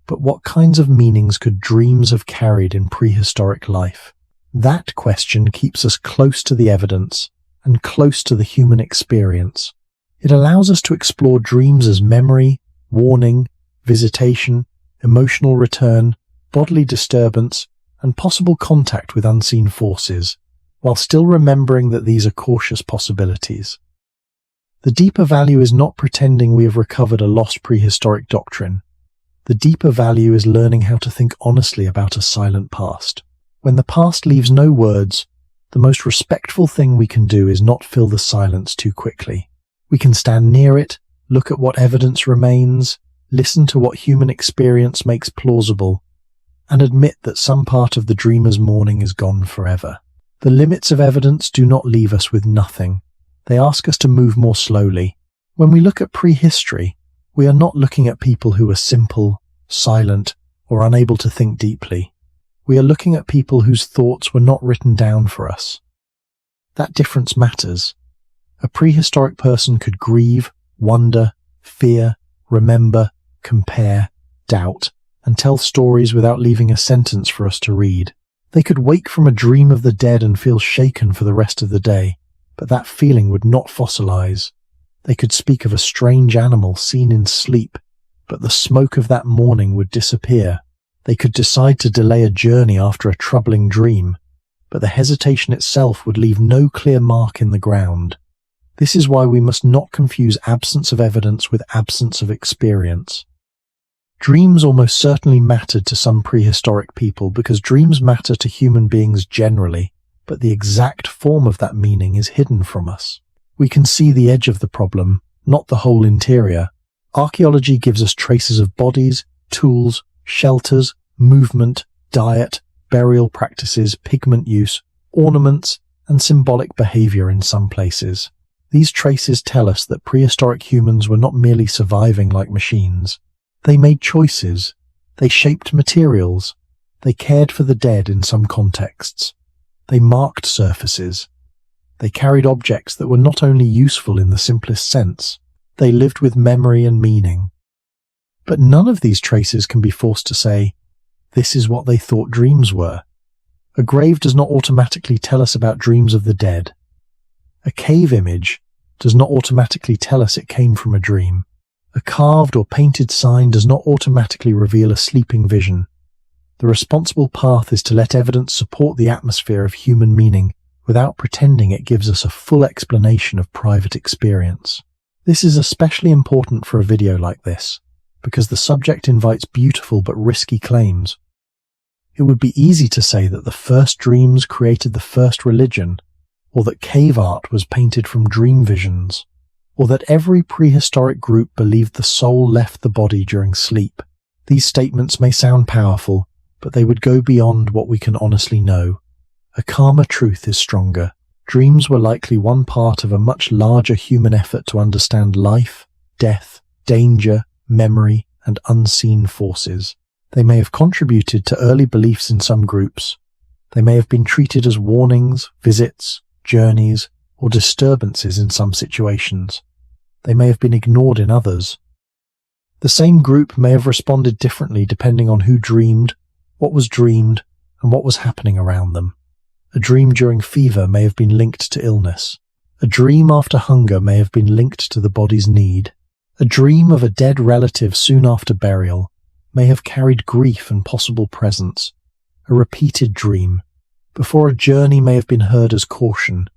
but what kinds of meanings could dreams have carried in prehistoric life? That question keeps us close to the evidence and close to the human experience. It allows us to explore dreams as memory, warning, visitation, emotional return, bodily disturbance, and possible contact with unseen forces, while still remembering that these are cautious possibilities. The deeper value is not pretending we have recovered a lost prehistoric doctrine. The deeper value is learning how to think honestly about a silent past. When the past leaves no words, the most respectful thing we can do is not fill the silence too quickly. We can stand near it, look at what evidence remains, listen to what human experience makes plausible, and admit that some part of the dreamer's morning is gone forever. The limits of evidence do not leave us with nothing. They ask us to move more slowly. When we look at prehistory, we are not looking at people who are simple, silent, or unable to think deeply. We are looking at people whose thoughts were not written down for us. That difference matters. A prehistoric person could grieve, wonder, fear, remember, compare, doubt, and tell stories without leaving a sentence for us to read. They could wake from a dream of the dead and feel shaken for the rest of the day, but that feeling would not fossilize. They could speak of a strange animal seen in sleep, but the smoke of that morning would disappear. They could decide to delay a journey after a troubling dream, but the hesitation itself would leave no clear mark in the ground. This is why we must not confuse absence of evidence with absence of experience. Dreams almost certainly mattered to some prehistoric people because dreams matter to human beings generally, but the exact form of that meaning is hidden from us. We can see the edge of the problem, not the whole interior. Archaeology gives us traces of bodies, tools, shelters, movement, diet, burial practices, pigment use, ornaments, and symbolic behavior in some places. These traces tell us that prehistoric humans were not merely surviving like machines. They made choices. They shaped materials. They cared for the dead in some contexts. They marked surfaces. They carried objects that were not only useful in the simplest sense, they lived with memory and meaning. But none of these traces can be forced to say, this is what they thought dreams were. A grave does not automatically tell us about dreams of the dead. A cave image does not automatically tell us it came from a dream. A carved or painted sign does not automatically reveal a sleeping vision. The responsible path is to let evidence support the atmosphere of human meaning without pretending it gives us a full explanation of private experience. This is especially important for a video like this. because the subject invites beautiful but risky claims. It would be easy to say that the first dreams created the first religion, or that cave art was painted from dream visions, or that every prehistoric group believed the soul left the body during sleep. These statements may sound powerful, but they would go beyond what we can honestly know. A calmer truth is stronger. Dreams were likely one part of a much larger human effort to understand life, death, danger, memory, and unseen forces. They may have contributed to early beliefs in some groups. They may have been treated as warnings, visits, journeys, or disturbances in some situations. They may have been ignored in others. The same group may have responded differently depending on who dreamed, what was dreamed, and what was happening around them. A dream during fever may have been linked to illness. A dream after hunger may have been linked to the body's need. A dream of a dead relative soon after burial may have carried grief and possible presence. A repeated dream before a journey may have been heard as caution.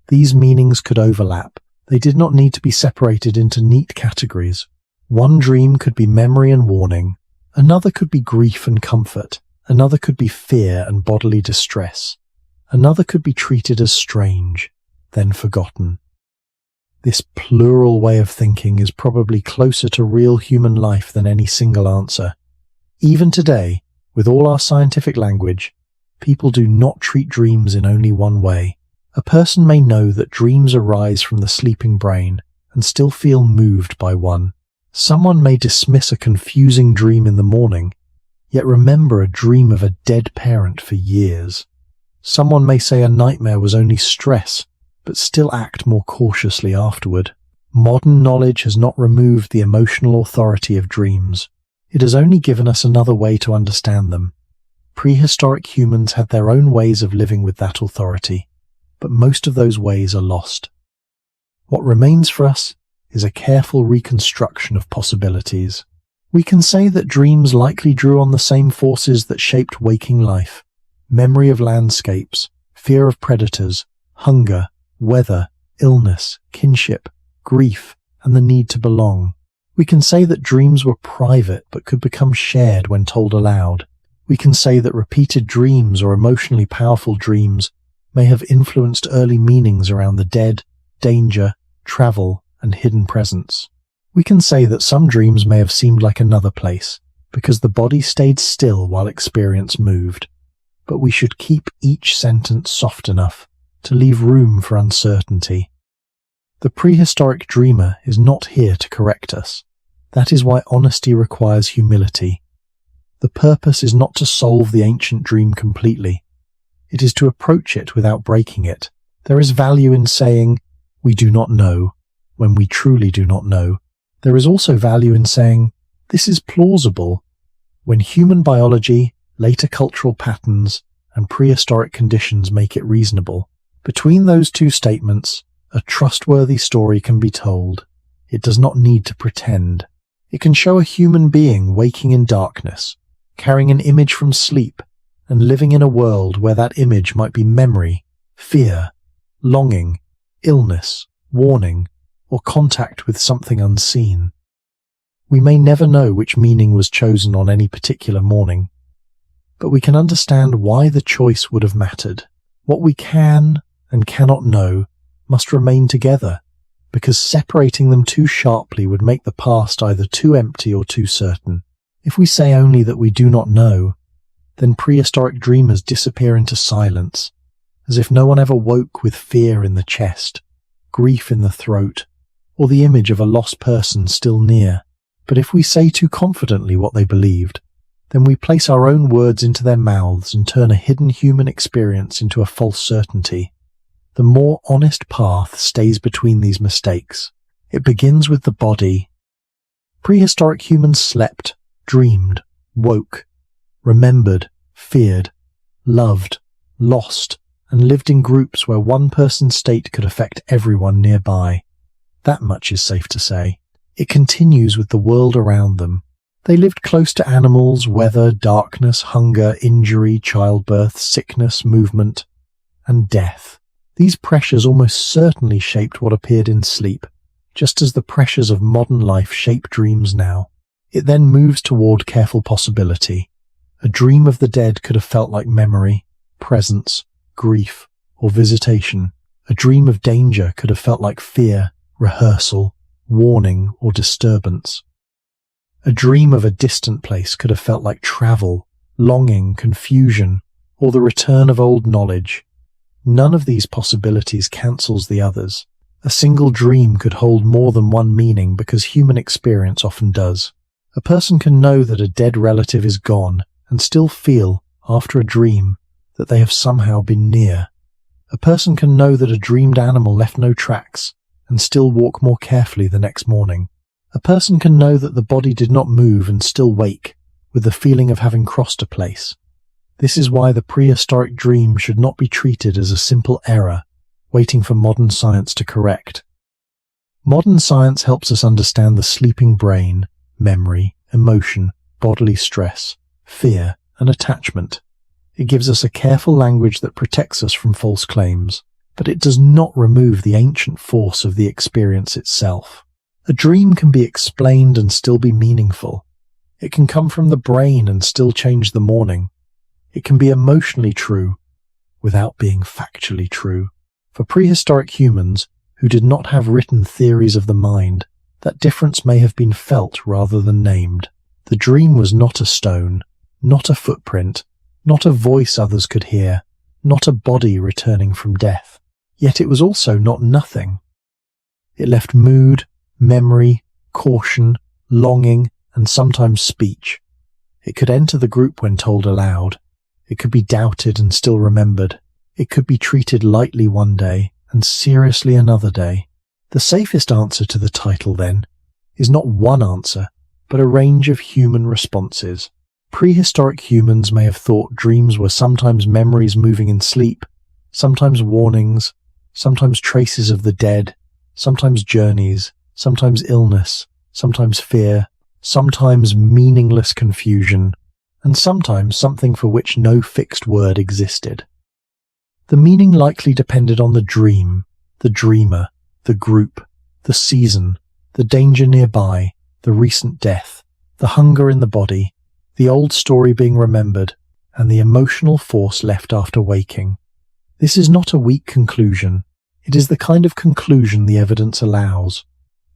These meanings could overlap. They did not need to be separated into neat categories. One dream could be memory and warning. Another could be grief and comfort. Another could be fear and bodily distress. Another could be treated as strange, then forgotten. This plural way of thinking is probably closer to real human life than any single answer. Even today, with all our scientific language, people do not treat dreams in only one way. A person may know that dreams arise from the sleeping brain and still feel moved by one. Someone may dismiss a confusing dream in the morning, yet remember a dream of a dead parent for years. Someone may say a nightmare was only stress, but still act more cautiously afterward. Modern knowledge has not removed the emotional authority of dreams. It has only given us another way to understand them. Prehistoric humans had their own ways of living with that authority, but most of those ways are lost. What remains for us is a careful reconstruction of possibilities. We can say that dreams likely drew on the same forces that shaped waking life: memory of landscapes, fear of predators, hunger, weather, illness, kinship, grief, and the need to belong. We can say that dreams were private but could become shared when told aloud. We can say that repeated dreams or emotionally powerful dreams may have influenced early meanings around the dead, danger, travel, and hidden presence. We can say that some dreams may have seemed like another place, because the body stayed still while experience moved. But we should keep each sentence soft enough to leave room for uncertainty. The prehistoric dreamer is not here to correct us. That is why honesty requires humility. The purpose is not to solve the ancient dream completely. It is to approach it without breaking it. There is value in saying, "We do not know," when we truly do not know. There is also value in saying, "This is plausible," when human biology, later cultural patterns, and prehistoric conditions make it reasonable. Between those two statements, a trustworthy story can be told. It does not need to pretend. It can show a human being waking in darkness, carrying an image from sleep, and living in a world where that image might be memory, fear, longing, illness, warning, or contact with something unseen. We may never know which meaning was chosen on any particular morning, but we can understand why the choice would have mattered. What we can and cannot know must remain together, because separating them too sharply would make the past either too empty or too certain. If we say only that we do not know, then prehistoric dreamers disappear into silence, as if no one ever woke with fear in the chest, grief in the throat, or the image of a lost person still near. But if we say too confidently what they believed, then we place our own words into their mouths and turn a hidden human experience into a false certainty. The more honest path stays between these mistakes. It begins with the body. Prehistoric humans slept, dreamed, woke, remembered, feared, loved, lost, and lived in groups where one person's state could affect everyone nearby. That much is safe to say. It continues with the world around them. They lived close to animals, weather, darkness, hunger, injury, childbirth, sickness, movement, and death. These pressures almost certainly shaped what appeared in sleep, just as the pressures of modern life shape dreams now. It then moves toward careful possibility. A dream of the dead could have felt like memory, presence, grief, or visitation. A dream of danger could have felt like fear, rehearsal, warning, or disturbance. A dream of a distant place could have felt like travel, longing, confusion, or the return of old knowledge. None of these possibilities cancels the others. A single dream could hold more than one meaning because human experience often does. A person can know that a dead relative is gone and still feel, after a dream, that they have somehow been near. A person can know that a dreamed animal left no tracks and still walk more carefully the next morning. A person can know that the body did not move and still wake, with the feeling of having crossed a place. This is why the prehistoric dream should not be treated as a simple error, waiting for modern science to correct. Modern science helps us understand the sleeping brain, memory, emotion, bodily stress, fear, and attachment. It gives us a careful language that protects us from false claims, but it does not remove the ancient force of the experience itself. A dream can be explained and still be meaningful. It can come from the brain and still change the morning. It can be emotionally true without being factually true. For prehistoric humans who did not have written theories of the mind, that difference may have been felt rather than named. The dream was not a stone, not a footprint, not a voice others could hear, not a body returning from death. Yet it was also not nothing. It left mood, memory, caution, longing, and sometimes speech. It could enter the group when told aloud. It could be doubted and still remembered. It could be treated lightly one day and seriously another day. The safest answer to the title, then, is not one answer, but a range of human responses. Prehistoric humans may have thought dreams were sometimes memories moving in sleep, sometimes warnings, sometimes traces of the dead, sometimes journeys, sometimes illness, sometimes fear, sometimes meaningless confusion, and sometimes something for which no fixed word existed. The meaning likely depended on the dream, the dreamer, the group, the season, the danger nearby, the recent death, the hunger in the body, the old story being remembered, and the emotional force left after waking. This is not a weak conclusion. It is the kind of conclusion the evidence allows.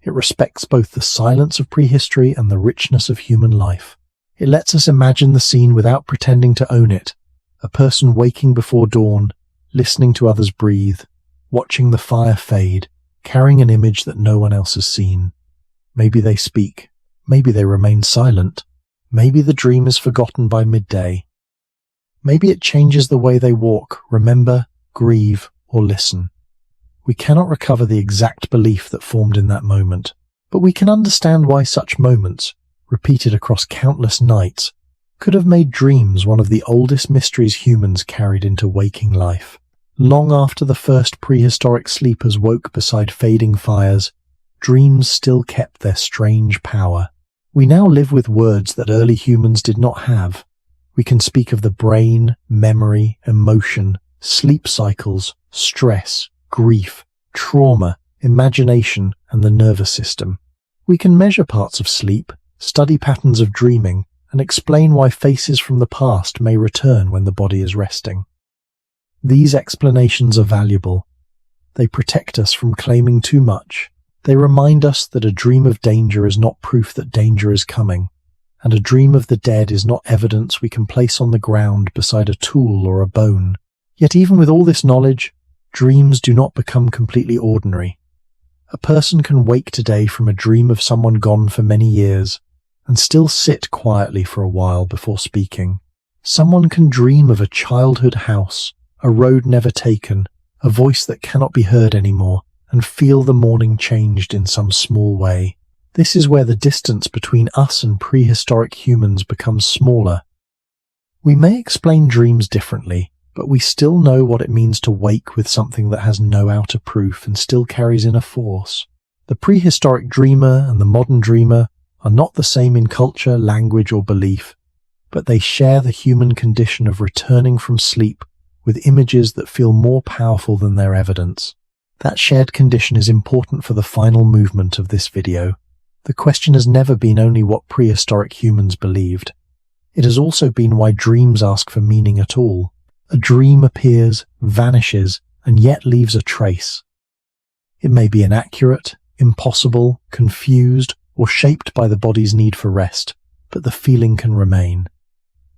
It respects both the silence of prehistory and the richness of human life. It lets us imagine the scene without pretending to own it. A person waking before dawn, listening to others breathe, watching the fire fade, carrying an image that no one else has seen. Maybe they speak. Maybe they remain silent. Maybe the dream is forgotten by midday. Maybe it changes the way they walk, remember, grieve, or listen. We cannot recover the exact belief that formed in that moment, but we can understand why such moments, repeated across countless nights, could have made dreams one of the oldest mysteries humans carried into waking life. Long after the first prehistoric sleepers woke beside fading fires, dreams still kept their strange power. We now live with words that early humans did not have. We can speak of the brain, memory, emotion, sleep cycles, stress, grief, trauma, imagination, and the nervous system. We can measure parts of sleep, study patterns of dreaming, and explain why faces from the past may return when the body is resting. These explanations are valuable. They protect us from claiming too much. They remind us that a dream of danger is not proof that danger is coming, and a dream of the dead is not evidence we can place on the ground beside a tool or a bone. Yet even with all this knowledge, dreams do not become completely ordinary. A person can wake today from a dream of someone gone for many years, and still sit quietly for a while before speaking. Someone can dream of a childhood house, a road never taken, a voice that cannot be heard anymore, and feel the morning changed in some small way. This is where the distance between us and prehistoric humans becomes smaller. We may explain dreams differently, but we still know what it means to wake with something that has no outer proof and still carries in a force. The prehistoric dreamer and the modern dreamer are not the same in culture, language, or belief, but they share the human condition of returning from sleep with images that feel more powerful than their evidence. That shared condition is important for the final movement of this video, The question has never been only what prehistoric humans believed. It has also been why dreams ask for meaning at all. A dream appears, vanishes, and yet leaves a trace. It may be inaccurate, impossible, confused, or shaped by the body's need for rest, but the feeling can remain.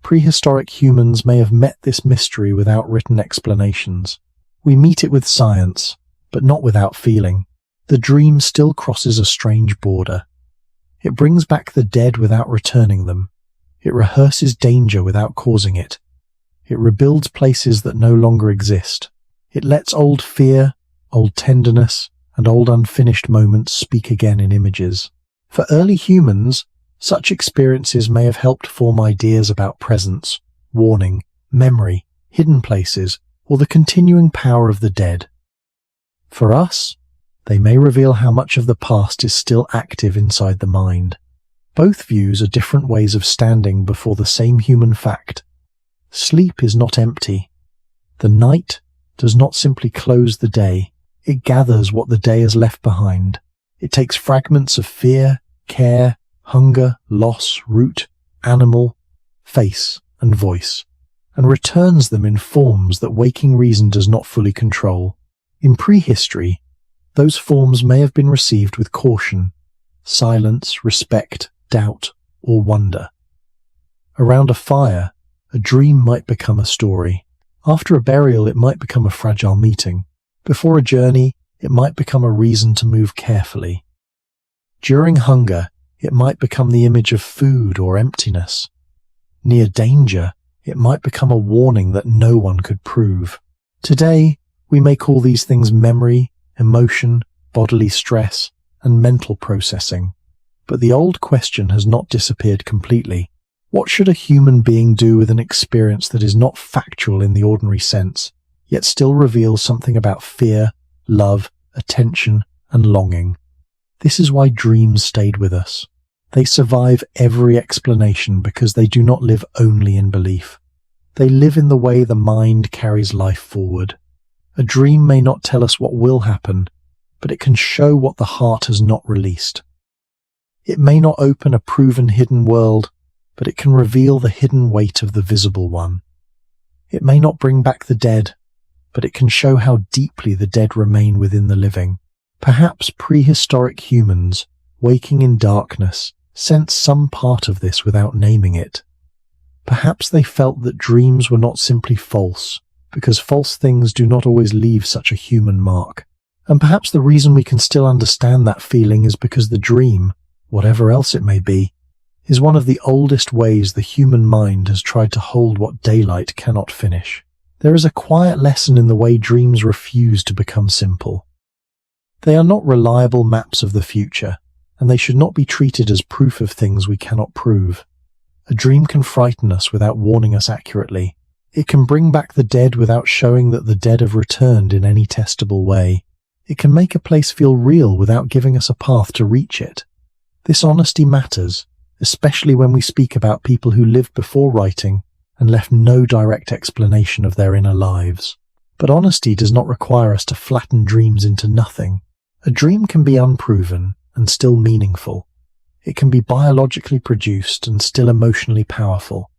Prehistoric humans may have met this mystery without written explanations. We meet it with science, but not without feeling. The dream still crosses a strange border. It brings back the dead without returning them. It rehearses danger without causing it. It rebuilds places that no longer exist. It lets old fear, old tenderness, and old unfinished moments speak again in images. For early humans, such experiences may have helped form ideas about presence, warning, memory, hidden places, or the continuing power of the dead. For us, they may reveal how much of the past is still active inside the mind. Both views are different ways of standing before the same human fact. Sleep is not empty. The night does not simply close the day. It gathers what the day has left behind. It takes fragments of fear, care, hunger, loss, root, animal, face, and voice, and returns them in forms that waking reason does not fully control. In prehistory, those forms may have been received with caution, silence, respect, doubt, or wonder. Around a fire, a dream might become a story. After a burial, it might become a fragile meeting. Before a journey, it might become a reason to move carefully. During hunger, it might become the image of food or emptiness. Near danger, it might become a warning that no one could prove. Today, we may call these things memory, emotion, bodily stress, and mental processing. But the old question has not disappeared completely. What should a human being do with an experience that is not factual in the ordinary sense, yet still reveals something about fear, love, attention, and longing? This is why dreams stayed with us. They survive every explanation because they do not live only in belief. They live in the way the mind carries life forward. A dream may not tell us what will happen, but it can show what the heart has not released. It may not open a proven hidden world, but it can reveal the hidden weight of the visible one. It may not bring back the dead, but it can show how deeply the dead remain within the living. Perhaps prehistoric humans, waking in darkness, sensed some part of this without naming it. Perhaps they felt that dreams were not simply false, because false things do not always leave such a human mark. And perhaps the reason we can still understand that feeling is because the dream, whatever else it may be, is one of the oldest ways the human mind has tried to hold what daylight cannot finish. There is a quiet lesson in the way dreams refuse to become simple. They are not reliable maps of the future, and they should not be treated as proof of things we cannot prove. A dream can frighten us without warning us accurately. It can bring back the dead without showing that the dead have returned in any testable way. It can make a place feel real without giving us a path to reach it. This honesty matters, especially when we speak about people who lived before writing and left no direct explanation of their inner lives. But honesty does not require us to flatten dreams into nothing. A dream can be unproven and still meaningful. It can be biologically produced and still emotionally powerful.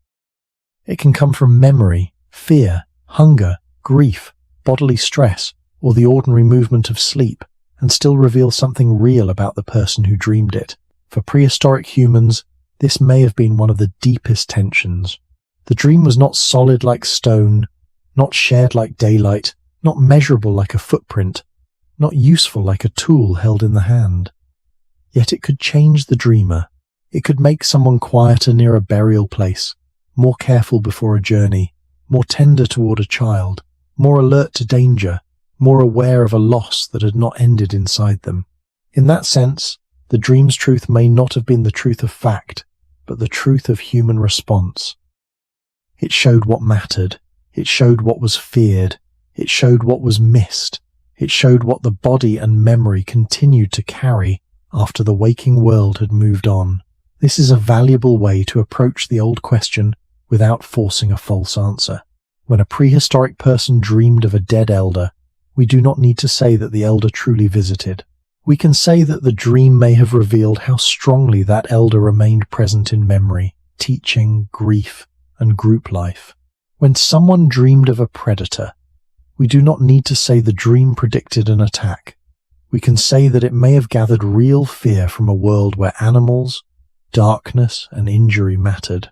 It can come from memory, fear, hunger, grief, bodily stress, or the ordinary movement of sleep, and still reveal something real about the person who dreamed it. For prehistoric humans, this may have been one of the deepest tensions. The dream was not solid like stone, not shared like daylight, not measurable like a footprint, not useful like a tool held in the hand. Yet it could change the dreamer. It could make someone quieter near a burial place, more careful before a journey, more tender toward a child, more alert to danger, more aware of a loss that had not ended inside them. In that sense, the dream's truth may not have been the truth of fact, but the truth of human response. It showed what mattered. It showed what was feared. It showed what was missed. It showed what the body and memory continued to carry after the waking world had moved on. This is a valuable way to approach the old question without forcing a false answer. When a prehistoric person dreamed of a dead elder, we do not need to say that the elder truly visited. We can say that the dream may have revealed how strongly that elder remained present in memory, teaching, grief, and group life. When someone dreamed of a predator, we do not need to say the dream predicted an attack. We can say that it may have gathered real fear from a world where animals, darkness, and injury mattered.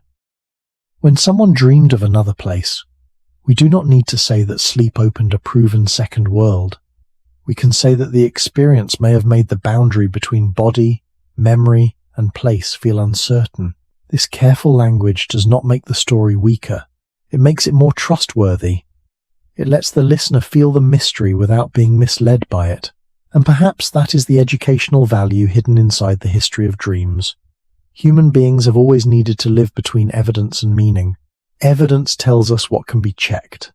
When someone dreamed of another place, we do not need to say that sleep opened a proven second world. We can say that the experience may have made the boundary between body, memory, and place feel uncertain. This careful language does not make the story weaker. It makes it more trustworthy. It lets the listener feel the mystery without being misled by it. And perhaps that is the educational value hidden inside the history of dreams. Human beings have always needed to live between evidence and meaning. Evidence tells us what can be checked.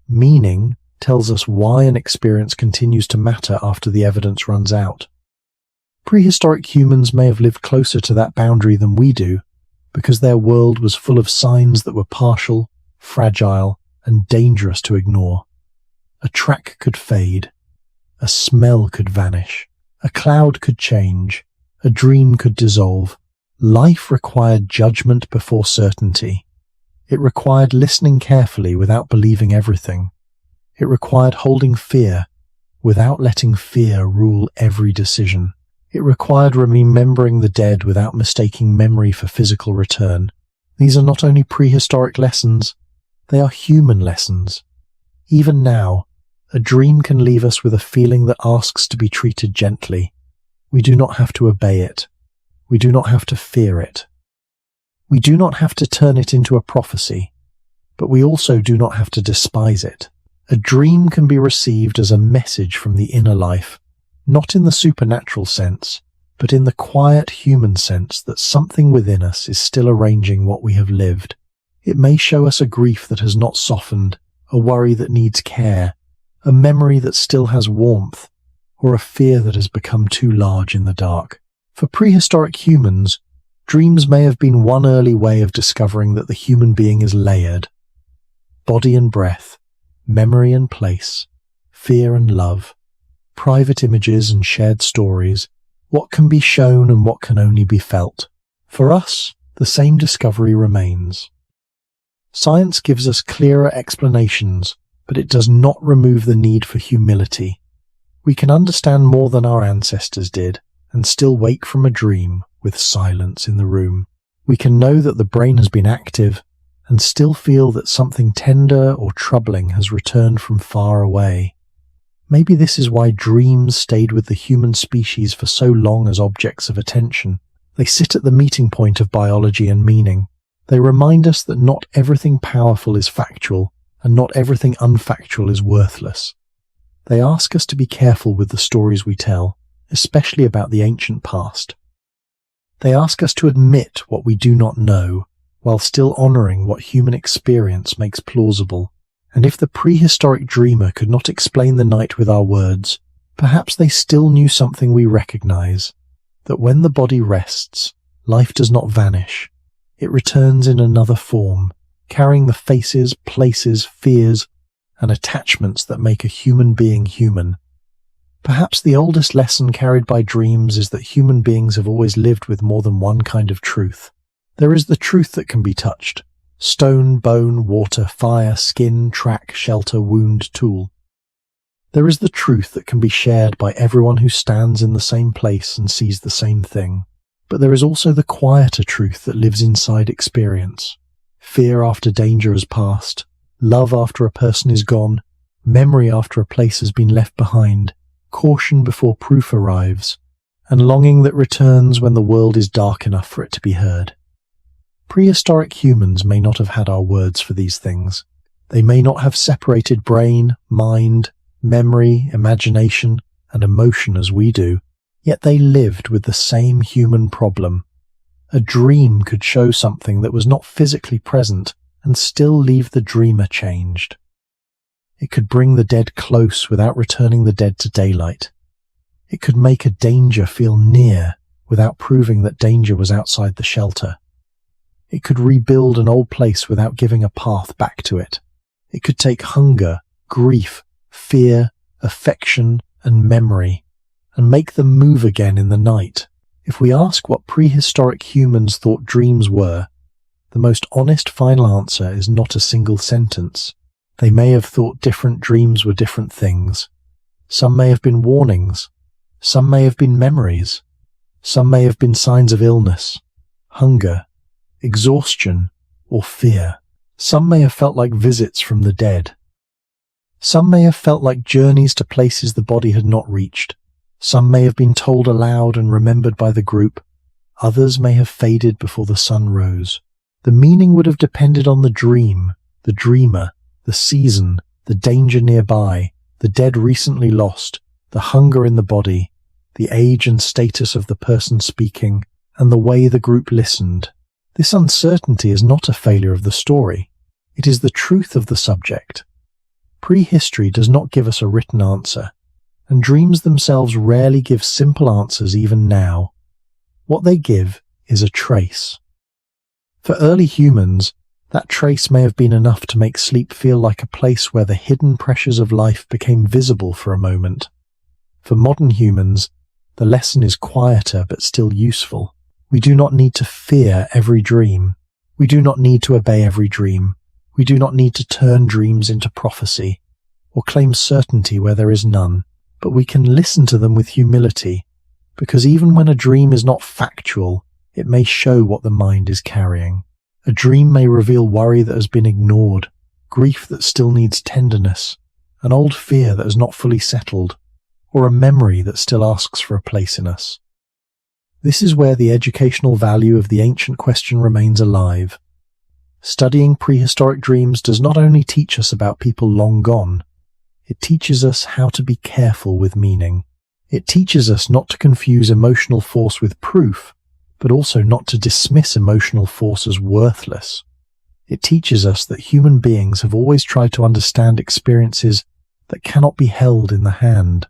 Meaning tells us why an experience continues to matter after the evidence runs out. Prehistoric humans may have lived closer to that boundary than we do, because their world was full of signs that were partial, fragile, and dangerous to ignore. A track could fade. A smell could vanish. A cloud could change. A dream could dissolve. Life required judgment before certainty. It required listening carefully without believing everything. It required holding fear without letting fear rule every decision. It required remembering the dead without mistaking memory for physical return. These are not only prehistoric lessons, they are human lessons. Even now, a dream can leave us with a feeling that asks to be treated gently. We do not have to obey it. We do not have to fear it. We do not have to turn it into a prophecy, but we also do not have to despise it. A dream can be received as a message from the inner life, not in the supernatural sense, but in the quiet human sense that something within us is still arranging what we have lived. It may show us a grief that has not softened, a worry that needs care, a memory that still has warmth, or a fear that has become too large in the dark. For prehistoric humans, dreams may have been one early way of discovering that the human being is layered. Body and breath, memory and place, fear and love, private images and shared stories, what can be shown and what can only be felt. For us, the same discovery remains. Science gives us clearer explanations, but it does not remove the need for humility. We can understand more than our ancestors did, and still wake from a dream with silence in the room. We can know that the brain has been active, and still feel that something tender or troubling has returned from far away. Maybe this is why dreams stayed with the human species for so long as objects of attention. They sit at the meeting point of biology and meaning. They remind us that not everything powerful is factual, and not everything unfactual is worthless. They ask us to be careful with the stories we tell, especially about the ancient past. They ask us to admit what we do not know, while still honoring what human experience makes plausible. And if the prehistoric dreamer could not explain the night with our words, perhaps they still knew something we recognize, that when the body rests, life does not vanish. It returns in another form, carrying the faces, places, fears, and attachments that make a human being human. Perhaps the oldest lesson carried by dreams is that human beings have always lived with more than one kind of truth. There is the truth that can be touched: stone, bone, water, fire, skin, track, shelter, wound, tool. There is the truth that can be shared by everyone who stands in the same place and sees the same thing. But there is also the quieter truth that lives inside experience. Fear after danger has passed, love after a person is gone, memory after a place has been left behind, caution before proof arrives, and longing that returns when the world is dark enough for it to be heard. Prehistoric humans may not have had our words for these things. They may not have separated brain, mind, memory, imagination, and emotion as we do, yet they lived with the same human problem. A dream could show something that was not physically present and still leave the dreamer changed. It could bring the dead close without returning the dead to daylight. It could make a danger feel near without proving that danger was outside the shelter. It could rebuild an old place without giving a path back to it. It could take hunger, grief, fear, affection, and memory, and make them move again in the night. If we ask what prehistoric humans thought dreams were, the most honest final answer is not a single sentence. They may have thought different dreams were different things. Some may have been warnings. Some may have been memories. Some may have been signs of illness, hunger, exhaustion, or fear. Some may have felt like visits from the dead. Some may have felt like journeys to places the body had not reached. Some may have been told aloud and remembered by the group. Others may have faded before the sun rose. The meaning would have depended on the dream, the dreamer, the season, the danger nearby, the dead recently lost, the hunger in the body, the age and status of the person speaking, and the way the group listened. This uncertainty is not a failure of the story. It is the truth of the subject. Prehistory does not give us a written answer, and dreams themselves rarely give simple answers even now. What they give is a trace. For early humans, that trace may have been enough to make sleep feel like a place where the hidden pressures of life became visible for a moment. For modern humans, the lesson is quieter but still useful. We do not need to fear every dream. We do not need to obey every dream. We do not need to turn dreams into prophecy or claim certainty where there is none. But we can listen to them with humility, because even when a dream is not factual, it may show what the mind is carrying. A dream may reveal worry that has been ignored, grief that still needs tenderness, an old fear that has not fully settled, or a memory that still asks for a place in us. This is where the educational value of the ancient question remains alive. Studying prehistoric dreams does not only teach us about people long gone, it teaches us how to be careful with meaning. It teaches us not to confuse emotional force with proof, but also not to dismiss emotional force as worthless. It teaches us that human beings have always tried to understand experiences that cannot be held in the hand.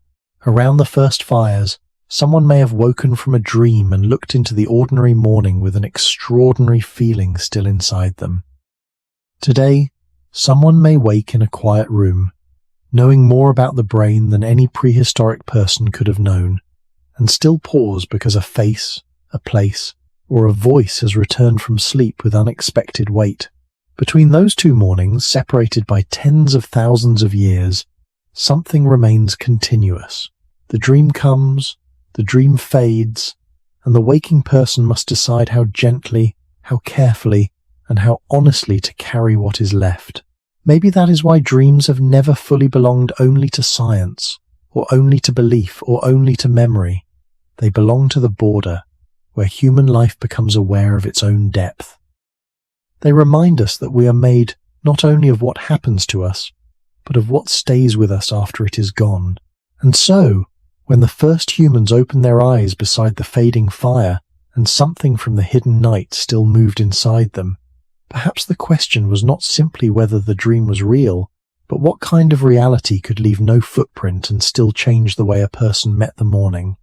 Around the first fires, someone may have woken from a dream and looked into the ordinary morning with an extraordinary feeling still inside them. Today, someone may wake in a quiet room, knowing more about the brain than any prehistoric person could have known, and still pause because a face, a place, or a voice has returned from sleep with unexpected weight. Between those two mornings, separated by tens of thousands of years, something remains continuous. The dream comes, the dream fades, and the waking person must decide how gently, how carefully, and how honestly to carry what is left. Maybe that is why dreams have never fully belonged only to science, or only to belief, or only to memory. They belong to the border, where human life becomes aware of its own depth. They remind us that we are made not only of what happens to us, but of what stays with us after it is gone. And so, when the first humans opened their eyes beside the fading fire, and something from the hidden night still moved inside them, perhaps the question was not simply whether the dream was real, but what kind of reality could leave no footprint and still change the way a person met the morning.